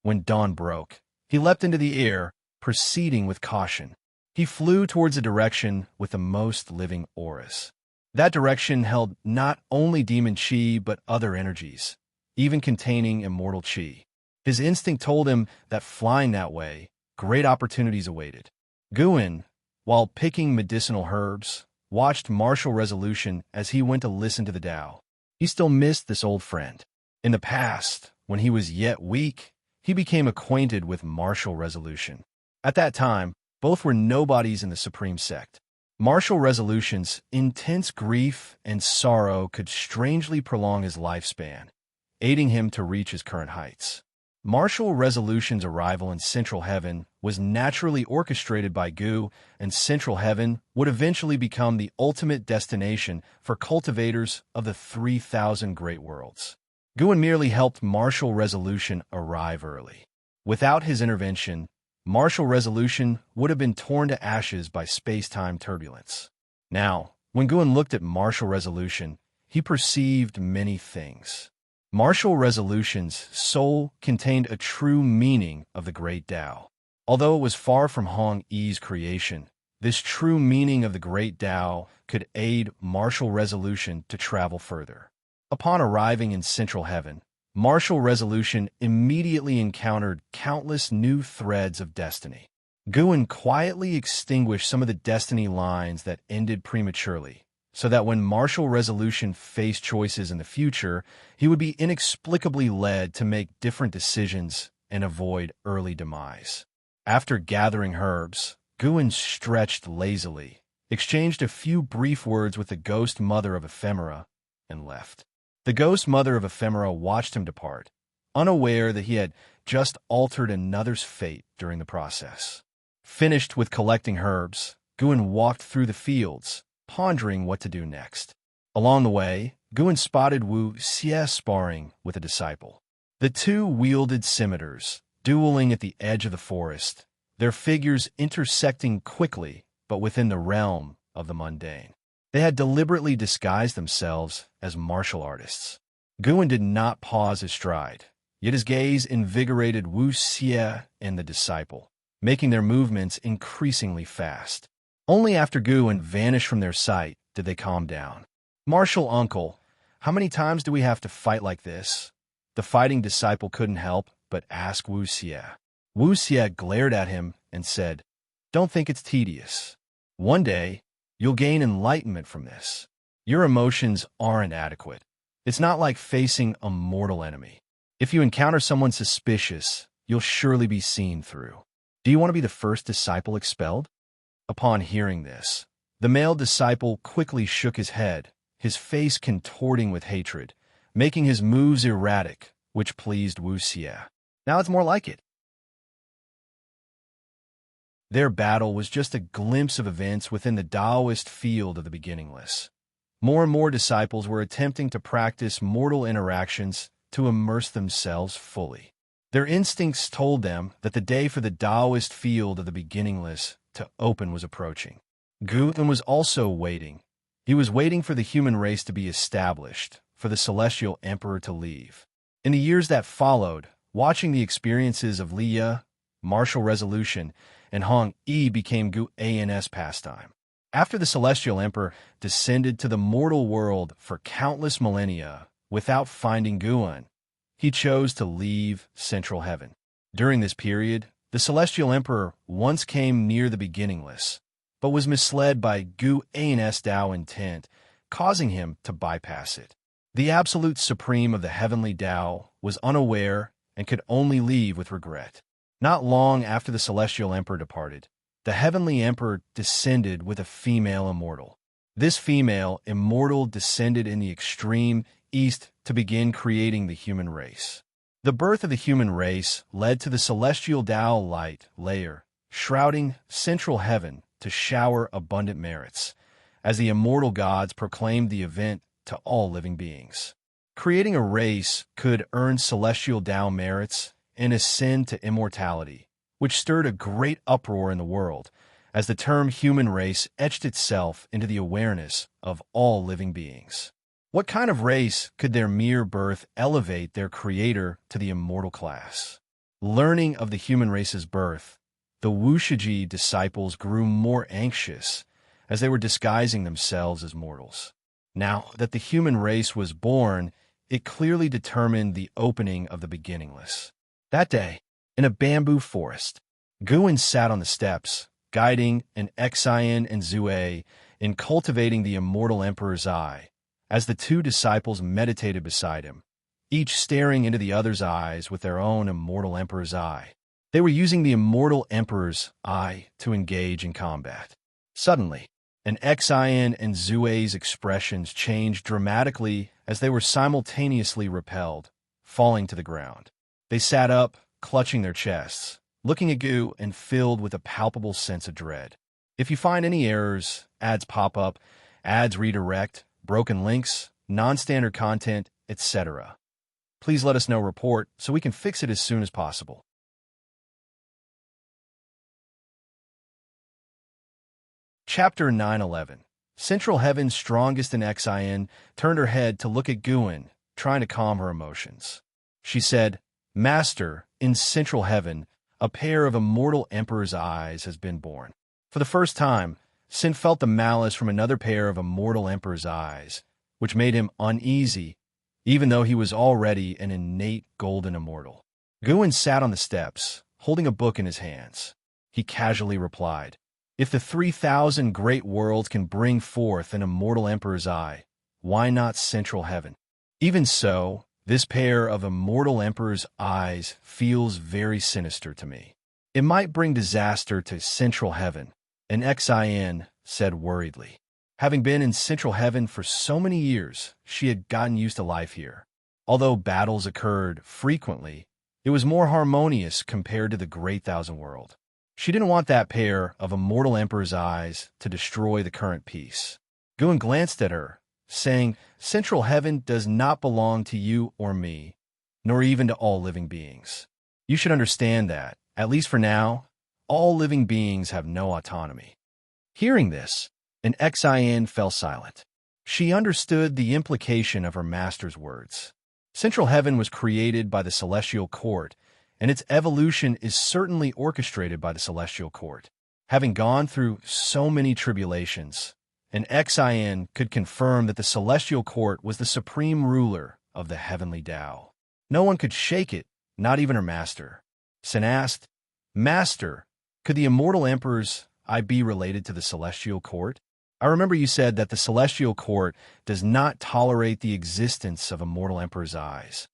When dawn broke, he leapt into the air, proceeding with caution. He flew towards a direction with the most living auras. That direction held not only demon chi but other energies, even containing immortal chi. His instinct told him that flying that way, great opportunities awaited. Guin, while picking medicinal herbs, watched martial resolution as he went to listen to the Tao. He still missed this old friend. In the past, when he was yet weak, he became acquainted with martial resolution. At that time, both were nobodies in the Supreme Sect. Martial resolution's intense grief and sorrow could strangely prolong his lifespan, aiding him to reach his current heights. Martial resolution's arrival in Central Heaven was naturally orchestrated by Gu, and Central Heaven would eventually become the ultimate destination for cultivators of the 3,000 great worlds. Guin merely helped martial resolution arrive early. Without his intervention, martial resolution would have been torn to ashes by space-time turbulence. Now, when Guin looked at martial resolution, he perceived many things. Martial resolution's soul contained a true meaning of the great Tao. Although it was far from Hong Yi's creation, this true meaning of the great Tao could aid martial resolution to travel further. Upon arriving in Central Heaven, martial resolution immediately encountered countless new threads of destiny. Guin quietly extinguished some of the destiny lines that ended prematurely, so that when martial resolution faced choices in the future, he would be inexplicably led to make different decisions and avoid early demise. After gathering herbs, Guin stretched lazily, exchanged a few brief words with the ghost mother of Ephemera, and left. The ghost mother of Ephemera watched him depart, unaware that he had just altered another's fate during the process. Finished with collecting herbs, Guin walked through the fields, pondering what to do next. Along the way, Guin spotted Wu Xie sparring with a disciple. The two wielded scimitars, dueling at the edge of the forest, their figures intersecting quickly but within the realm of the mundane. They had deliberately disguised themselves as martial artists. Guin did not pause his stride, yet his gaze invigorated Wu Xie and the disciple, making their movements increasingly fast. Only after Guin vanished from their sight did they calm down. "Martial uncle, how many times do we have to fight like this?" The fighting disciple couldn't help but ask Wu Xie. Wu Xie glared at him and said, "Don't think it's tedious. One day, you'll gain enlightenment from this. Your emotions aren't adequate. It's not like facing a mortal enemy. If you encounter someone suspicious, you'll surely be seen through. Do you want to be the first disciple expelled?" Upon hearing this, the male disciple quickly shook his head, his face contorting with hatred, making his moves erratic, which pleased Wu Xie. "Now it's more like it." Their battle was just a glimpse of events within the Taoist field of the beginningless. More and more disciples were attempting to practice mortal interactions to immerse themselves fully. Their instincts told them that the day for the Taoist field of the beginningless to open was approaching. Guin was also waiting. He was waiting for the human race to be established, for the Celestial Emperor to leave. In the years that followed, watching the experiences of Liya, martial resolution, and Hong Yi became Guin's pastime. After the Celestial Emperor descended to the mortal world for countless millennia without finding Guin, he chose to leave Central Heaven. During this period, the Celestial Emperor once came near the beginningless, but was misled by Guin's Tao intent, causing him to bypass it. The Absolute Supreme of the Heavenly Tao was unaware and could only leave with regret. Not long after the Celestial Emperor departed, the Heavenly Emperor descended with a female immortal. This female immortal descended in the extreme east to begin creating the human race. The birth of the human race led to the celestial Tao light layer, shrouding central heaven to shower abundant merits, as the immortal gods proclaimed the event to all living beings. Creating a race could earn celestial Tao merits and ascend to immortality, which stirred a great uproar in the world, as the term human race etched itself into the awareness of all living beings. What kind of race could their mere birth elevate their creator to the immortal class? Learning of the human race's birth, the Wushiji disciples grew more anxious as they were disguising themselves as mortals. Now that the human race was born, it clearly determined the opening of the beginningless. That day, in a bamboo forest, Guin sat on the steps, guiding an Xian and Zue in cultivating the immortal emperor's eye, as the two disciples meditated beside him, each staring into the other's eyes with their own immortal emperor's eye. They were using the immortal emperor's eye to engage in combat. Suddenly, an Xian and Zue's expressions changed dramatically as they were simultaneously repelled, falling to the ground. They sat up, clutching their chests, looking at Gu and filled with a palpable sense of dread. If you find any errors, ads pop up, ads redirect, broken links, non-standard content, etc., please let us know. Report so we can fix it as soon as possible. Chapter 911. Central Heaven's strongest in Xian turned her head to look at Guin, trying to calm her emotions. She said, "Master, in Central Heaven, a pair of immortal emperor's eyes has been born." For the first time, Sin felt the malice from another pair of immortal emperor's eyes, which made him uneasy, even though he was already an innate golden immortal. Guin sat on the steps, holding a book in his hands. He casually replied, "If the 3,000 great worlds can bring forth an immortal emperor's eye, why not Central Heaven? Even so, this pair of immortal emperor's eyes feels very sinister to me. It might bring disaster to Central Heaven," an Xian said worriedly. Having been in Central Heaven for so many years, she had gotten used to life here. Although battles occurred frequently, it was more harmonious compared to the Great Thousand World. She didn't want that pair of immortal emperor's eyes to destroy the current peace. Guin glanced at her, saying, "Central Heaven does not belong to you or me, nor even to all living beings. You should understand that, at least for now, all living beings have no autonomy." Hearing this, an Xian fell silent. She understood the implication of her master's words. Central Heaven was created by the Celestial Court, and its evolution is certainly orchestrated by the Celestial Court. Having gone through so many tribulations, an Xian could confirm that the Celestial Court was the supreme ruler of the heavenly Tao. No one could shake it, not even her master. Sin asked, "Master, could the immortal emperor's eye be related to the Celestial Court? I remember you said that the Celestial Court does not tolerate the existence of immortal emperor's eyes."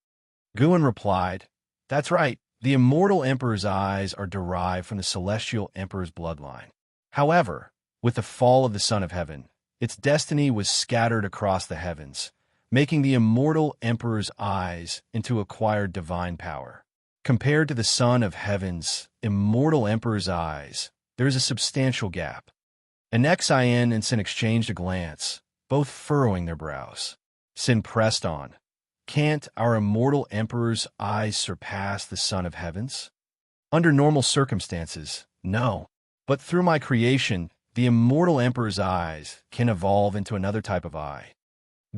Guin replied, "That's right. The immortal emperor's eyes are derived from the celestial emperor's bloodline. However, with the fall of the Son of Heaven, its destiny was scattered across the heavens, making the immortal emperor's eyes into acquired divine power. Compared to the Son of Heaven's immortal emperor's eyes, there is a substantial gap." An Xian and Sin exchanged a glance, both furrowing their brows. Sin pressed on, "Can't our immortal emperor's eyes surpass the Son of Heaven's?" "Under normal circumstances, no. But through my creation, the immortal emperor's eyes can evolve into another type of eye,"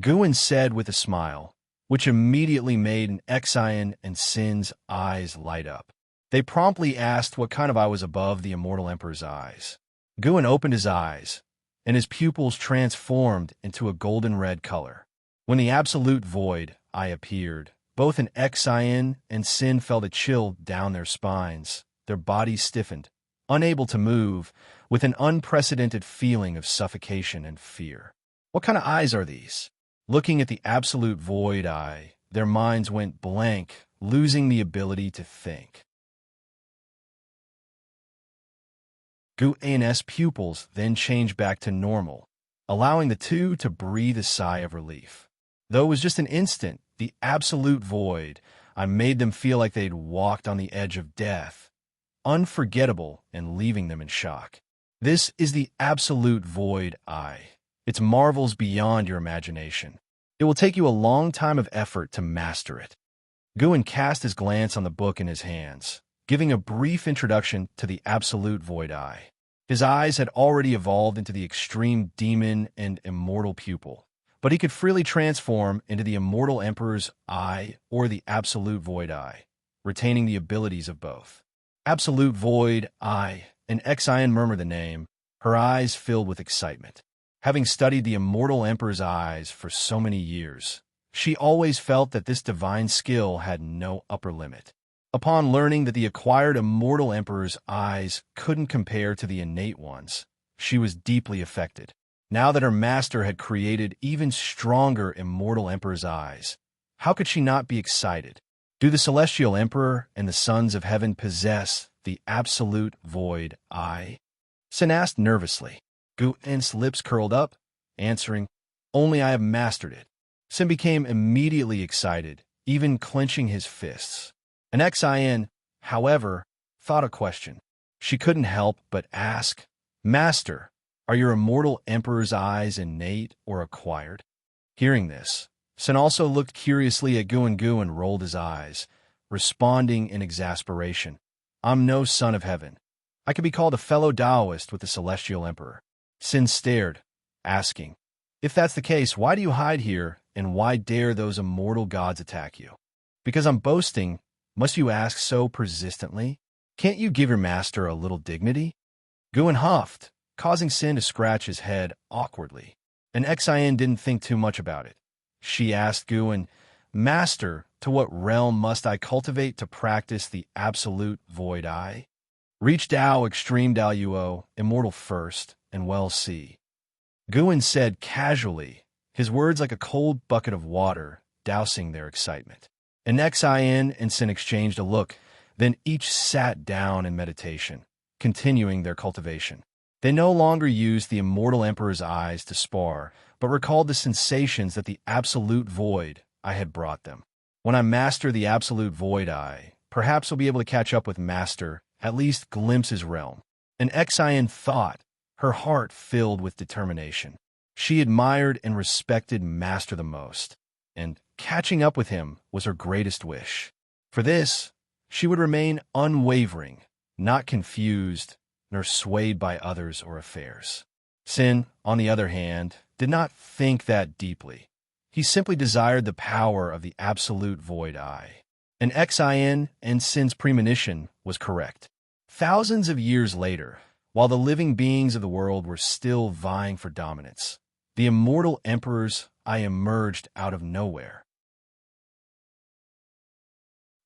Guin said with a smile, which immediately made an Xian and Sin's eyes light up. They promptly asked what kind of eye was above the immortal emperor's eyes. Guin opened his eyes, and his pupils transformed into a golden red color. When the absolute void eye appeared, both an Xian and Sin felt a chill down their spines. Their bodies stiffened, unable to move, with an unprecedented feeling of suffocation and fear. What kind of eyes are these? Looking at the absolute void eye, their minds went blank, losing the ability to think. Guin's pupils then changed back to normal, allowing the two to breathe a sigh of relief. Though it was just an instant, the absolute void. I made them feel like they'd walked on the edge of death, unforgettable and leaving them in shock. This is the absolute void I. Its marvels beyond your imagination. It will take you a long time of effort to master it. Guin cast his glance on the book in his hands, giving a brief introduction to the absolute void I. His eyes had already evolved into the extreme demon and immortal pupil, but he could freely transform into the immortal emperor's eye or the absolute void eye, retaining the abilities of both. Absolute void eye, and Xian murmured the name, her eyes filled with excitement. Having studied the immortal emperor's eyes for so many years, she always felt that this divine skill had no upper limit. Upon learning that the acquired immortal emperor's eyes couldn't compare to the innate ones, she was deeply affected. Now that her master had created even stronger immortal emperor's eyes, how could she not be excited? Do the celestial emperor and the sons of heaven possess the absolute void eye? Sin asked nervously. Guin's lips curled up, answering, "Only I have mastered it." Sin became immediately excited, even clenching his fists. And Xian, however, thought a question. She couldn't help but ask, "Master, are your immortal emperor's eyes innate or acquired?" Hearing this, Sin also looked curiously at Guin and rolled his eyes, responding in exasperation. "I'm no son of heaven. I could be called a fellow Taoist with the celestial emperor." Sin stared, asking, "If that's the case, why do you hide here, and why dare those immortal gods attack you?" "Because I'm boasting. Must you ask so persistently? Can't you give your master a little dignity?" Guin huffed, causing Sin to scratch his head awkwardly. And Xian didn't think too much about it. She asked Guin, "Master, to what realm must I cultivate to practice the absolute void eye?" "Reach Dao Extreme Dao Yuo, Immortal first, and well see." Guin said casually, his words like a cold bucket of water, dousing their excitement. And Xian and Sin exchanged a look, then each sat down in meditation, continuing their cultivation. They no longer used the immortal emperor's eyes to spar, but recalled the sensations that the absolute void I had brought them. When I master the absolute void eye, perhaps I'll be able to catch up with Master, at least glimpse his realm. And Xian thought, her heart filled with determination. She admired and respected Master the most, and catching up with him was her greatest wish. For this, she would remain unwavering, not confused, nor swayed by others or affairs. Sin, on the other hand, did not think that deeply. He simply desired the power of the absolute void eye. And Xian and Sin's premonition was correct. Thousands of years later, while the living beings of the world were still vying for dominance, the immortal emperor's eye emerged out of nowhere.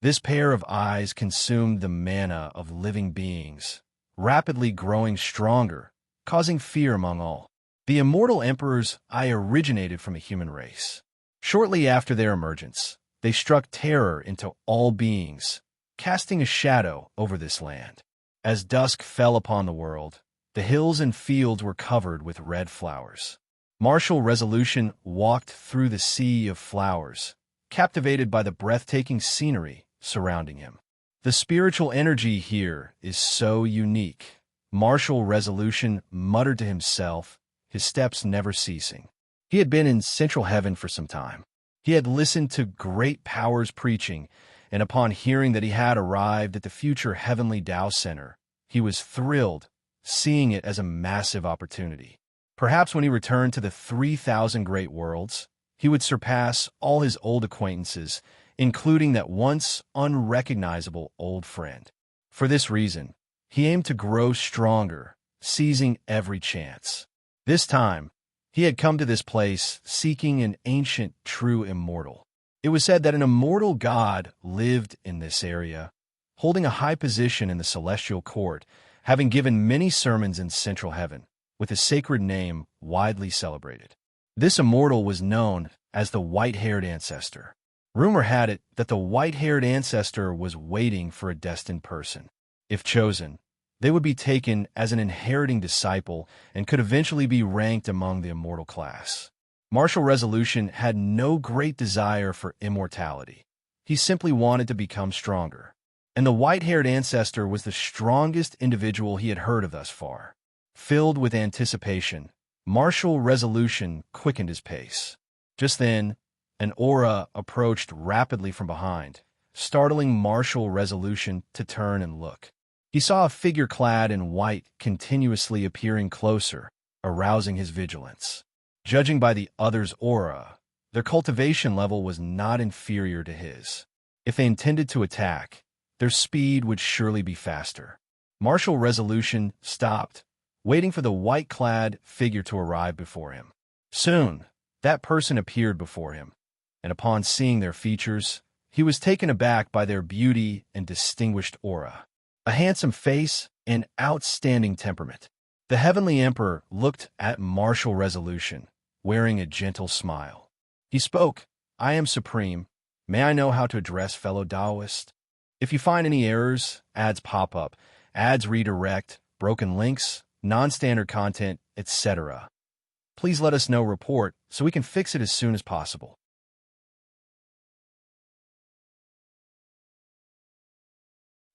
This pair of eyes consumed the mana of living beings, rapidly growing stronger, causing fear among all. The immortal emperor's eye originated from a human race. Shortly after their emergence, they struck terror into all beings, casting a shadow over this land. As dusk fell upon the world, the hills and fields were covered with red flowers. Martial Resolution walked through the sea of flowers, captivated by the breathtaking scenery surrounding him. "The spiritual energy here is so unique," Martial Resolution muttered to himself, his steps never ceasing. He had been in Central Heaven for some time. He had listened to great powers preaching, and upon hearing that he had arrived at the future Heavenly Tao Center, he was thrilled, seeing it as a massive opportunity. Perhaps when he returned to the 3,000 Great Worlds, he would surpass all his old acquaintances, including that once unrecognizable old friend. For this reason, he aimed to grow stronger, seizing every chance. This time, he had come to this place seeking an ancient, true immortal. It was said that an immortal god lived in this area, holding a high position in the celestial court, having given many sermons in Central Heaven, with his sacred name widely celebrated. This immortal was known as the white-haired ancestor. Rumor had it that the white-haired ancestor was waiting for a destined person. If chosen, they would be taken as an inheriting disciple and could eventually be ranked among the immortal class. Martial Resolution had no great desire for immortality. He simply wanted to become stronger. And the white-haired ancestor was the strongest individual he had heard of thus far. Filled with anticipation, Martial Resolution quickened his pace. Just then, an aura approached rapidly from behind, startling Martial Resolution to turn and look. He saw a figure clad in white continuously appearing closer, arousing his vigilance. Judging by the other's aura, their cultivation level was not inferior to his. If they intended to attack, their speed would surely be faster. Martial Resolution stopped, waiting for the white-clad figure to arrive before him. Soon, that person appeared before him, and upon seeing their features, he was taken aback by their beauty and distinguished aura. A handsome face and outstanding temperament. The Heavenly Emperor looked at Martial Resolution, wearing a gentle smile. He spoke, "I am Supreme. May I know how to address fellow Taoists? If you find any errors, ads pop up, ads redirect, broken links, non-standard content, etc. Please let us know report so we can fix it as soon as possible."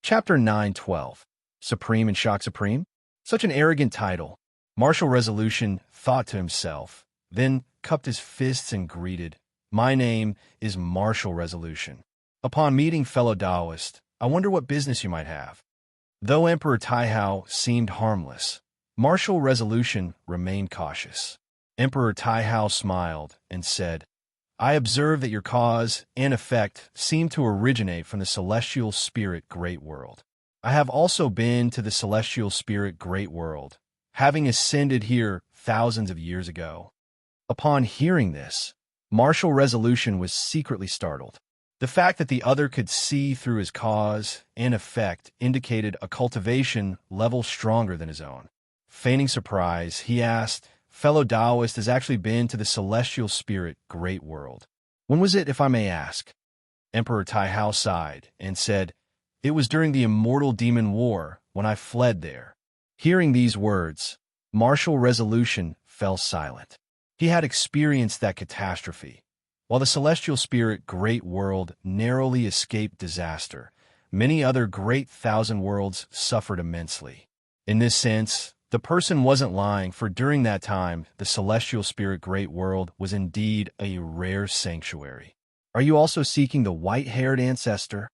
Chapter 9:12. Supreme and Shock Supreme? Such an arrogant title. Martial Resolution thought to himself, then cupped his fists and greeted, "My name is Martial Resolution. Upon meeting fellow Taoist, I wonder what business you might have." Though Emperor Taihao seemed harmless, Martial Resolution remained cautious. Emperor Taihao smiled and said, "I observe that your cause and effect seem to originate from the Celestial Spirit Great World. I have also been to the Celestial Spirit Great World, having ascended here thousands of years ago." Upon hearing this, Martial Resolution was secretly startled. The fact that the other could see through his cause and effect indicated a cultivation level stronger than his own. Feigning surprise, he asked, "Fellow Taoist has actually been to the Celestial Spirit Great World. When was it, if I may ask?" Emperor Taihao sighed and said, "It was during the Immortal Demon War when I fled there." Hearing these words, Martial Resolution fell silent. He had experienced that catastrophe. While the Celestial Spirit Great World narrowly escaped disaster, many other great thousand worlds suffered immensely. In this sense, the person wasn't lying, for during that time, the Celestial Spirit Great World was indeed a rare sanctuary. "Are you also seeking the white-haired ancestor?"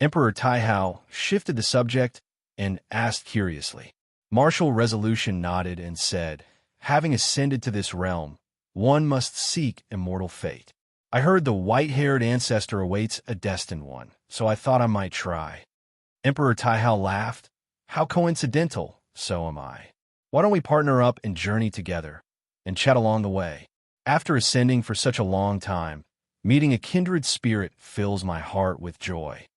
Emperor Taihao shifted the subject and asked curiously. Martial Resolution nodded and said, "Having ascended to this realm, one must seek immortal fate. I heard the white-haired ancestor awaits a destined one, so I thought I might try." Emperor Taihao laughed. "How coincidental, so am I. Why don't we partner up and journey together, and chat along the way? After ascending for such a long time, meeting a kindred spirit fills my heart with joy."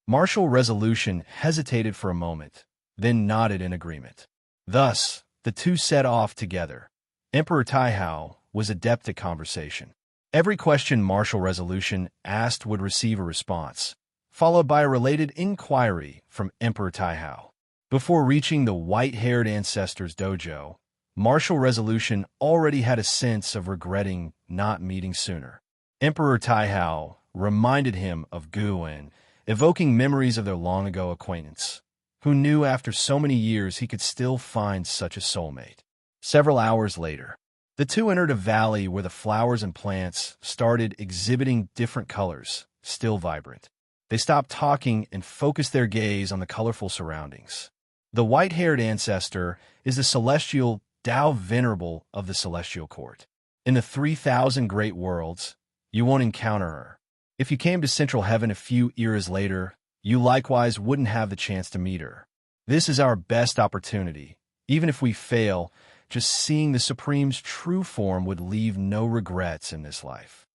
Martial Resolution hesitated for a moment, then nodded in agreement. Thus, the two set off together. Emperor Taihao was adept at conversation. Every question Martial Resolution asked would receive a response, followed by a related inquiry from Emperor Taihao. Before reaching the white-haired ancestor's dojo, Martial Resolution already had a sense of regretting not meeting sooner. Emperor Taihao reminded him of Guwen, evoking memories of their long-ago acquaintance. Who knew after so many years he could still find such a soulmate? Several hours later, the two entered a valley where the flowers and plants started exhibiting different colors, still vibrant. They stopped talking and focused their gaze on the colorful surroundings. The white-haired ancestor is the celestial Tao Venerable of the Celestial Court. In the 3,000 great worlds, you won't encounter her. If you came to Central Heaven a few eras later, you likewise wouldn't have the chance to meet her. This is our best opportunity. Even if we fail, just seeing the Supreme's true form would leave no regrets in this life.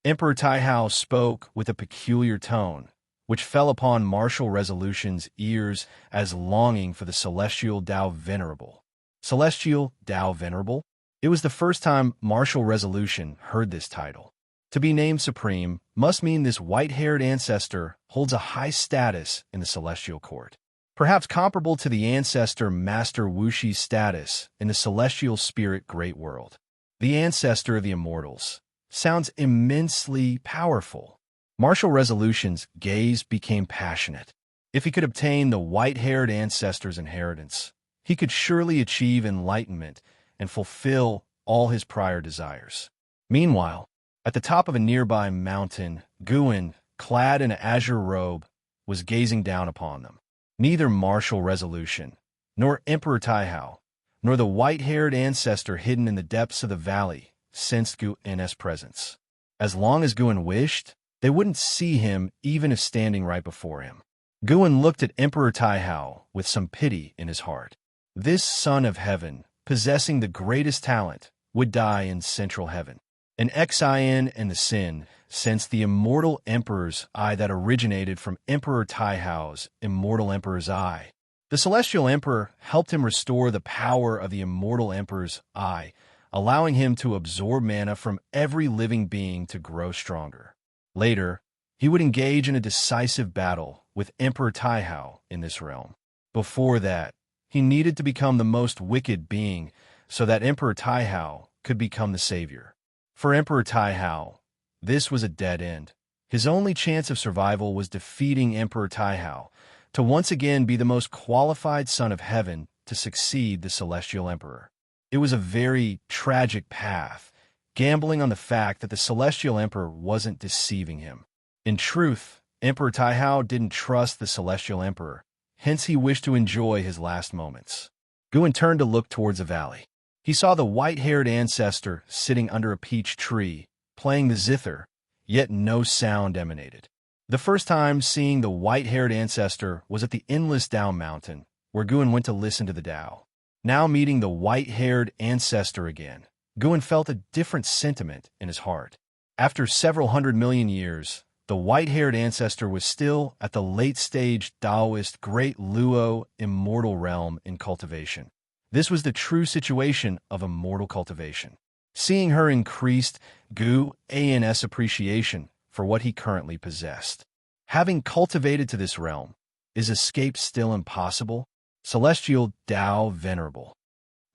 Emperor Taihao spoke with a peculiar tone, which fell upon Martial Resolution's ears as longing for the Celestial Tao Venerable. Celestial Tao Venerable? It was the first time Martial Resolution heard this title. To be named Supreme must mean this white-haired ancestor holds a high status in the Celestial Court. perhaps comparable to the ancestor Master Wushi's status in the celestial spirit great world. The ancestor of the immortals sounds immensely powerful. Martial Resolution's gaze became passionate. If he could obtain the white-haired ancestor's inheritance, he could surely achieve enlightenment and fulfill all his prior desires. Meanwhile, at the top of a nearby mountain, Guin, clad in an azure robe, was gazing down upon them. Neither Martial Resolution, nor Emperor Taihao, nor the white-haired ancestor hidden in the depths of the valley sensed Guin's presence. As long as Guin wished, they wouldn't see him even if standing right before him. Guin looked at Emperor Taihao with some pity in his heart. This son of heaven, possessing the greatest talent, would die in central heaven. And Xian and the Sin sensed the immortal emperor's eye that originated from Emperor Taihao's immortal emperor's eye. The celestial emperor helped him restore the power of the immortal emperor's eye, allowing him to absorb mana from every living being to grow stronger. Later, he would engage in a decisive battle with Emperor Taihao in this realm. Before that, he needed to become the most wicked being so that Emperor Taihao could become the savior. For Emperor Taihao, this was a dead end. His only chance of survival was defeating Emperor Taihao to once again be the most qualified son of heaven to succeed the celestial emperor. It was a very tragic path, gambling on the fact that the celestial emperor wasn't deceiving him. In truth, Emperor Taihao didn't trust the celestial emperor, hence he wished to enjoy his last moments. Guin turned to look towards the valley. He saw the white-haired ancestor sitting under a peach tree, playing the zither, yet no sound emanated. The first time seeing the white-haired ancestor was at the endless Dao mountain, where Guin went to listen to the Dao. Now meeting the white-haired ancestor again, Guin felt a different sentiment in his heart. After several 100 million years, the white-haired ancestor was still at the late-stage Taoist Great Luo immortal realm in cultivation. This was the true situation of immortal cultivation. Seeing her increased Guin's appreciation for what he currently possessed. Having cultivated to this realm, is escape still impossible? Celestial Tao Venerable.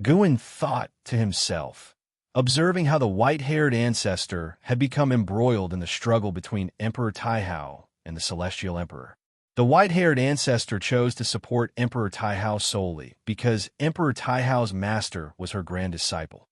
Guin thought to himself, observing how the white-haired ancestor had become embroiled in the struggle between Emperor Taihao and the Celestial Emperor. The white-haired ancestor chose to support Emperor Taihao solely because Emperor Taihao's master was her grand disciple.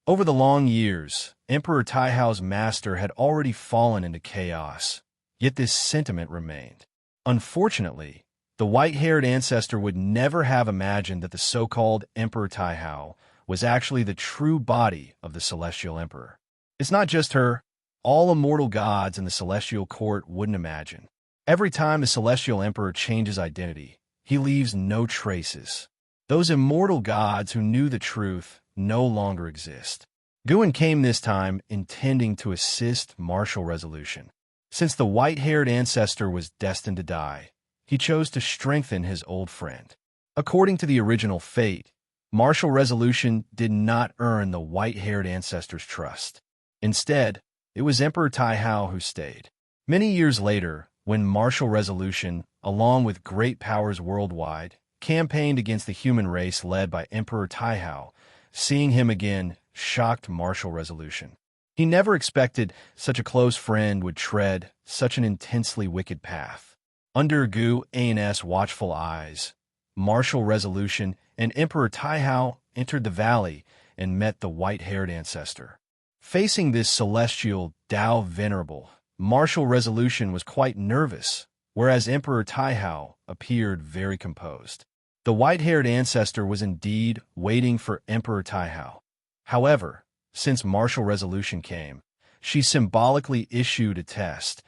Over the long years, Emperor Taihao's master had already fallen into chaos, yet this sentiment remained. Unfortunately, the white-haired ancestor would never have imagined that the so-called Emperor Taihao was actually the true body of the Celestial Emperor. It's not just her. All immortal gods in the Celestial Court wouldn't imagine. Every time the Celestial Emperor changes identity, he leaves no traces. Those immortal gods who knew the truth no longer exist. Guin came this time intending to assist Martial Resolution. Since the white-haired ancestor was destined to die, he chose to strengthen his old friend. According to the original fate, Martial Resolution did not earn the white-haired ancestor's trust. Instead, it was Emperor Taihao who stayed. Many years later, when Martial Resolution, along with great powers worldwide, campaigned against the human race led by Emperor Taihao, seeing him again shocked Martial Resolution. He never expected such a close friend would tread such an intensely wicked path. Under Guin's watchful eyes, Martial Resolution and Emperor Taihao entered the valley and met the white-haired ancestor. Facing this celestial Tao Venerable, Martial Resolution was quite nervous, whereas Emperor Taihao appeared very composed. The white-haired ancestor was indeed waiting for Emperor Taihao. However, since Martial Resolution came, she symbolically issued a test,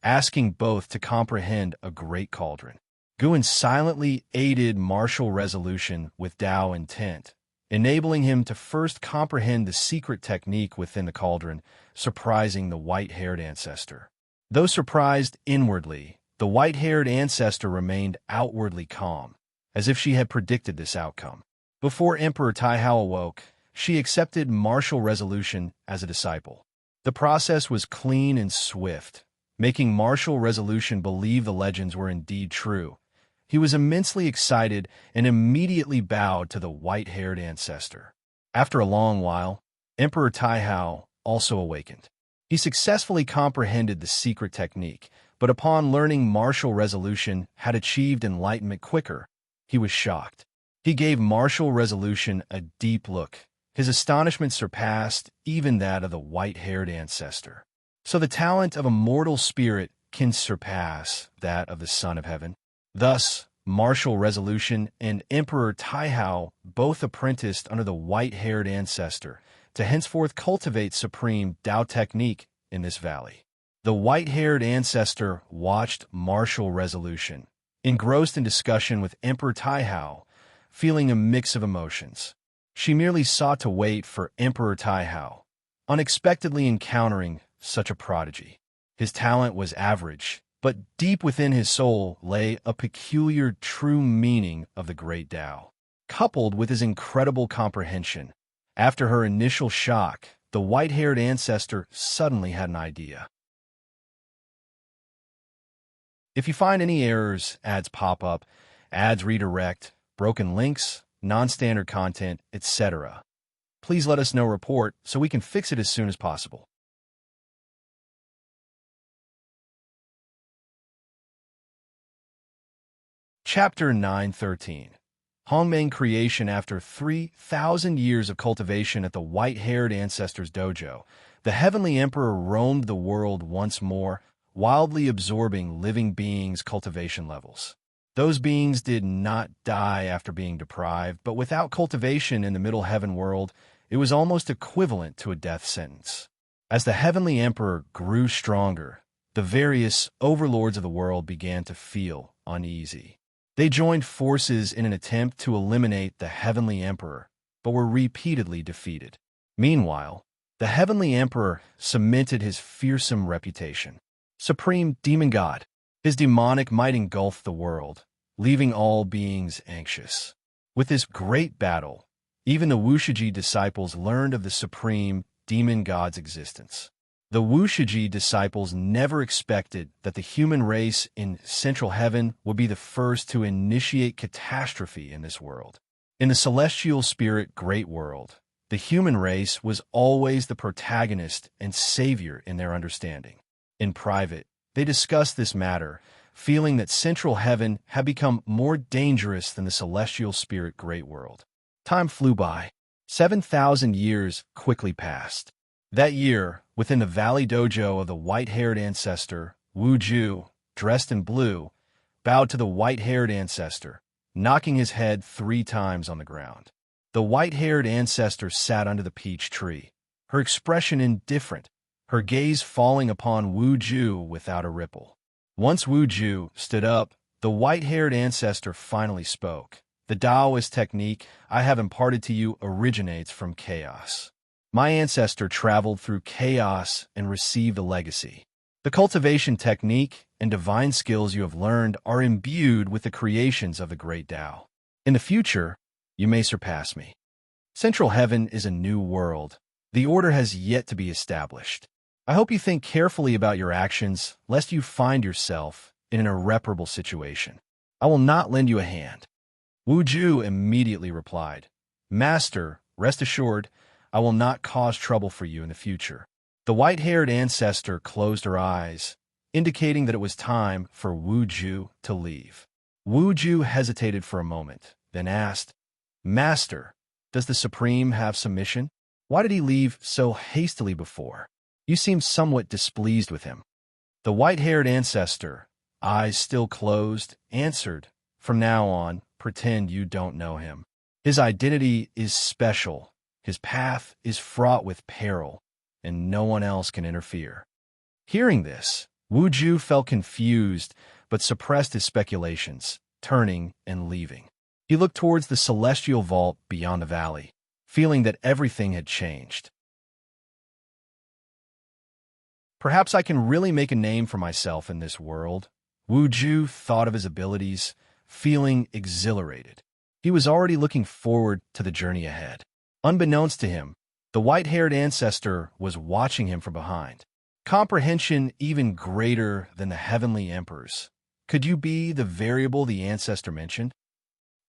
asking both to comprehend a great cauldron. Guin silently aided Martial Resolution with Tao intent, enabling him to first comprehend the secret technique within the cauldron, surprising the white-haired ancestor. Though surprised inwardly, the white-haired ancestor remained outwardly calm, as if she had predicted this outcome. Before Emperor Taihao awoke, she accepted Martial Resolution as a disciple. The process was clean and swift. making martial resolution believe the legends were indeed true. He was immensely excited and immediately bowed to the white-haired ancestor. After a long while, Emperor Taihao also awakened. He successfully comprehended the secret technique, but upon learning martial resolution had achieved enlightenment quicker, he was shocked. He gave martial resolution a deep look. His astonishment surpassed even that of the white-haired ancestor. So the talent of a mortal spirit can surpass that of the Son of Heaven. Thus, martial resolution and Emperor Taihao both apprenticed under the white-haired ancestor to henceforth cultivate supreme Tao technique in this valley. The white-haired ancestor watched martial resolution, engrossed in discussion with Emperor Taihao, feeling a mix of emotions. She merely sought to wait for Emperor Taihao, unexpectedly encountering such a prodigy. His talent was average, but deep within his soul lay a peculiar true meaning of the great Tao. Coupled with his incredible comprehension, after her initial shock, the white-haired ancestor suddenly had an idea. If you find any errors, ads pop up, ads redirect, broken links, non-standard content, etc., please let us know report so we can fix it as soon as possible. Chapter 913. Hongmeng creation. After 3,000 years of cultivation at the white-haired ancestor's dojo, the heavenly emperor roamed the world once more, wildly absorbing living beings' cultivation levels. Those beings did not die after being deprived, but without cultivation in the middle heaven world, it was almost equivalent to a death sentence. As the heavenly emperor grew stronger, the various overlords of the world began to feel uneasy. They joined forces in an attempt to eliminate the heavenly emperor, but were repeatedly defeated. Meanwhile, the heavenly emperor cemented his fearsome reputation. Supreme demon god, his demonic might engulfed the world, leaving all beings anxious. With this great battle, even the Wushiji disciples learned of the supreme demon god's existence. The Wushiji disciples never expected that the human race in Central Heaven would be the first to initiate catastrophe in this world. In the celestial spirit great world, the human race was always the protagonist and savior in their understanding. In private, they discussed this matter, feeling that Central Heaven had become more dangerous than the celestial spirit great world. Time flew by. 7,000 years quickly passed. That year, within the valley dojo of the white-haired ancestor, Wu Ju, dressed in blue, bowed to the white-haired ancestor, knocking his head 3 times on the ground. The white-haired ancestor sat under the peach tree, her expression indifferent, her gaze falling upon Wu Ju without a ripple. Once Wu Ju stood up, the white-haired ancestor finally spoke. The Taoist technique I have imparted to you originates from chaos. My ancestor traveled through chaos and received a legacy. The cultivation technique and divine skills you have learned are imbued with the creations of the great Tao. In the future, you may surpass me. Central Heaven is a new world. The order has yet to be established. I hope you think carefully about your actions, lest you find yourself in an irreparable situation. I will not lend you a hand. Wu Ju immediately replied, Master, rest assured, I will not cause trouble for you in the future. The white-haired ancestor closed her eyes, indicating that it was time for Wu Ju to leave. Wu Ju hesitated for a moment, then asked, Master, does the Supreme have some mission? Why did he leave so hastily before? You seem somewhat displeased with him. The white-haired ancestor, eyes still closed, answered, From now on, pretend you don't know him. His identity is special. His path is fraught with peril, and no one else can interfere. Hearing this, Wu Ju felt confused, but suppressed his speculations, turning and leaving. He looked towards the celestial vault beyond the valley, feeling that everything had changed. Perhaps I can really make a name for myself in this world. Wu Ju thought of his abilities, feeling exhilarated. He was already looking forward to the journey ahead. Unbeknownst to him, the white-haired ancestor was watching him from behind. comprehension even greater than the heavenly emperors. Could you be the variable the ancestor mentioned?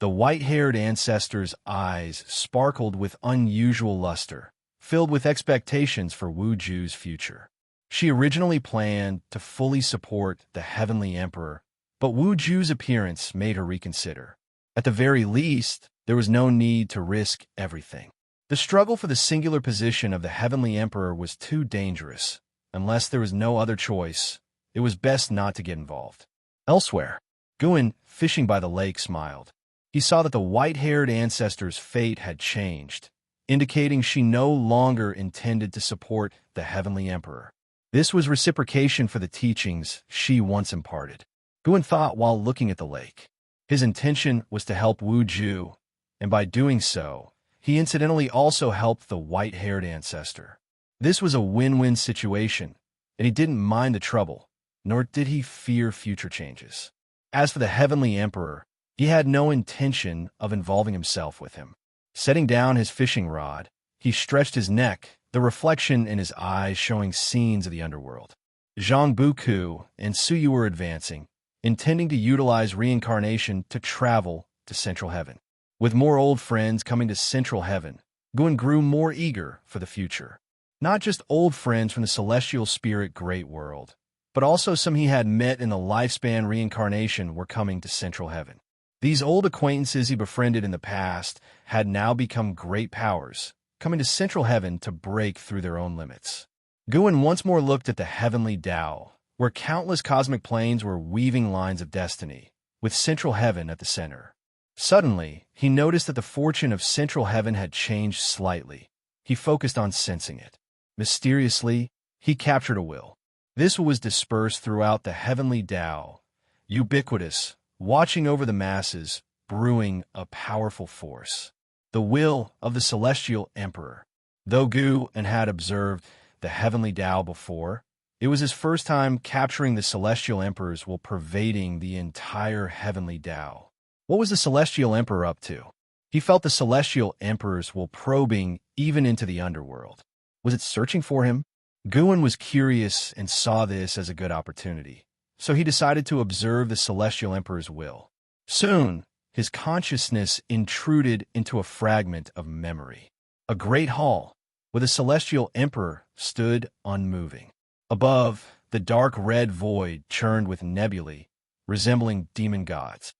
The white-haired ancestor's eyes sparkled with unusual luster, filled with expectations for Wu Ju's future. She originally planned to fully support the heavenly emperor, but Wu Ju's appearance made her reconsider. At the very least, there was no need to risk everything. The struggle for the singular position of the heavenly emperor was too dangerous. Unless there was no other choice, it was best not to get involved. Elsewhere, Guan, fishing by the lake, smiled. He saw that the white-haired ancestor's fate had changed, indicating she no longer intended to support the heavenly emperor. This was reciprocation for the teachings she once imparted. Guan thought while looking at the lake. His intention was to help Wu Ju, and by doing so, he incidentally also helped the white-haired ancestor. This was a win-win situation, and he didn't mind the trouble, nor did he fear future changes. As for the heavenly emperor, he had no intention of involving himself with him. Setting down his fishing rod, he stretched his neck, the reflection in his eyes showing scenes of the underworld. Zhang Buku and Suyu were advancing, intending to utilize reincarnation to travel to Central Heaven. With more old friends coming to Central Heaven, Guan grew more eager for the future. Not just old friends from the celestial spirit great world, but also some he had met in the lifespan reincarnation were coming to Central Heaven. These old acquaintances he befriended in the past had now become great powers, coming to Central Heaven to break through their own limits. Guan once more looked at the heavenly Tao, where countless cosmic planes were weaving lines of destiny, with Central Heaven at the center. Suddenly, he noticed that the fortune of Central Heaven had changed slightly. He focused on sensing it. Mysteriously, he captured a will. This will was dispersed throughout the heavenly Tao, ubiquitous, watching over the masses, brewing a powerful force. The will of the celestial emperor. Though Guan had observed the heavenly Tao before, it was his first time capturing the celestial emperor's will pervading the entire heavenly Tao. What was the celestial emperor up to? He felt the celestial emperor's will probing even into the underworld. Was it searching for him? Guan was curious and saw this as a good opportunity, so he decided to observe the celestial emperor's will. Soon, his consciousness intruded into a fragment of memory. A great hall, where the celestial emperor stood unmoving. Above, the dark red void churned with nebulae, resembling demon gods.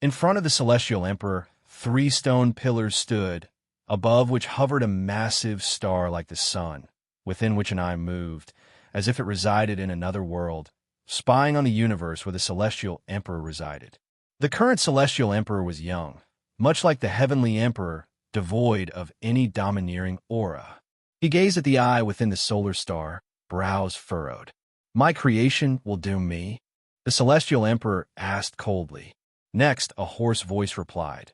In front of the celestial emperor, 3 stone pillars stood, above which hovered a massive star like the sun, within which an eye moved, as if it resided in another world, spying on the universe where the celestial emperor resided. The current celestial emperor was young, much like the heavenly emperor, devoid of any domineering aura. He gazed at the eye within the solar star, brows furrowed. "My creation will doom me?" the celestial emperor asked coldly. Next, a hoarse voice replied,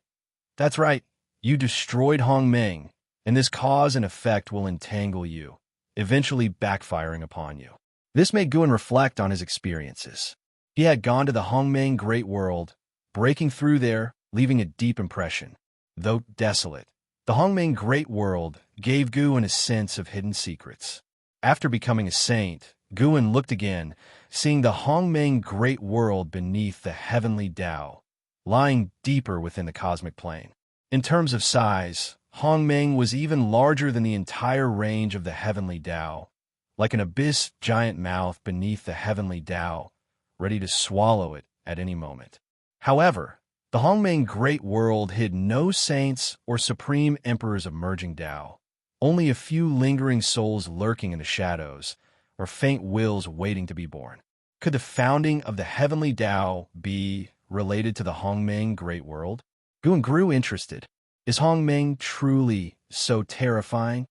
"That's right. You destroyed Hongmeng, and this cause and effect will entangle you, eventually backfiring upon you." This made Guan reflect on his experiences. He had gone to the Hongmeng Great World, breaking through there, leaving a deep impression. Though desolate, the Hongmeng Great World gave Guan a sense of hidden secrets. After becoming a saint, Guan looked again, seeing the Hongmeng Great World beneath the heavenly Tao, lying deeper within the cosmic plane. In terms of size, Hongmeng was even larger than the entire range of the heavenly Tao, like an abyss giant mouth beneath the heavenly Tao, ready to swallow it at any moment. However, the Hongmeng Great World hid no saints or supreme emperors of merging Tao, only a few lingering souls lurking in the shadows, or faint wills waiting to be born. Could the founding of the heavenly Tao be related to the Hongmeng Great World? Guan grew interested. Is Hongmeng truly so terrifying?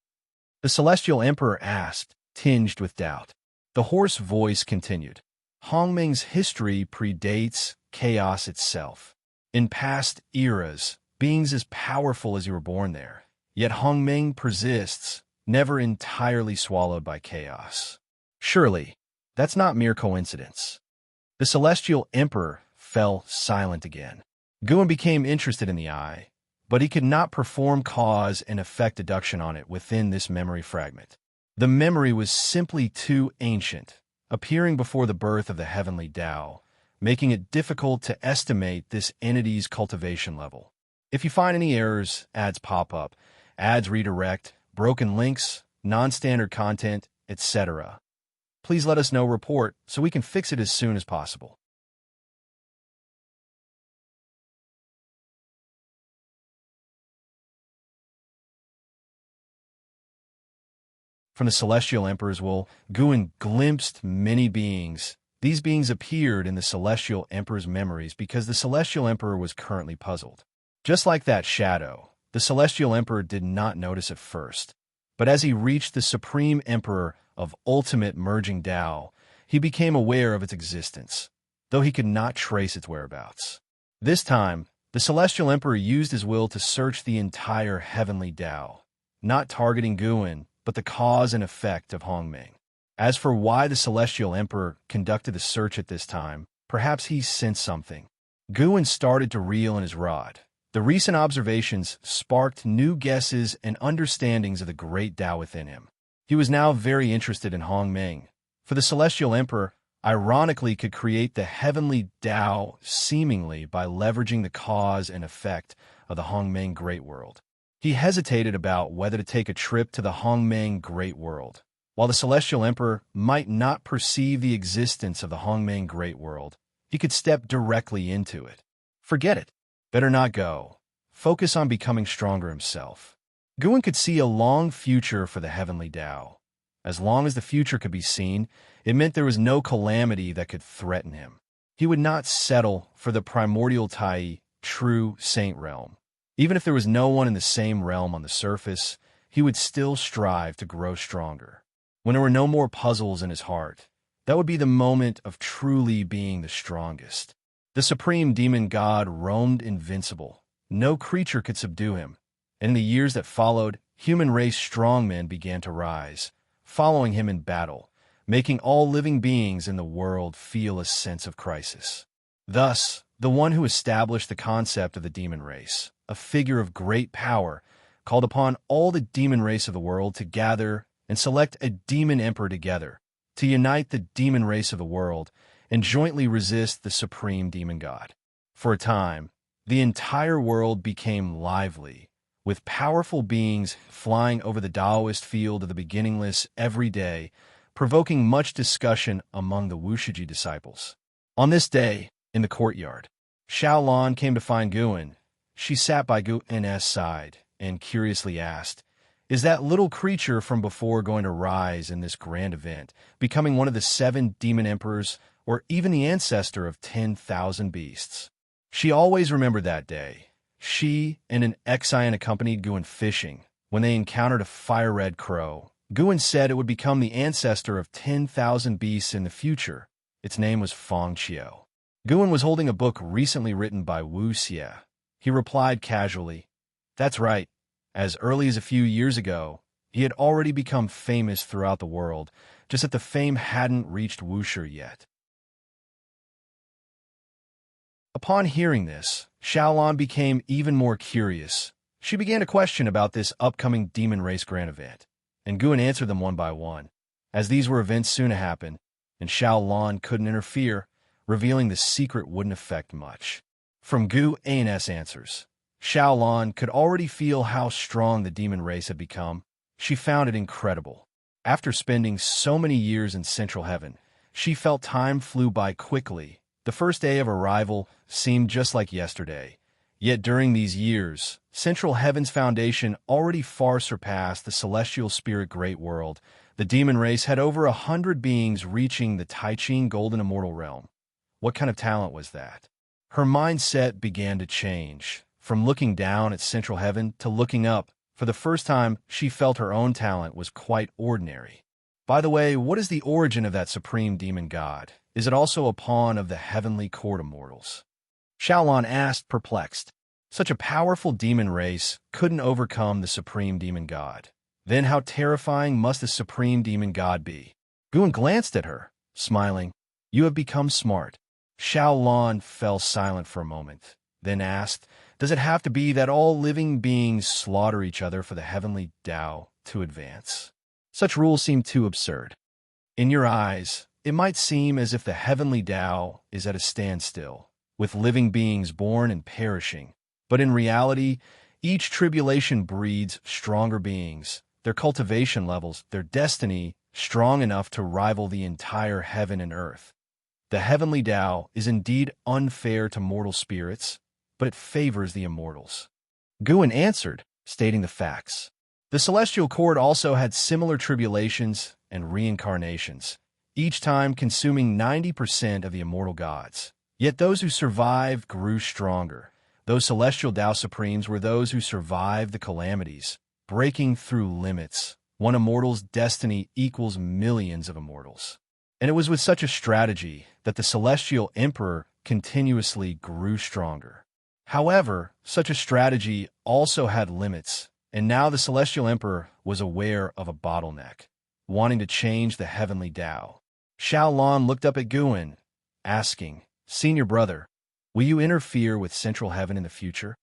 The celestial emperor asked, tinged with doubt. The hoarse voice continued. Hongmeng's history predates chaos itself. In past eras, beings as powerful as you were born there, yet Hongmeng persists, never entirely swallowed by chaos. Surely, that's not mere coincidence. The celestial emperor fell silent again. Guan became interested in the eye, but he could not perform cause and effect deduction on it within this memory fragment. The memory was simply too ancient, appearing before the birth of the heavenly Tao, making it difficult to estimate this entity's cultivation level. If you find any errors, ads pop up, ads redirect, broken links, non-standard content, etc., please let us know report so we can fix it as soon as possible. From the Celestial Emperor's will, Guin glimpsed many beings. These beings appeared in the Celestial Emperor's memories because the Celestial Emperor was currently puzzled. Just like that shadow, the Celestial Emperor did not notice at first. But as he reached the Supreme Emperor of Ultimate Merging Tao, he became aware of its existence, though he could not trace its whereabouts. This time, the Celestial Emperor used his will to search the entire heavenly Tao, not targeting Guin, but the cause and effect of Hongming. As for why the Celestial Emperor conducted the search at this time, perhaps he sensed something. Guin started to reel in his rod. The recent observations sparked new guesses and understandings of the great Tao within him. He was now very interested in Hongming, for the Celestial Emperor ironically could create the heavenly Tao seemingly by leveraging the cause and effect of the Hongming Great World. He hesitated about whether to take a trip to the Hongming Great World. While the Celestial Emperor might not perceive the existence of the Hongming Great World, he could step directly into it. Forget it. Better not go. Focus on becoming stronger himself. Guin could see a long future for the heavenly Tao. As long as the future could be seen, it meant there was no calamity that could threaten him. He would not settle for the primordial Tai, true saint realm. Even if there was no one in the same realm on the surface, he would still strive to grow stronger. When there were no more puzzles in his heart, that would be the moment of truly being the strongest. The supreme demon god roamed invincible. No creature could subdue him. And in the years that followed, human race strongmen began to rise, following him in battle, making all living beings in the world feel a sense of crisis. Thus, the one who established the concept of the demon race, a figure of great power, called upon all the demon race of the world to gather and select a demon emperor together, to unite the demon race of the world and jointly resist the supreme demon god. For a time, the entire world became lively, with powerful beings flying over the Taoist field of the beginningless every day, provoking much discussion among the Wushiji disciples. On this day, in the courtyard, Xiaolan came to find Guin. She sat by Guin's side and curiously asked, "Is that little creature from before going to rise in this grand event, becoming one of the 7 demon emperors, or even the ancestor of 10,000 beasts?" She always remembered that day. She and an Exian accompanied Guin fishing. When they encountered a fire-red crow, Guin said it would become the ancestor of 10,000 beasts in the future. Its name was Feng Qiu. Guin was holding a book recently written by Wu Xie. He replied casually, "That's right. As early as a few years ago, he had already become famous throughout the world, just that the fame hadn't reached Wuxi yet." Upon hearing this, Xiaolan became even more curious. She began to question about this upcoming demon race grand event, and Guin answered them one by one, as these were events soon to happen, and Xiaolan couldn't interfere, revealing the secret wouldn't affect much. From Guin's answers, Xiaolan could already feel how strong the demon race had become. She found it incredible. After spending so many years in Central Heaven, she felt time flew by quickly. The first day of arrival seemed just like yesterday. Yet during these years, Central Heaven's foundation already far surpassed the celestial spirit great world. The demon race had over 100 beings reaching the Taichin Golden Immortal realm. What kind of talent was that? Her mindset began to change. From looking down at Central Heaven to looking up, for the first time, she felt her own talent was quite ordinary. By the way, what is the origin of that supreme demon god? Is it also a pawn of the heavenly court immortals? Xiaolan asked, perplexed. Such a powerful demon race couldn't overcome the supreme demon god. Then how terrifying must the supreme demon god be? Guin glanced at her, smiling. "You have become smart." Xiaolan fell silent for a moment, then asked, "Does it have to be that all living beings slaughter each other for the heavenly Tao to advance?" Such rules seem too absurd. In your eyes, it might seem as if the heavenly Tao is at a standstill, with living beings born and perishing. But in reality, each tribulation breeds stronger beings, their cultivation levels, their destiny strong enough to rival the entire heaven and earth. The heavenly Tao is indeed unfair to mortal spirits, but it favors the immortals. Guin answered, stating the facts. The celestial court also had similar tribulations and reincarnations, each time consuming 90% of the immortal gods. Yet those who survived grew stronger. Those celestial Tao Supremes were those who survived the calamities, breaking through limits. One immortal's destiny equals millions of immortals. And it was with such a strategy that the celestial emperor continuously grew stronger. However, such a strategy also had limits, and now the celestial emperor was aware of a bottleneck, wanting to change the heavenly Tao. Xiaolon looked up at Guin, asking, "Senior brother, will you interfere with Central Heaven in the future?"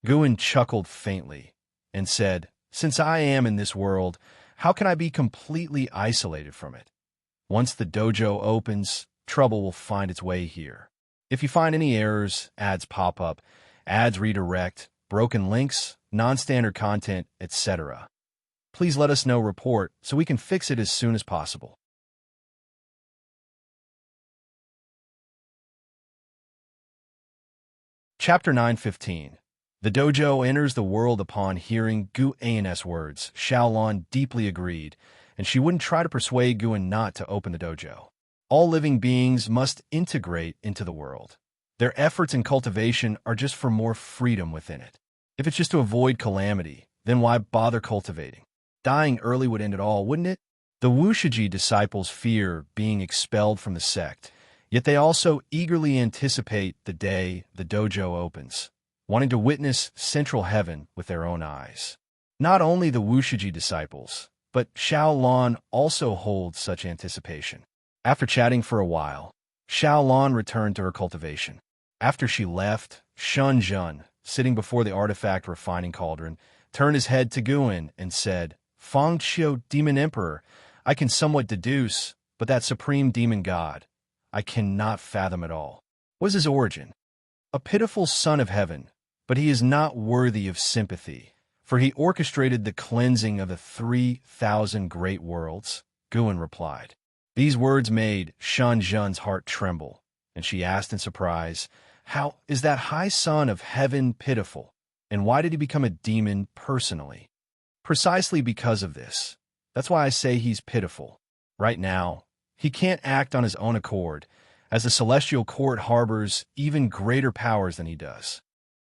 Guin chuckled faintly and said, "Since I am in this world, how can I be completely isolated from it? Once the dojo opens, trouble will find its way here. If you find any errors, ads pop up, ads redirect, broken links, non-standard content, etc. Please let us know report so we can fix it as soon as possible." Chapter 9:15. The dojo enters the world. Upon hearing Guin's words, Xiaolon deeply agreed, and she wouldn't try to persuade Guin not to open the dojo. All living beings must integrate into the world. Their efforts in cultivation are just for more freedom within it. If it's just to avoid calamity, then why bother cultivating? Dying early would end it all, wouldn't it? The Wushiji disciples fear being expelled from the sect, yet they also eagerly anticipate the day the dojo opens, wanting to witness Central Heaven with their own eyes. Not only the Wushiji disciples, but Xiaolon also holds such anticipation. After chatting for a while, Xiaolon returned to her cultivation. After she left, Shunjun, sitting before the artifact refining cauldron, turned his head to Guin and said, "Feng Qiu, Demon Emperor, I can somewhat deduce, but that supreme demon god, I cannot fathom at all. What is his origin? A pitiful son of heaven, but he is not worthy of sympathy, for he orchestrated the cleansing of the 3,000 great worlds," Guin replied. These words made Shunjun's heart tremble, and she asked in surprise, "How is that high son of heaven pitiful, and why did he become a demon personally?" "Precisely because of this. That's why I say he's pitiful. Right now, he can't act on his own accord, as the celestial court harbors even greater powers than he does."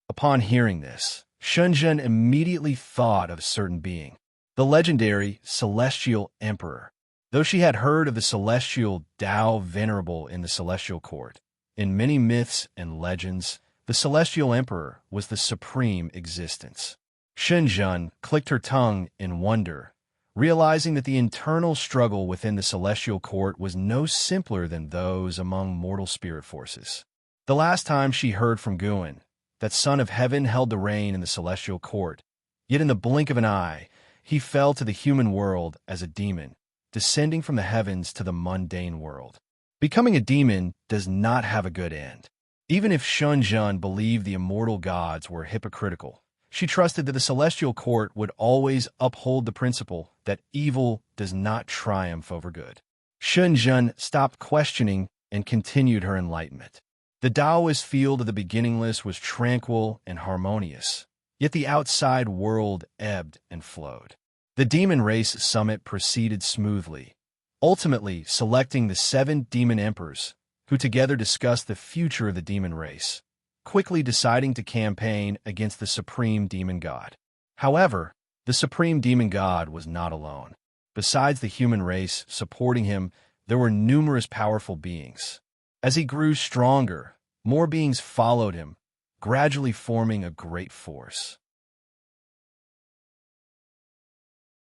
Upon hearing this, Shunjun immediately thought of a certain being, the legendary celestial emperor. Though she had heard of the celestial Tao venerable in the celestial court, in many myths and legends, the celestial emperor was the supreme existence. Shunjun clicked her tongue in wonder, realizing that the internal struggle within the celestial court was no simpler than those among mortal spirit forces. The last time she heard from Guin, that son of heaven held the reign in the celestial court, yet in the blink of an eye, he fell to the human world as a demon, descending from the heavens to the mundane world. Becoming a demon does not have a good end. Even if Shunjun believed the immortal gods were hypocritical, she trusted that the celestial court would always uphold the principle that evil does not triumph over good. Shunjun stopped questioning and continued her enlightenment. The Taoist field of the beginningless was tranquil and harmonious, yet the outside world ebbed and flowed. The demon race summit proceeded smoothly, ultimately selecting the 7 demon emperors, who together discussed the future of the demon race, quickly deciding to campaign against the supreme demon god. However, the supreme demon god was not alone. Besides the human race supporting him, there were numerous powerful beings. As he grew stronger, more beings followed him, gradually forming a great force.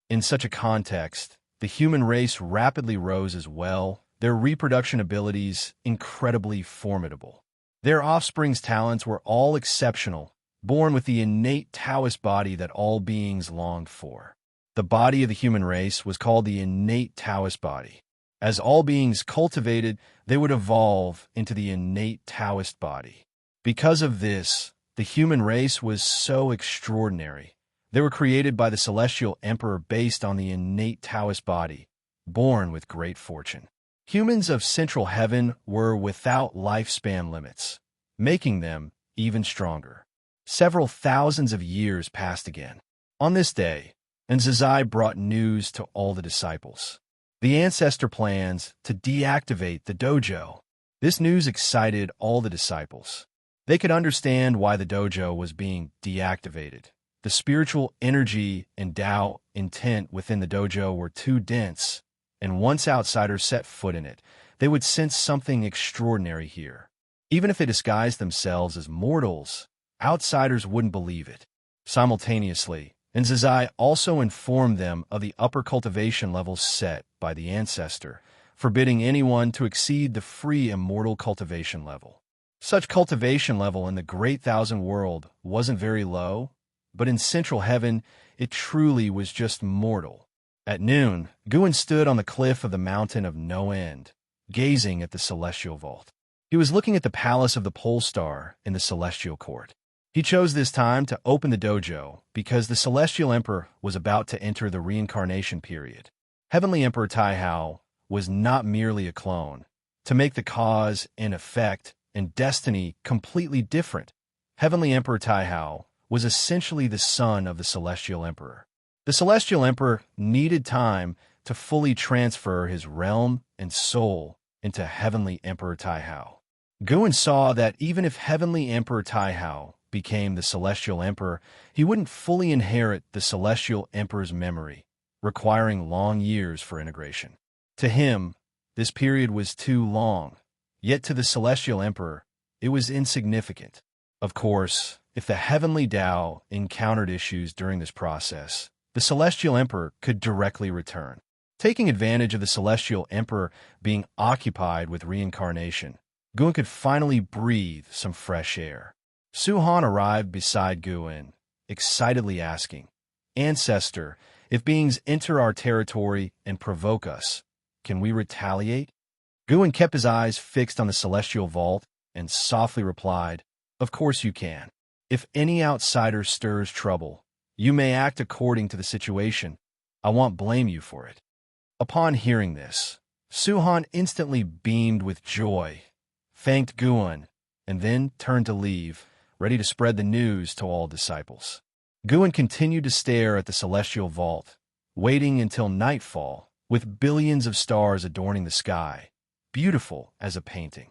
In such a context, the human race rapidly rose as well, their reproduction abilities incredibly formidable. Their offspring's talents were all exceptional, born with the innate Taoist body that all beings longed for. The body of the human race was called the innate Taoist body. As all beings cultivated, they would evolve into the innate Taoist body. Because of this, the human race was so extraordinary. They were created by the celestial emperor based on the innate Taoist body, born with great fortune. Humans of central heaven were without lifespan limits, making them even stronger. Several thousands of years passed again. On this day, Enzazai brought news to all the disciples. The ancestor plans to deactivate the dojo. This news excited all the disciples. They could understand why the dojo was being deactivated. The spiritual energy and Tao intent within the dojo were too dense, and once outsiders set foot in it, they would sense something extraordinary here. Even if they disguised themselves as mortals, outsiders wouldn't believe it. Simultaneously, Enzazai also informed them of the upper cultivation levels set by the ancestor, forbidding anyone to exceed the free immortal cultivation level. Such cultivation level in the Great Thousand World wasn't very low, but in central heaven, it truly was just mortal. At noon, Guin stood on the cliff of the mountain of no end, gazing at the celestial vault. He was looking at the palace of the pole star in the celestial court. He chose this time to open the dojo because the celestial emperor was about to enter the reincarnation period. Heavenly Emperor Taihao was not merely a clone. To make the cause and effect and destiny completely different, Heavenly Emperor Taihao was essentially the son of the celestial emperor. The celestial emperor needed time to fully transfer his realm and soul into Heavenly Emperor Taihao. Guin saw that even if Heavenly Emperor Taihao became the celestial emperor, he wouldn't fully inherit the celestial emperor's memory, requiring long years for integration. To him, this period was too long, yet to the celestial emperor, it was insignificant. Of course, if the heavenly Tao encountered issues during this process, the celestial emperor could directly return. Taking advantage of the celestial emperor being occupied with reincarnation, Guin could finally breathe some fresh air. Suhan arrived beside Guin, excitedly asking, "Ancestor, if beings enter our territory and provoke us, can we retaliate?" Guin kept his eyes fixed on the celestial vault and softly replied, "Of course you can. If any outsider stirs trouble, you may act according to the situation. I won't blame you for it." Upon hearing this, Suhan instantly beamed with joy, thanked Guin, and then turned to leave, ready to spread the news to all disciples. Guin continued to stare at the celestial vault, waiting until nightfall, with billions of stars adorning the sky, beautiful as a painting.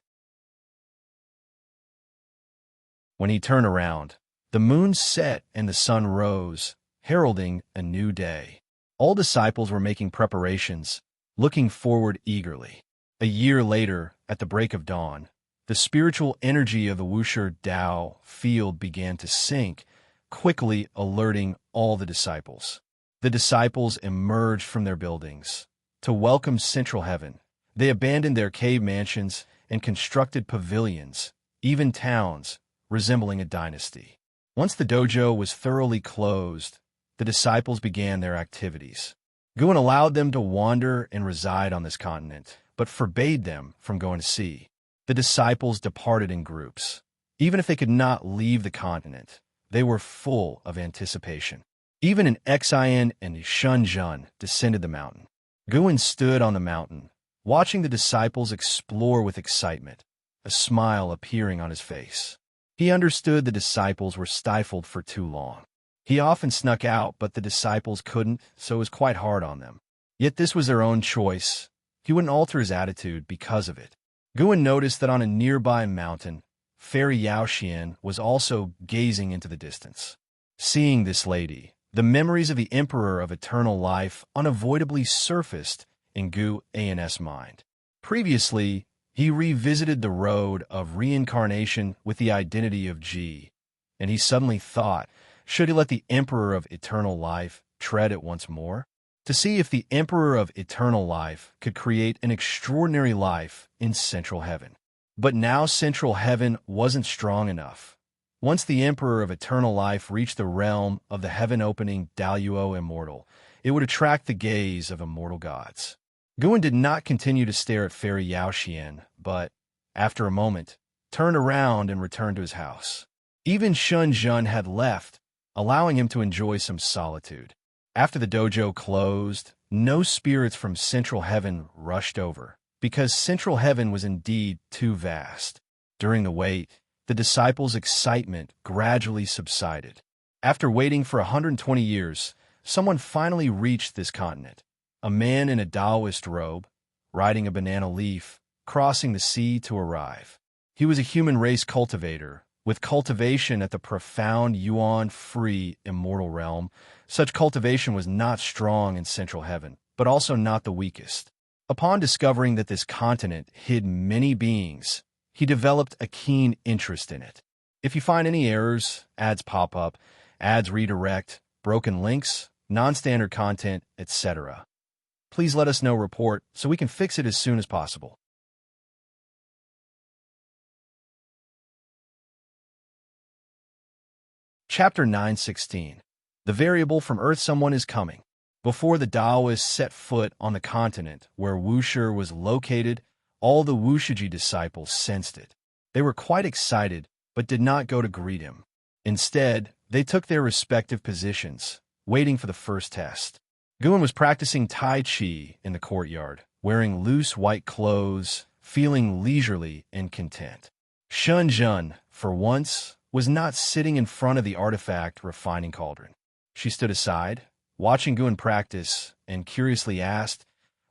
When he turned around, the moon set and the sun rose, heralding a new day. All disciples were making preparations, looking forward eagerly. A year later, at the break of dawn, the spiritual energy of the Wuxia Dao field began to sink, quickly alerting all the disciples. The disciples emerged from their buildings. To welcome central heaven, they abandoned their cave mansions and constructed pavilions, even towns, resembling a dynasty. Once the dojo was thoroughly closed, the disciples began their activities. Guin allowed them to wander and reside on this continent, but forbade them from going to sea. The disciples departed in groups. Even if they could not leave the continent, they were full of anticipation. Even an Xian and Shenzhen descended the mountain. Guin stood on the mountain, watching the disciples explore with excitement, a smile appearing on his face. He understood the disciples were stifled for too long. He often snuck out, but the disciples couldn't, so it was quite hard on them. Yet this was their own choice. He wouldn't alter his attitude because of it. Guin noticed that on a nearby mountain, Fairy Yaoxian was also gazing into the distance. Seeing this lady, the memories of the Emperor of Eternal Life unavoidably surfaced in Guin's mind. Previously, he revisited the road of reincarnation with the identity of Ji, and he suddenly thought, should he let the Emperor of Eternal Life tread it once more? To see if the Emperor of Eternal Life could create an extraordinary life in Central Heaven. But now Central Heaven wasn't strong enough. Once the Emperor of Eternal Life reached the realm of the heaven-opening Daluo Immortal, it would attract the gaze of immortal gods. Guan did not continue to stare at Fairy Yao Xian, but, after a moment, turned around and returned to his house. Even Shun Jun had left, allowing him to enjoy some solitude. After the dojo closed, no spirits from Central Heaven rushed over, because Central Heaven was indeed too vast. During the wait, the disciples' excitement gradually subsided. After waiting for 120 years, someone finally reached this continent. A man in a Taoist robe, riding a banana leaf, crossing the sea to arrive. He was a human race cultivator, with cultivation at the profound Yuan-free immortal realm. Such cultivation was not strong in Central Heaven, but also not the weakest. Upon discovering that this continent hid many beings, he developed a keen interest in it. If you find any errors, ads pop up, ads redirect, broken links, non-standard content, etc., please let us know report so we can fix it as soon as possible. Chapter 916. The variable from Earth. Someone is coming. Before the Taoists set foot on the continent where Wushi was located, all the Wushiji disciples sensed it. They were quite excited, but did not go to greet him. Instead, they took their respective positions, waiting for the first test. Guan was practicing Tai Chi in the courtyard, wearing loose white clothes, feeling leisurely and content. Shun Jun, for once, was not sitting in front of the artifact refining cauldron. She stood aside, watching Guan practice, and curiously asked,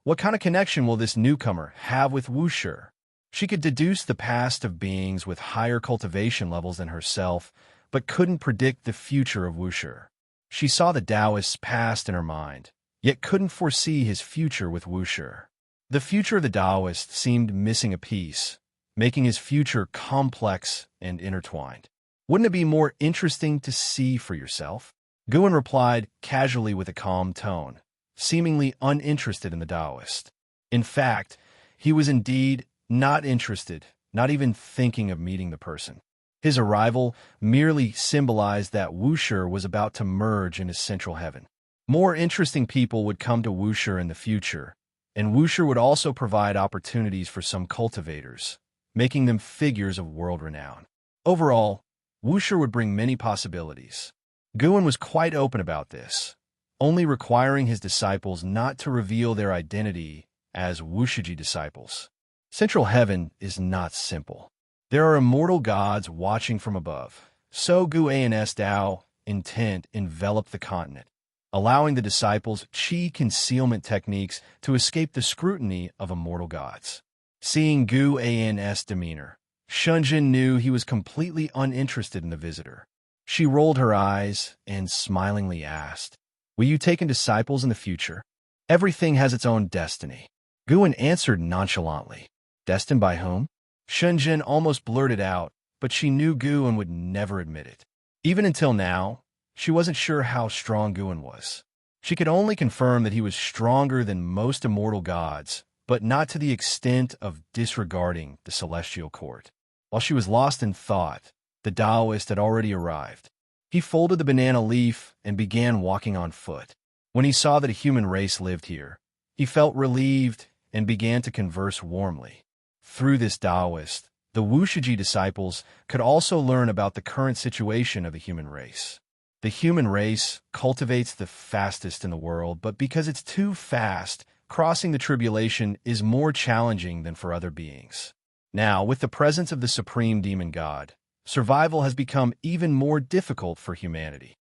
"What kind of connection will this newcomer have with Wushi?" She could deduce the past of beings with higher cultivation levels than herself, but couldn't predict the future of Wushi. She saw the Taoist's past in her mind, yet couldn't foresee his future with Wushi. The future of the Taoist seemed missing a piece, making his future complex and intertwined. "Wouldn't it be more interesting to see for yourself?" Guan replied casually with a calm tone, seemingly uninterested in the Taoist. In fact, he was indeed not interested, not even thinking of meeting the person. His arrival merely symbolized that Wushi was about to merge into Central Heaven. More interesting people would come to Wushi in the future, and Wushi would also provide opportunities for some cultivators, making them figures of world renown. Overall, Wushi would bring many possibilities. Guan was quite open about this, only requiring his disciples not to reveal their identity as Wushiji disciples. Central Heaven is not simple. There are immortal gods watching from above. So Guan's Tao intent enveloped the continent, allowing the disciples' Qi concealment techniques to escape the scrutiny of immortal gods. Seeing Guan's demeanor, Shunjin knew he was completely uninterested in the visitor. She rolled her eyes and smilingly asked, "Will you take in disciples in the future? Everything has its own destiny." Guan answered nonchalantly. "Destined by whom?" Shunjin almost blurted out, but she knew Guan would never admit it. Even until now, she wasn't sure how strong Guan was. She could only confirm that he was stronger than most immortal gods, but not to the extent of disregarding the celestial court. While she was lost in thought, the Taoist had already arrived. He folded the banana leaf and began walking on foot. When he saw that a human race lived here, he felt relieved and began to converse warmly. Through this Taoist, the Wushiji disciples could also learn about the current situation of the human race. The human race cultivates the fastest in the world, but because it's too fast, crossing the tribulation is more challenging than for other beings. Now, with the presence of the supreme demon god, survival has become even more difficult for humanity.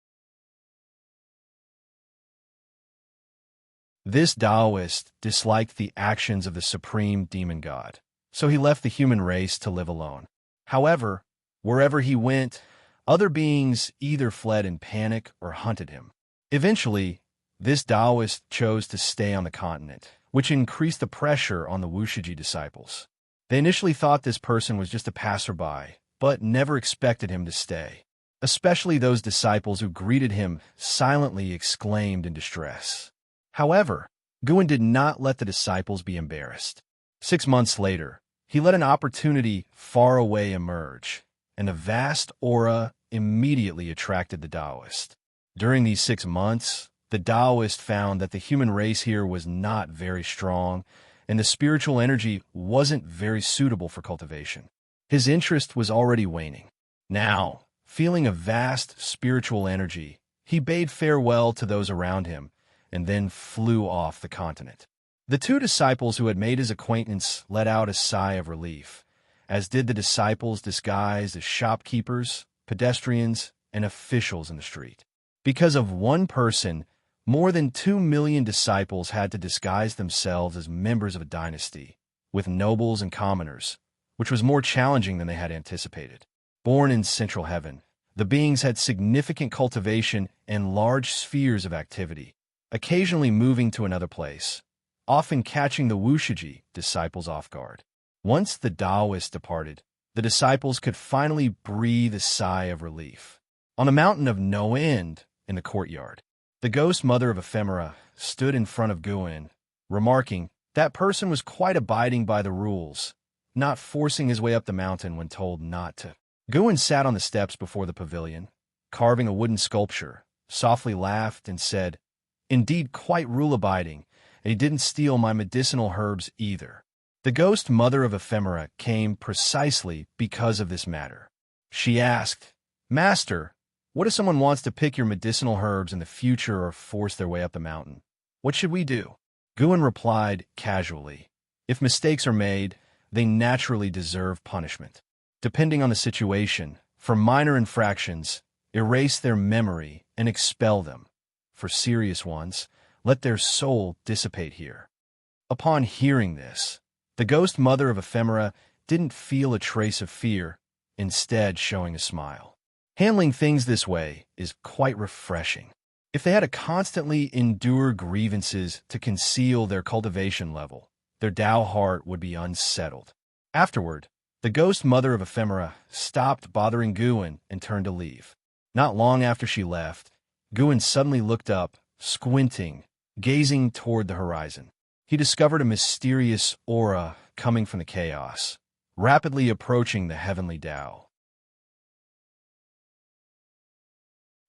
This Taoist disliked the actions of the supreme demon god, so he left the human race to live alone. However, wherever he went, other beings either fled in panic or hunted him. Eventually, this Taoist chose to stay on the continent, which increased the pressure on the Wushiji disciples. They initially thought this person was just a passerby, but never expected him to stay. Especially those disciples who greeted him silently exclaimed in distress. However, Guan did not let the disciples be embarrassed. 6 months later, he let an opportunity far away emerge, and a vast aura immediately attracted the Taoist. During these 6 months, the Taoist found that the human race here was not very strong, and the spiritual energy wasn't very suitable for cultivation. His interest was already waning. Now, feeling a vast spiritual energy, he bade farewell to those around him and then flew off the continent. The two disciples who had made his acquaintance let out a sigh of relief, as did the disciples disguised as shopkeepers, pedestrians, and officials in the street. Because of one person, more than 2 million disciples had to disguise themselves as members of a dynasty, with nobles and commoners, which was more challenging than they had anticipated. Born in central heaven, the beings had significant cultivation and large spheres of activity, occasionally moving to another place, often catching the Wushiji disciples off guard. Once the Taoists departed, the disciples could finally breathe a sigh of relief. On a mountain of no end in the courtyard, the ghost mother of ephemera stood in front of Guin, remarking, "That person was quite abiding by the rules, not forcing his way up the mountain when told not to." Guin sat on the steps before the pavilion, carving a wooden sculpture, softly laughed and said, "Indeed quite rule-abiding, and he didn't steal my medicinal herbs either." The ghost mother of ephemera came precisely because of this matter. She asked, "Master, what if someone wants to pick your medicinal herbs in the future or force their way up the mountain? What should we do?" Guin replied casually, "If mistakes are made, they naturally deserve punishment. Depending on the situation, for minor infractions, erase their memory and expel them. For serious ones, let their soul dissipate here." Upon hearing this, the ghost mother of ephemera didn't feel a trace of fear, instead showing a smile. Handling things this way is quite refreshing. If they had to constantly endure grievances to conceal their cultivation level, their Tao heart would be unsettled. Afterward, the ghost mother of ephemera stopped bothering Guin and turned to leave. Not long after she left, Guin suddenly looked up, squinting, gazing toward the horizon. He discovered a mysterious aura coming from the chaos, rapidly approaching the heavenly Tao.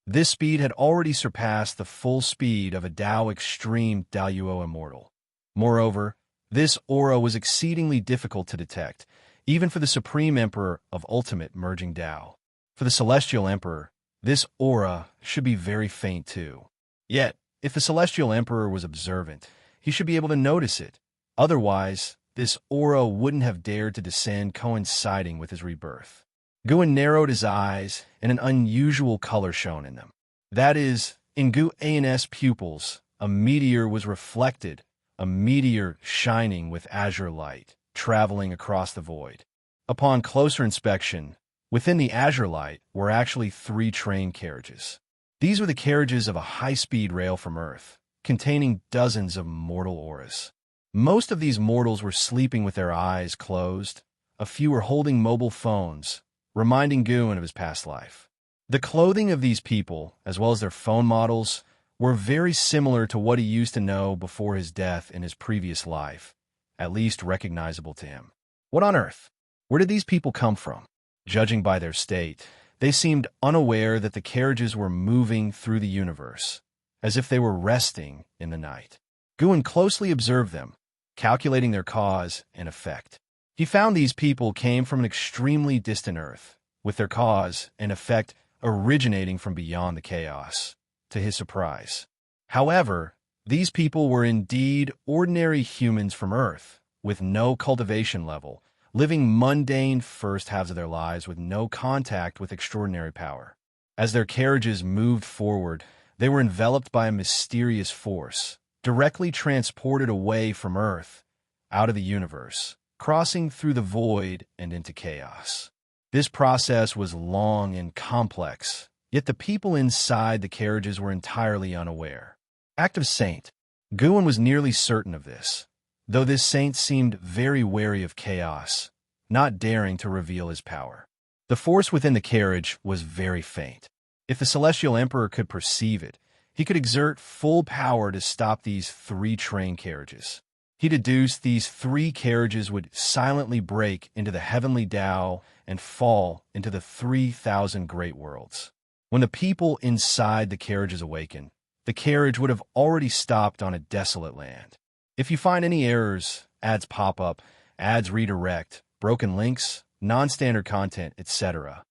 This speed had already surpassed the full speed of a Tao Extreme Daoyuo Immortal. Moreover, this aura was exceedingly difficult to detect, even for the Supreme Emperor of Ultimate Merging Tao. For the Celestial Emperor, this aura should be very faint too. Yet, if the Celestial Emperor was observant, he should be able to notice it. Otherwise, this aura wouldn't have dared to descend coinciding with his rebirth. Guin narrowed his eyes, and an unusual color shone in them. That is, in Guin's pupils, a meteor was reflected, a meteor shining with azure light, traveling across the void. Upon closer inspection, within the azure light were actually 3 train carriages. These were the carriages of a high-speed rail from Earth, containing dozens of mortal auras. Most of these mortals were sleeping with their eyes closed. A few were holding mobile phones, reminding Guin of his past life. The clothing of these people, as well as their phone models, were very similar to what he used to know before his death in his previous life, at least recognizable to him. What on earth? Where did these people come from? Judging by their state, they seemed unaware that the carriages were moving through the universe, as if they were resting in the night. Guin closely observed them, calculating their cause and effect. He found these people came from an extremely distant Earth, with their cause and effect originating from beyond the chaos, to his surprise. However, these people were indeed ordinary humans from Earth, with no cultivation level, living mundane first halves of their lives with no contact with extraordinary power. As their carriages moved forward, they were enveloped by a mysterious force, directly transported away from Earth, out of the universe, crossing through the void and into chaos. This process was long and complex, yet the people inside the carriages were entirely unaware. Active saint. Guin was nearly certain of this, though this saint seemed very wary of chaos, not daring to reveal his power. The force within the carriage was very faint. If the Celestial Emperor could perceive it, he could exert full power to stop these 3 train carriages. He deduced these 3 carriages would silently break into the heavenly Tao and fall into the 3,000 great worlds. When the people inside the carriages awakened, the carriage would have already stopped on a desolate land. If you find any errors, ads pop up, ads redirect, broken links, non-standard content, etc.,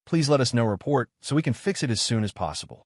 please let us know report so we can fix it as soon as possible.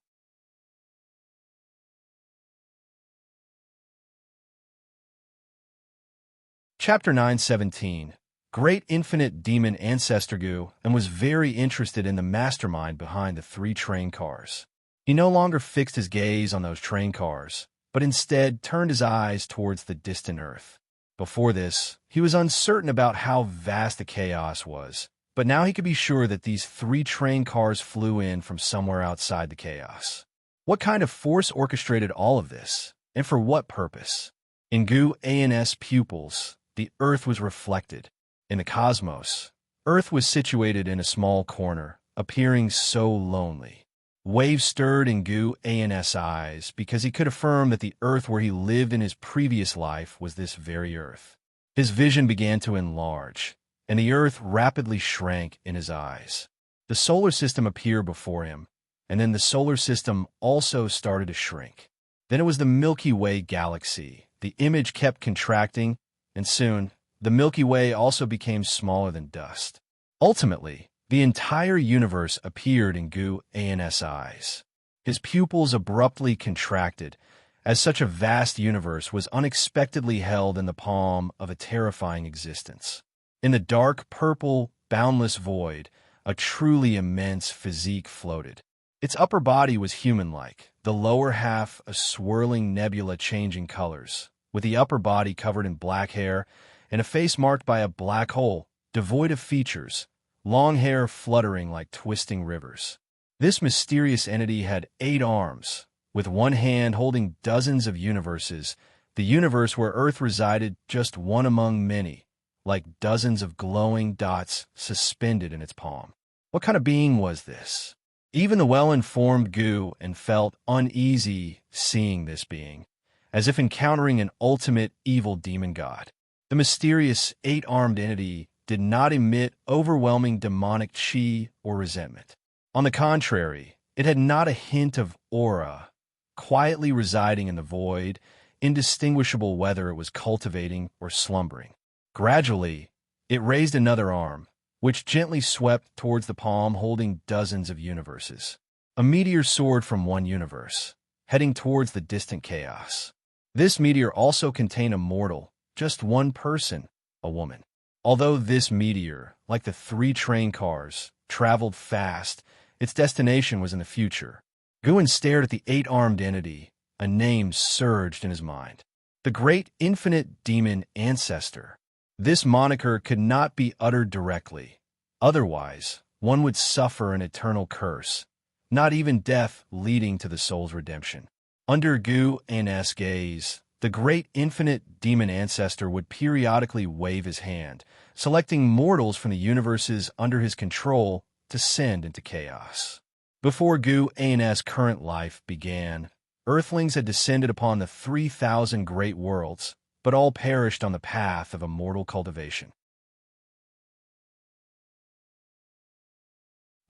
Chapter 917. Great Infinite Demon Ancestor Gu and was very interested in the mastermind behind the 3 train cars. He no longer fixed his gaze on those train cars, but instead turned his eyes towards the distant Earth. Before this, he was uncertain about how vast the chaos was, but now he could be sure that these 3 train cars flew in from somewhere outside the chaos. What kind of force orchestrated all of this, and for what purpose? In Gu An's pupils, the Earth was reflected. In the cosmos, Earth was situated in a small corner, appearing so lonely. Waves stirred in Gu An's eyes because he could affirm that the Earth where he lived in his previous life was this very Earth. His vision began to enlarge, and the Earth rapidly shrank in his eyes. The solar system appeared before him, and then the solar system also started to shrink. Then it was the Milky Way galaxy. The image kept contracting, and soon, the Milky Way also became smaller than dust. Ultimately, the entire universe appeared in Gu An's eyes. His pupils abruptly contracted, as such a vast universe was unexpectedly held in the palm of a terrifying existence. In the dark, purple, boundless void, a truly immense physique floated. Its upper body was human-like, the lower half a swirling nebula changing colors, with the upper body covered in black hair and a face marked by a black hole, devoid of features, long hair fluttering like twisting rivers. This mysterious entity had 8 arms, with one hand holding dozens of universes, the universe where Earth resided just one among many, like dozens of glowing dots suspended in its palm. What kind of being was this? Even the well-informed Gu and felt uneasy seeing this being, as if encountering an ultimate evil demon god. The mysterious 8-armed entity did not emit overwhelming demonic chi or resentment. On the contrary, it had not a hint of aura, quietly residing in the void, indistinguishable whether it was cultivating or slumbering. Gradually, it raised another arm, which gently swept towards the palm holding dozens of universes. A meteor soared from one universe, heading towards the distant chaos. This meteor also contained a mortal, just one person, a woman. Although this meteor, like the 3 train cars, traveled fast, its destination was in the future. Guin stared at the 8-armed entity. A name surged in his mind. The Great Infinite Demon Ancestor. This moniker could not be uttered directly. Otherwise, one would suffer an eternal curse, not even death leading to the soul's redemption. Under Gu An's gaze, the Great Infinite Demon Ancestor would periodically wave his hand, selecting mortals from the universes under his control to send into chaos. Before Gu An's current life began, Earthlings had descended upon the 3,000 great worlds, but all perished on the path of immortal cultivation.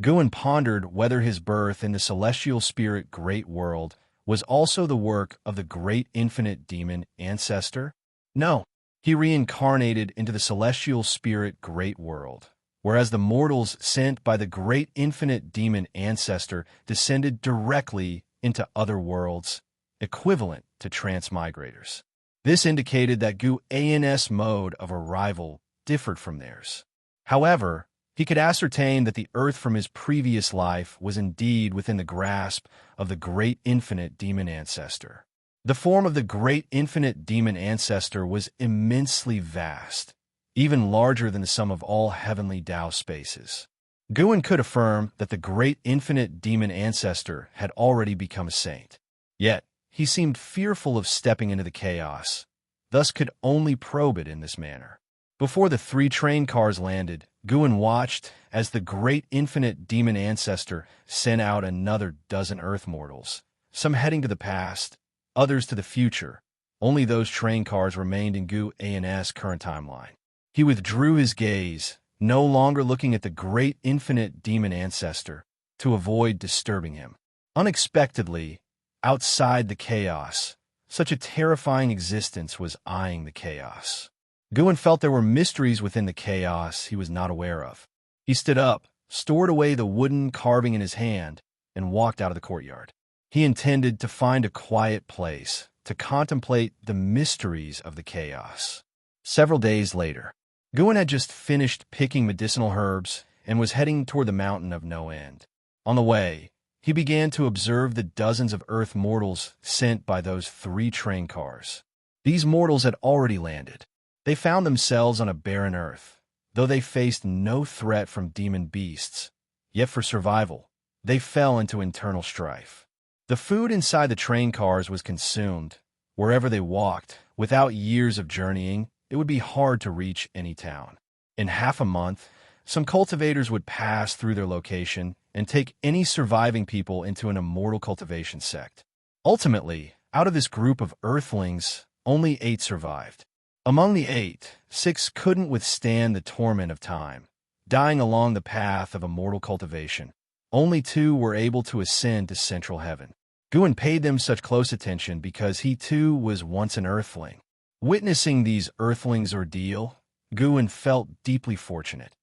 Guin pondered whether his birth in the celestial spirit great world was also the work of the Great Infinite Demon Ancestor. No, he reincarnated into the celestial spirit great world, whereas the mortals sent by the Great Infinite Demon Ancestor descended directly into other worlds, equivalent to transmigrators. This indicated that Gu An's mode of arrival differed from theirs. However, he could ascertain that the Earth from his previous life was indeed within the grasp of the Great Infinite Demon Ancestor. The form of the Great Infinite Demon Ancestor was immensely vast, even larger than the sum of all heavenly Tao spaces. Guin could affirm that the Great Infinite Demon Ancestor had already become a saint. Yet, he seemed fearful of stepping into the chaos, thus could only probe it in this manner. Before the 3 train cars landed, Guin watched as the Great Infinite Demon Ancestor sent out another dozen Earth mortals, some heading to the past, others to the future. Only those train cars remained in Gu An's current timeline. He withdrew his gaze, no longer looking at the Great Infinite Demon Ancestor, to avoid disturbing him. Unexpectedly, outside the chaos. Such a terrifying existence was eyeing the chaos. Guin felt there were mysteries within the chaos he was not aware of. He stood up, stored away the wooden carving in his hand, and walked out of the courtyard. He intended to find a quiet place to contemplate the mysteries of the chaos. Several days later, Guin had just finished picking medicinal herbs and was heading toward the mountain of no end. On the way, he began to observe the dozens of Earth mortals sent by those 3 train cars. These mortals had already landed. They found themselves on a barren Earth, though they faced no threat from demon beasts. Yet for survival, they fell into internal strife. The food inside the train cars was consumed. Wherever they walked, without years of journeying, it would be hard to reach any town. In half a month, some cultivators would pass through their location and take any surviving people into an immortal cultivation sect. Ultimately, out of this group of Earthlings, only 8 survived. Among the 8, 6 couldn't withstand the torment of time, dying along the path of immortal cultivation. Only 2 were able to ascend to central heaven. Guin paid them such close attention because he too was once an Earthling. Witnessing these Earthlings' ordeal, Guin felt deeply fortunate.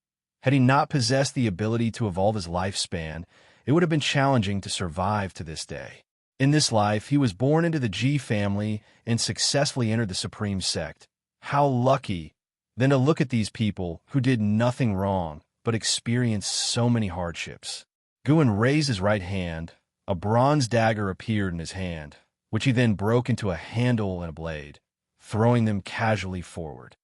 Had he not possessed the ability to evolve his lifespan, it would have been challenging to survive to this day. In this life, he was born into the G family and successfully entered the Supreme Sect. How lucky, then, to look at these people who did nothing wrong but experienced so many hardships. Guin raised his right hand. A bronze dagger appeared in his hand, which he then broke into a handle and a blade, throwing them casually forward.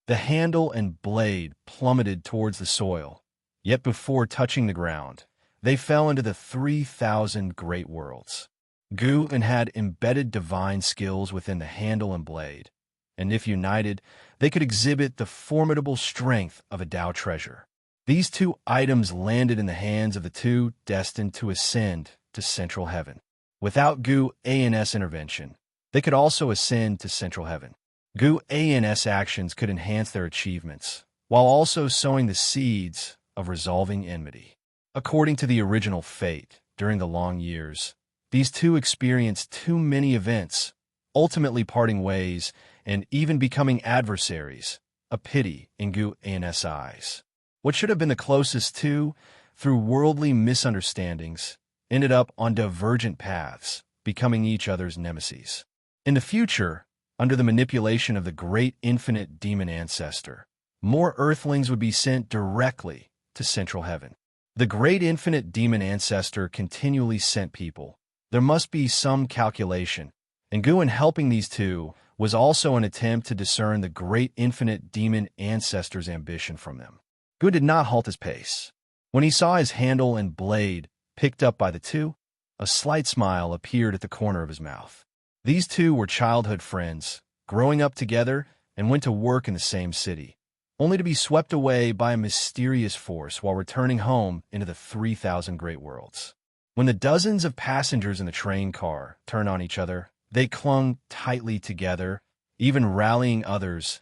The handle and blade plummeted towards the soil, yet before touching the ground, they fell into the 3,000 great worlds. Guin had embedded divine skills within the handle and blade, and if united, they could exhibit the formidable strength of a Tao treasure. These 2 items landed in the hands of the 2 destined to ascend to central heaven. Without Guin's intervention, they could also ascend to central heaven. Guin's actions could enhance their achievements, while also sowing the seeds of resolving enmity. According to the original fate, during the long years, these 2 experienced too many events, ultimately parting ways and even becoming adversaries, a pity in Guin's eyes. What should have been the closest 2, through worldly misunderstandings, ended up on divergent paths, becoming each other's nemesis. In the future, under the manipulation of the great infinite demon ancestor, more Earthlings would be sent directly to central heaven. The great infinite demon ancestor continually sent people. There must be some calculation, and Guin helping these 2 was also an attempt to discern the great infinite demon ancestor's ambition from them. Guin did not halt his pace. When he saw his handle and blade picked up by the 2, a slight smile appeared at the corner of his mouth. These 2 were childhood friends, growing up together, and went to work in the same city, only to be swept away by a mysterious force while returning home into the 3,000 great worlds. When the dozens of passengers in the train car turned on each other, they clung tightly together, even rallying others,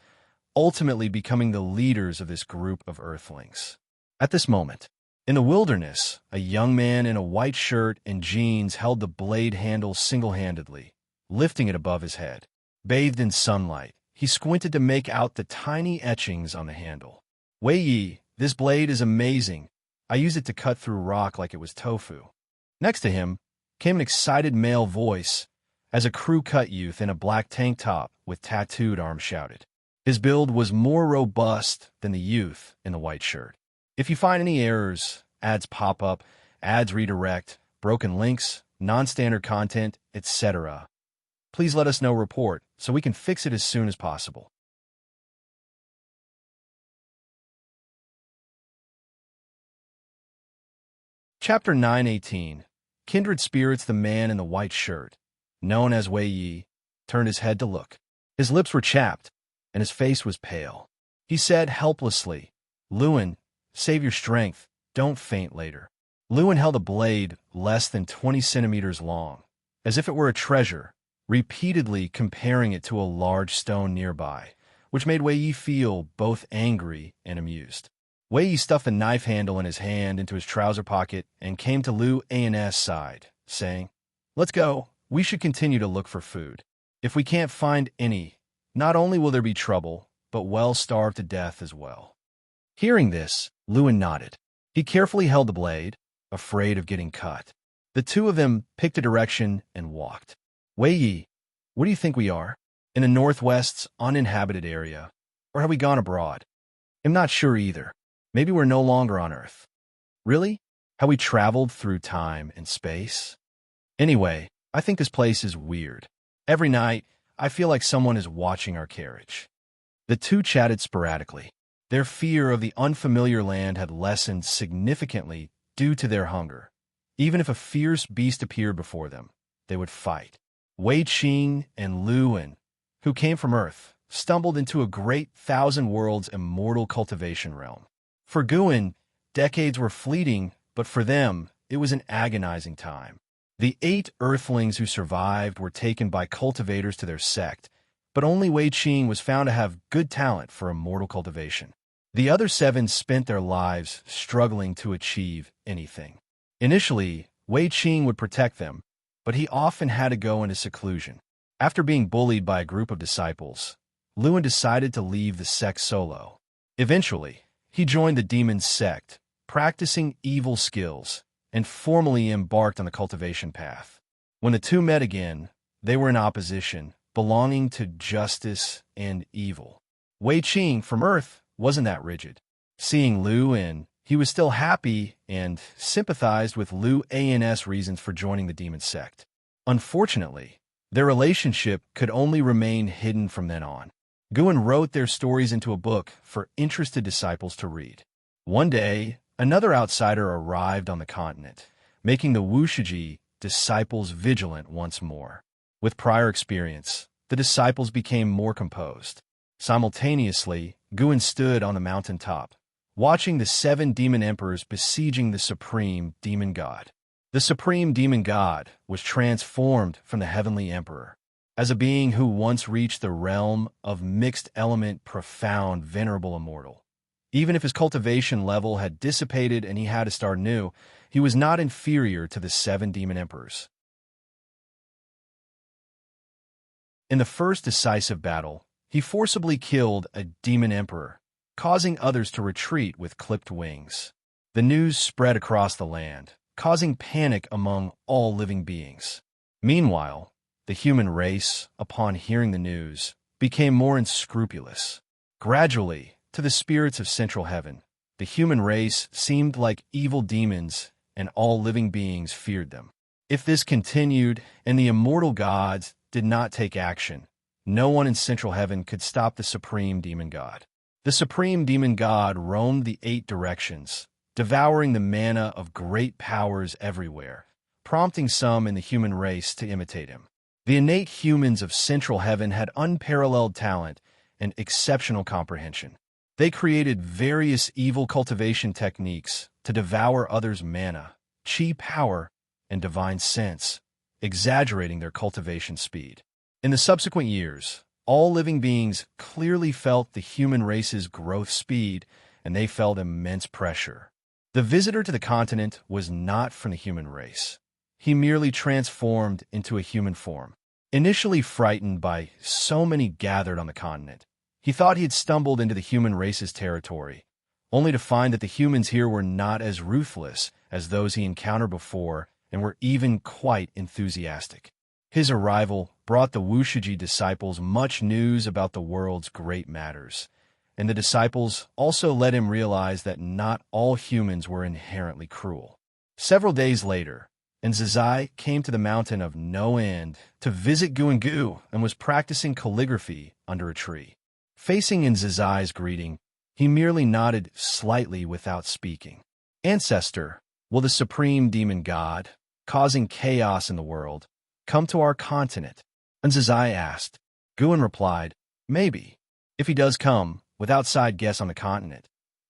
ultimately becoming the leaders of this group of Earthlings. At this moment, in the wilderness, a young man in a white shirt and jeans held the blade handle single-handedly, lifting it above his head. Bathed in sunlight, he squinted to make out the tiny etchings on the handle. "Wei Yi, this blade is amazing. I use it to cut through rock like it was tofu." Next to him came an excited male voice as a crew-cut youth in a black tank top with tattooed arms shouted. His build was more robust than the youth in the white shirt. If you find any errors, ads pop up, ads redirect, broken links, non-standard content, etc., please let us know report so we can fix it as soon as possible. Chapter 918. Kindred Spirits. The man in the white shirt, known as Wei Yi, turned his head to look. His lips were chapped, and his face was pale. He said helplessly, "Luan, save your strength. Don't faint later." Luan held a blade less than 20 centimeters long, as if it were a treasure, repeatedly comparing it to a large stone nearby, which made Wei Yi feel both angry and amused. Wei Yi stuffed the knife handle in his hand into his trouser pocket and came to Lu An's side, saying, "Let's go. We should continue to look for food. If we can't find any, not only will there be trouble, but we'll starve to death as well." Hearing this, Luan nodded. He carefully held the blade, afraid of getting cut. The two of them picked a direction and walked. "Wei Yi, where do you think we are? In the Northwest's uninhabited area? Or have we gone abroad? I'm not sure either. Maybe we're no longer on Earth. Really? Have we traveled through time and space? Anyway, I think this place is weird. Every night, I feel like someone is watching our carriage." The two chatted sporadically. Their fear of the unfamiliar land had lessened significantly due to their hunger. Even if a fierce beast appeared before them, they would fight. Wei Qing and Luan, who came from Earth, stumbled into a great thousand worlds immortal cultivation realm. For Guan, decades were fleeting, but for them, it was an agonizing time. The 8 Earthlings who survived were taken by cultivators to their sect, but only Wei Qing was found to have good talent for immortal cultivation. The other 7 spent their lives struggling to achieve anything. Initially, Wei Qing would protect them, but he often had to go into seclusion. After being bullied by a group of disciples, Luan decided to leave the sect solo. Eventually, he joined the demon sect, practicing evil skills, and formally embarked on the cultivation path. When the two met again, they were in opposition, belonging to justice and evil. Wei Qing, from Earth, wasn't that rigid. Seeing Lu in, he was still happy and sympathized with Lu An's reasons for joining the demon sect. Unfortunately, their relationship could only remain hidden from then on. Guan wrote their stories into a book for interested disciples to read. One day, another outsider arrived on the continent, making the Wushiji disciples vigilant once more. With prior experience, the disciples became more composed. Simultaneously, Guan stood on the mountaintop, watching the 7 demon emperors besieging the supreme demon god. The supreme demon god was transformed from the heavenly emperor. As a being who once reached the realm of mixed element, profound, venerable immortal. Even if his cultivation level had dissipated and he had to start new, he was not inferior to the 7 demon emperors. In the first decisive battle, he forcibly killed a demon emperor, causing others to retreat with clipped wings. The news spread across the land, causing panic among all living beings. Meanwhile, the human race, upon hearing the news, became more unscrupulous. Gradually, to the spirits of Central Heaven, the human race seemed like evil demons, and all living beings feared them. If this continued, and the immortal gods did not take action, no one in Central Heaven could stop the supreme demon god. The supreme demon god roamed the 8 directions, devouring the mana of great powers everywhere, prompting some in the human race to imitate him. The innate humans of Central Heaven had unparalleled talent and exceptional comprehension. They created various evil cultivation techniques to devour others' mana, chi power, and divine sense, exaggerating their cultivation speed. In the subsequent years, all living beings clearly felt the human race's growth speed, and they felt immense pressure. The visitor to the continent was not from the human race. He merely transformed into a human form. Initially frightened by so many gathered on the continent, he thought he had stumbled into the human race's territory, only to find that the humans here were not as ruthless as those he encountered before and were even quite enthusiastic. His arrival brought the Wushiji disciples much news about the world's great matters, and the disciples also let him realize that not all humans were inherently cruel. Several days later, Nzazai came to the mountain of No End to visit Guangu and was practicing calligraphy under a tree. Facing Nzazai's greeting, he merely nodded slightly without speaking. "Ancestor, will the supreme demon god, causing chaos in the world, come to our continent?" Nzazai asked. Guan replied, "Maybe. If he does come, with outside guests on the continent,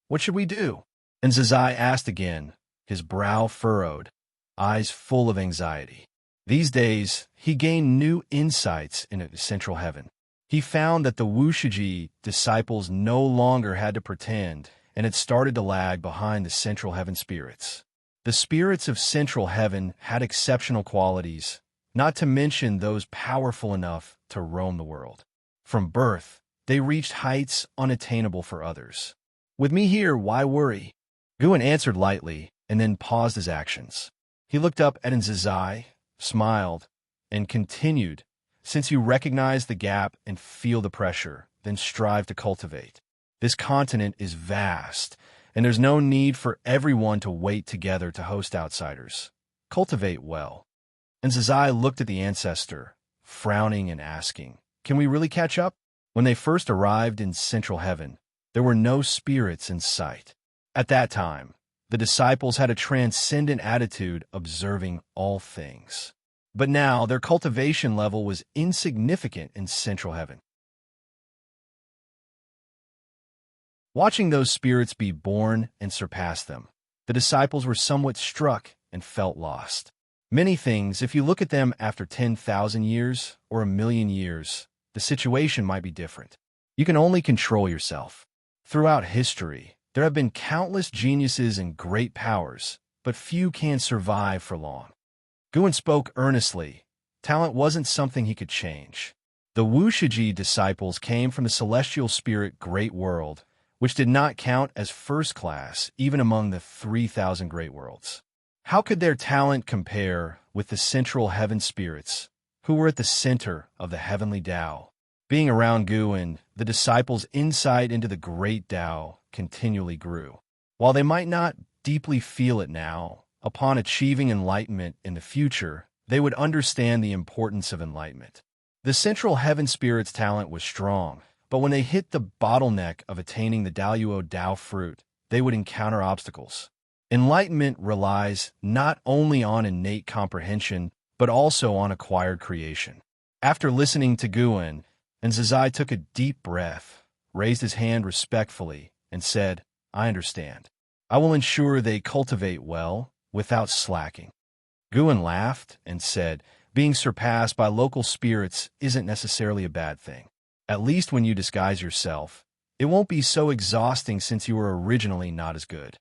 what should we do?" Nzazai asked again, his brow furrowed, eyes full of anxiety. These days, he gained new insights into Central Heaven. He found that the Wushiji disciples no longer had to pretend and had started to lag behind the Central Heaven spirits. The spirits of Central Heaven had exceptional qualities, not to mention those powerful enough to roam the world. From birth, they reached heights unattainable for others. "With me here, why worry?" Guin answered lightly, and then paused his actions. He looked up at Nzazai, smiled, and continued, "Since you recognize the gap and feel the pressure, then strive to cultivate. This continent is vast, and there's no need for everyone to wait together to host outsiders. Cultivate well." And Nzazai looked at the ancestor, frowning and asking, "Can we really catch up?" When they first arrived in Central Heaven, there were no spirits in sight. At that time, the disciples had a transcendent attitude observing all things. But now their cultivation level was insignificant in Central Heaven. Watching those spirits be born and surpass them, the disciples were somewhat struck and felt lost. Many things, if you look at them after 10,000 years or 1,000,000 years, the situation might be different. You can only control yourself. Throughout history, there have been countless geniuses and great powers, but few can survive for long. Guin spoke earnestly. Talent wasn't something he could change. The Wushiji disciples came from the celestial spirit Great World, which did not count as first class even among the 3,000 great worlds. How could their talent compare with the Central Heaven spirits, who were at the center of the heavenly Tao? Being around Guin, the disciples' insight into the great Tao continually grew. While they might not deeply feel it now, upon achieving enlightenment in the future, they would understand the importance of enlightenment. The Central Heaven spirit's talent was strong, but when they hit the bottleneck of attaining the Daluo Tao fruit, they would encounter obstacles. Enlightenment relies not only on innate comprehension, but also on acquired creation. After listening to Guin, Nzazai took a deep breath, raised his hand respectfully, and said, "I understand. I will ensure they cultivate well, without slacking." Guin laughed and said, "Being surpassed by local spirits isn't necessarily a bad thing. At least when you disguise yourself, it won't be so exhausting since you were originally not as good."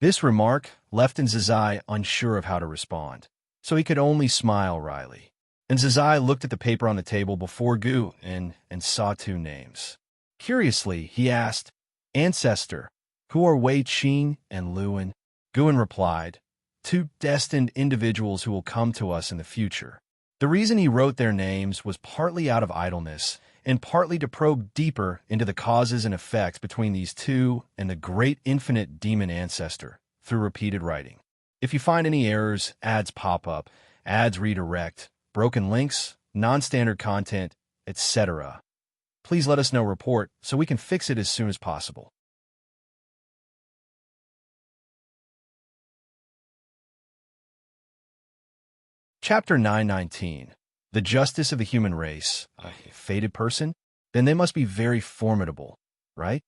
This remark left Nzazai unsure of how to respond, so he could only smile wryly. Nzazai looked at the paper on the table before Guin and saw two names. Curiously, he asked, "Ancestor, who are Wei Qing and Luan?" Guin replied, "Two destined individuals who will come to us in the future." The reason he wrote their names was partly out of idleness and partly to probe deeper into the causes and effects between these two and the great infinite demon ancestor through repeated writing. If you find any errors, ads pop up, ads redirect, broken links, non-standard content, etc., please let us know report so we can fix it as soon as possible. Chapter 919. The Justice of the Human Race. A fated person? Then they must be very formidable, right?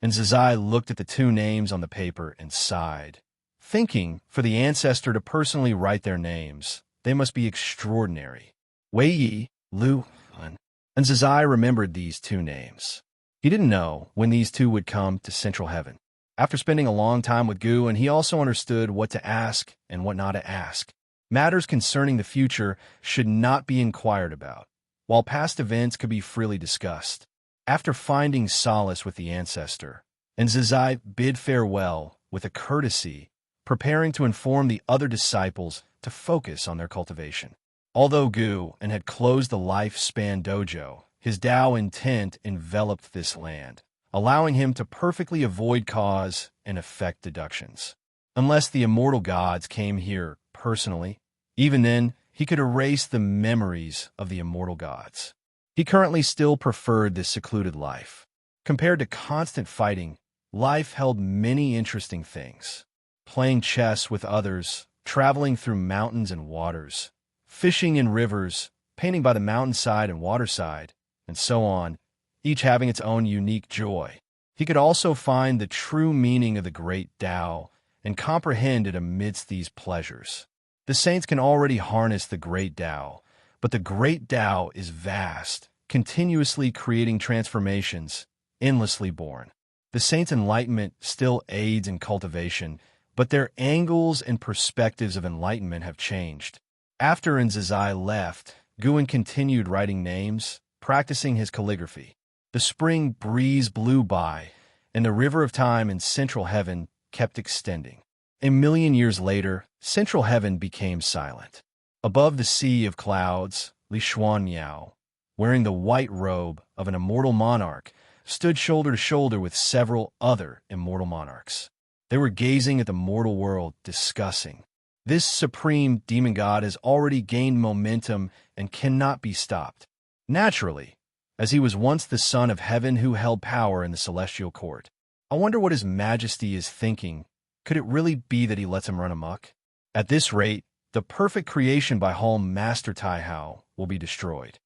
And Nzazai looked at the two names on the paper and sighed, thinking, for the ancestor to personally write their names, they must be extraordinary. Wei Yi, Lu, and Nzazai remembered these two names. He didn't know when these two would come to Central Heaven. After spending a long time with Guin, he also understood what to ask and what not to ask. Matters concerning the future should not be inquired about, while past events could be freely discussed. After finding solace with the ancestor, Nzazai bid farewell with a courtesy, preparing to inform the other disciples to focus on their cultivation. Although Guin had closed the lifespan dojo, his Tao intent enveloped this land, allowing him to perfectly avoid cause and effect deductions. Unless the immortal gods came here personally, even then, he could erase the memories of the immortal gods. He currently still preferred this secluded life. Compared to constant fighting, life held many interesting things. Playing chess with others, traveling through mountains and waters, fishing in rivers, painting by the mountainside and waterside, and so on, each having its own unique joy. He could also find the true meaning of the great Tao and comprehend it amidst these pleasures. The saints can already harness the great Tao, but the great Tao is vast, continuously creating transformations, endlessly born. The saints' enlightenment still aids in cultivation, but their angles and perspectives of enlightenment have changed. After Nzazai left, Guin continued writing names, practicing his calligraphy. The spring breeze blew by, and the river of time in central heaven kept extending. A million years later, central heaven became silent. Above the sea of clouds, Li Xuan Miao, wearing the white robe of an immortal monarch, stood shoulder to shoulder with several other immortal monarchs. They were gazing at the mortal world, discussing. This supreme demon god has already gained momentum and cannot be stopped. Naturally, as he was once the son of heaven who held power in the celestial court. I wonder what his majesty is thinking. Could it really be that he lets him run amok? At this rate, the perfect creation by Hall Master Taihao will be destroyed.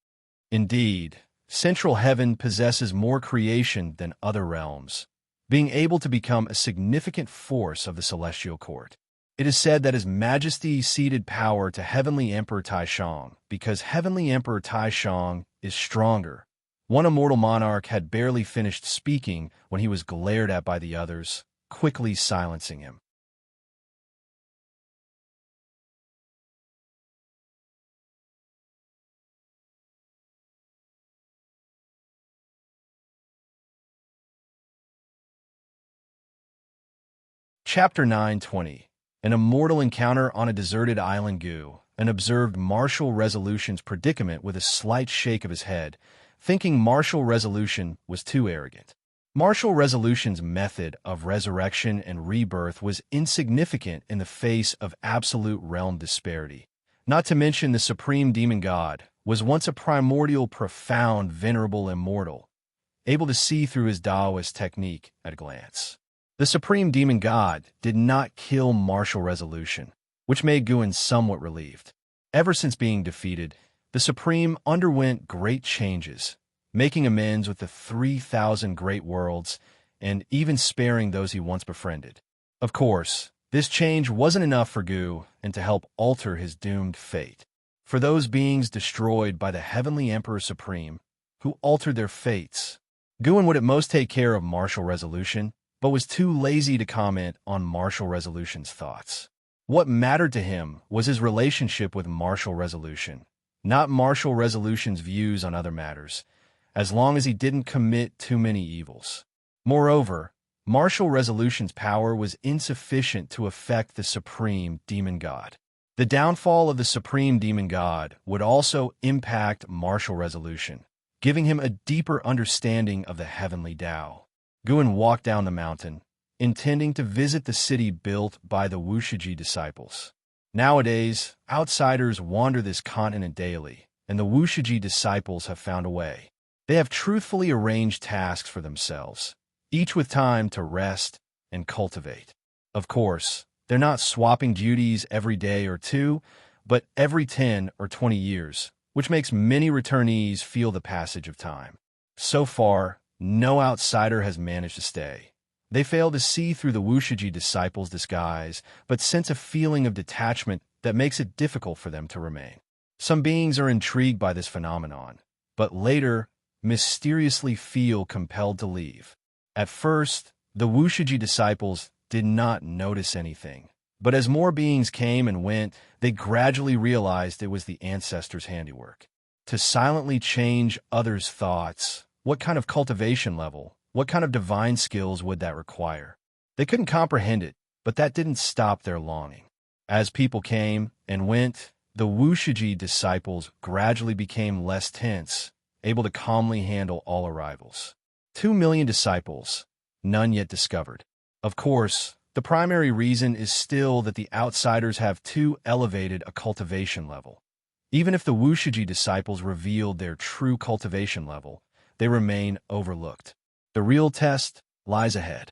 Indeed, central heaven possesses more creation than other realms, being able to become a significant force of the celestial court. It is said that His Majesty ceded power to Heavenly Emperor Taishang because Heavenly Emperor Taishang is stronger. One immortal monarch had barely finished speaking when he was glared at by the others, quickly silencing him. Chapter 920. An immortal encounter on a deserted island. Gu and observed Martial Resolution's predicament with a slight shake of his head, thinking Martial Resolution was too arrogant. Martial Resolution's method of resurrection and rebirth was insignificant in the face of absolute realm disparity. Not to mention the supreme demon god was once a primordial, profound, venerable immortal, able to see through his Taoist technique at a glance. The supreme demon god did not kill Martial Resolution, which made Guin somewhat relieved. Ever since being defeated, the Supreme underwent great changes, making amends with the 3,000 great worlds and even sparing those he once befriended. Of course, this change wasn't enough for Gu and to help alter his doomed fate. For those beings destroyed by the Heavenly Emperor Supreme, who altered their fates, Guin would at most take care of Martial Resolution, but was too lazy to comment on Martial Resolution's thoughts. What mattered to him was his relationship with Martial Resolution, not Martial Resolution's views on other matters, as long as he didn't commit too many evils. Moreover, Martial Resolution's power was insufficient to affect the Supreme Demon God. The downfall of the Supreme Demon God would also impact Martial Resolution, giving him a deeper understanding of the heavenly Tao. Guin walked down the mountain, intending to visit the city built by the Wushiji disciples. Nowadays, outsiders wander this continent daily, and the Wushiji disciples have found a way. They have truthfully arranged tasks for themselves, each with time to rest and cultivate. Of course, they're not swapping duties every day or two, but every 10 or 20 years, which makes many returnees feel the passage of time. So far, no outsider has managed to stay. They fail to see through the Wushiji disciples' disguise, but sense a feeling of detachment that makes it difficult for them to remain. Some beings are intrigued by this phenomenon, but later mysteriously feel compelled to leave. At first, the Wushiji disciples did not notice anything, but as more beings came and went, they gradually realized it was the ancestors' handiwork. To silently change others' thoughts, what kind of cultivation level, what kind of divine skills would that require? They couldn't comprehend it, but that didn't stop their longing. As people came and went, the Wushiji disciples gradually became less tense, able to calmly handle all arrivals. 2 million disciples, none yet discovered. Of course, the primary reason is still that the outsiders have too elevated a cultivation level. Even if the Wushiji disciples revealed their true cultivation level, they remain overlooked. The real test lies ahead.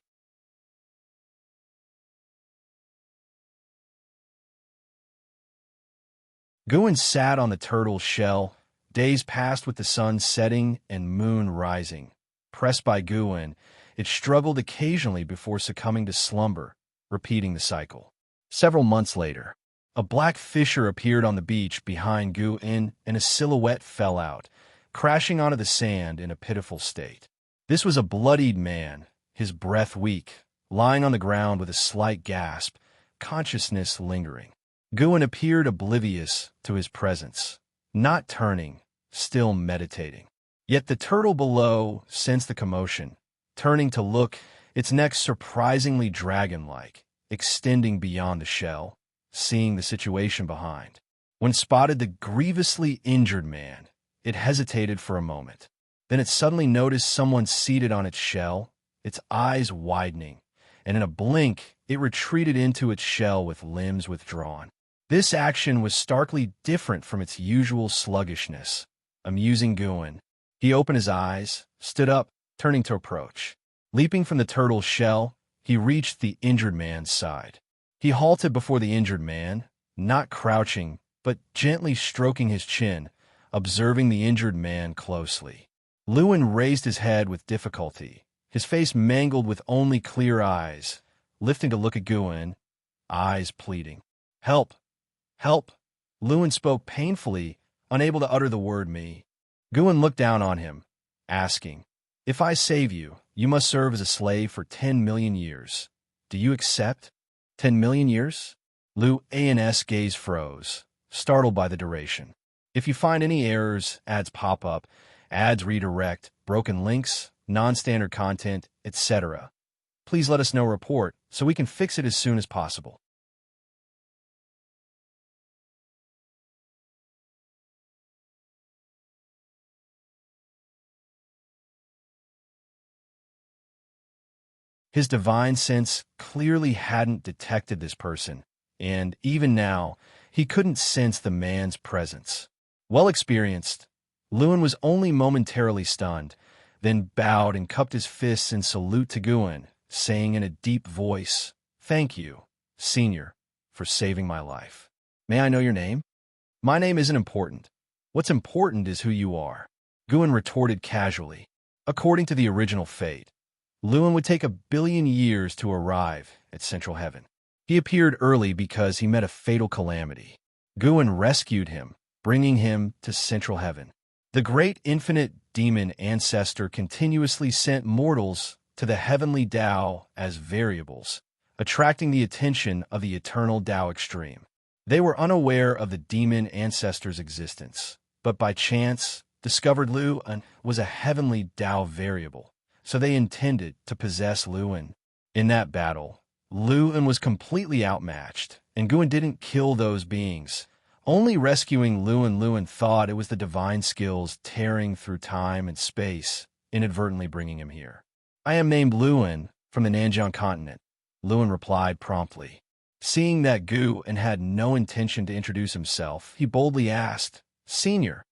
Guin sat on the turtle's shell. Days passed with the sun setting and moon rising. Pressed by Guin, it struggled occasionally before succumbing to slumber, repeating the cycle. Several months later, a black fissure appeared on the beach behind Guin and a silhouette fell out, crashing onto the sand in a pitiful state. This was a bloodied man, his breath weak, lying on the ground with a slight gasp, consciousness lingering. Guin appeared oblivious to his presence, not turning, still meditating. Yet the turtle below sensed the commotion, turning to look, its neck surprisingly dragon-like, extending beyond the shell, seeing the situation behind. When spotted the grievously injured man, it hesitated for a moment. Then it suddenly noticed someone seated on its shell, its eyes widening, and in a blink it retreated into its shell with limbs withdrawn. This action was starkly different from its usual sluggishness. Amusing Guin, he opened his eyes, stood up, turning to approach. Leaping from the turtle's shell, he reached the injured man's side. He halted before the injured man, not crouching, but gently stroking his chin, observing the injured man closely. Lewin raised his head with difficulty, his face mangled with only clear eyes, lifting to look at Guin, eyes pleading. "Help! Help!" Lewin spoke painfully, unable to utter the word me. Guin looked down on him, asking, "If I save you, you must serve as a slave for 10 million years. Do you accept? 10 million years?" Luan's gaze froze, startled by the duration. If you find any errors, ads pop up, ads redirect, broken links, non-standard content, etc., please let us know report so we can fix it as soon as possible. His divine sense clearly hadn't detected this person, and even now, he couldn't sense the man's presence. Well experienced, Lewin was only momentarily stunned, then bowed and cupped his fists in salute to Guin, saying in a deep voice, "Thank you, Senior, for saving my life. May I know your name?" "My name isn't important. What's important is who you are," Guin retorted casually. According to the original fate, Lewin would take 1 billion years to arrive at Central Heaven. He appeared early because he met a fatal calamity. Guin rescued him, bringing him to Central Heaven. The great infinite demon ancestor continuously sent mortals to the heavenly Tao as variables, attracting the attention of the eternal Tao extreme. They were unaware of the demon ancestor's existence, but by chance discovered Lewin was a heavenly Tao variable, so they intended to possess Lewin. In that battle, Lewin was completely outmatched, and Guin didn't kill those beings. Only rescuing Lewin thought it was the divine skills tearing through time and space, inadvertently bringing him here. "I am named Lewin from the Nanjiang continent," Lewin replied promptly. Seeing that Guin had no intention to introduce himself, he boldly asked, "Senior,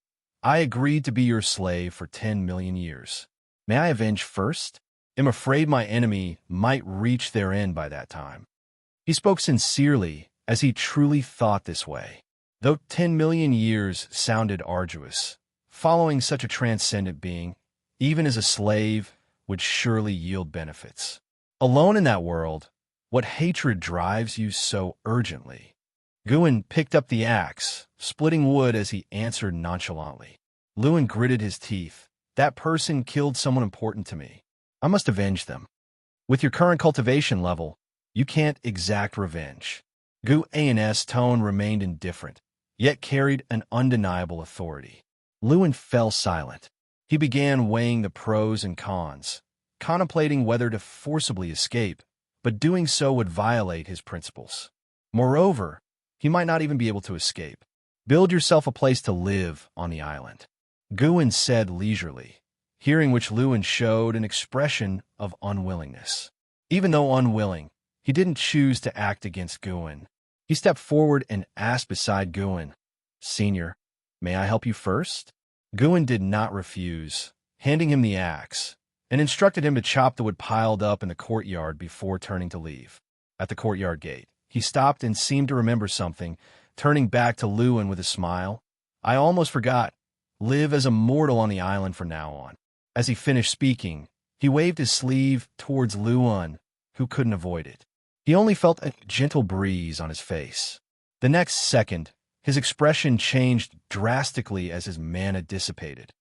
I agreed to be your slave for 10 million years. May I avenge first? I'm afraid my enemy might reach their end by that time." He spoke sincerely, as he truly thought this way. Though 10 million years sounded arduous, following such a transcendent being, even as a slave, would surely yield benefits. Alone in that world, what hatred drives you so urgently? Guin picked up the axe, splitting wood as he answered nonchalantly. Lewin gritted his teeth. "That person killed someone important to me. I must avenge them. With your current cultivation level, you can't exact revenge." Guin's tone remained indifferent, yet carried an undeniable authority. Lewin fell silent. He began weighing the pros and cons, contemplating whether to forcibly escape, but doing so would violate his principles. Moreover, he might not even be able to escape. "Build yourself a place to live on the island," Guin said leisurely, hearing which Lewin showed an expression of unwillingness. Even though unwilling, he didn't choose to act against Guin. He stepped forward and asked beside Guin, "Senior, may I help you first?" Guin did not refuse, handing him the axe, and instructed him to chop the wood piled up in the courtyard before turning to leave. At the courtyard gate, he stopped and seemed to remember something, turning back to Lewin with a smile. "I almost forgot. Live as a mortal on the island from now on." As he finished speaking, he waved his sleeve towards Lewin, who couldn't avoid it. He only felt a gentle breeze on his face. The next second, his expression changed drastically as his mana dissipated.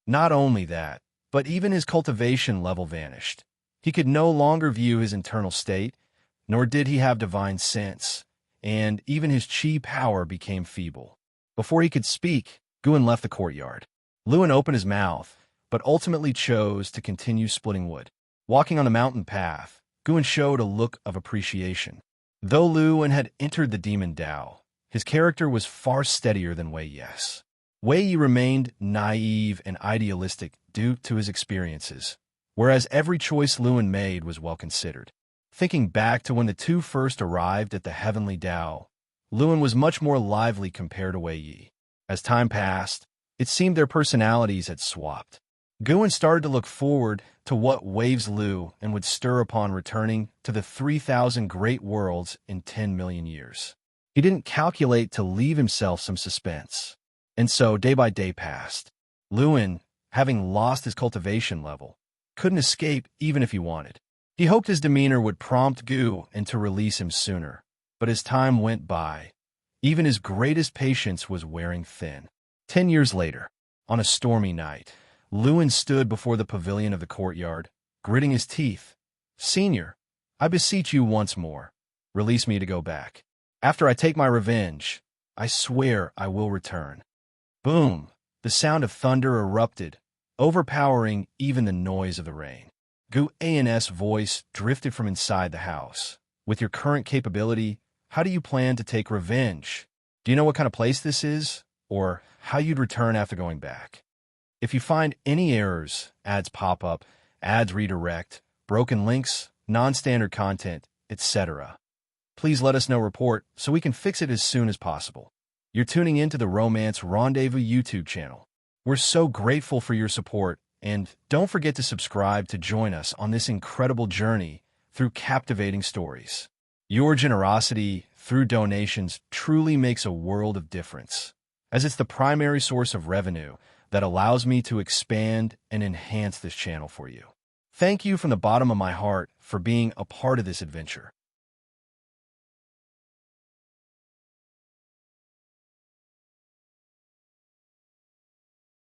Not only that, but even his cultivation level vanished. He could no longer view his internal state, nor did he have divine sense, and even his chi power became feeble. Before he could speak, Guin left the courtyard. Lewin opened his mouth, but ultimately chose to continue splitting wood. Walking on the mountain path, Guin showed a look of appreciation. Though Lewin had entered the demon Dao, his character was far steadier than Wei Yi's. Wei Yi remained naive and idealistic due to his experiences, whereas every choice Lewin made was well considered. Thinking back to when the two first arrived at the Heavenly Dao, Lewin was much more lively compared to Wei Yi. As time passed, it seemed their personalities had swapped. Guin started to look forward to what waves Lu and would stir upon returning to the 3,000 great worlds in 10 million years. He didn't calculate to leave himself some suspense. And so day by day passed. Lewin, having lost his cultivation level, couldn't escape even if he wanted. He hoped his demeanor would prompt Gu and to release him sooner. But as time went by, even his greatest patience was wearing thin. 10 years later, on a stormy night, Lewin stood before the pavilion of the courtyard, gritting his teeth. "Senior, I beseech you once more, release me to go back. After I take my revenge, I swear I will return." Boom! The sound of thunder erupted, overpowering even the noise of the rain. Gu An's voice drifted from inside the house. "With your current capability, how do you plan to take revenge? Do you know what kind of place this is? Or how you'd return after going back? If you find any errors, ads pop up, ads redirect, broken links, non-standard content, etc., please let us know report so we can fix it as soon as possible." You're tuning into the Romance Rendezvous YouTube channel. We're so grateful for your support, and don't forget to subscribe to join us on this incredible journey through captivating stories. Your generosity through donations truly makes a world of difference, as it's the primary source of revenue that allows me to expand and enhance this channel for you. Thank you from the bottom of my heart for being a part of this adventure.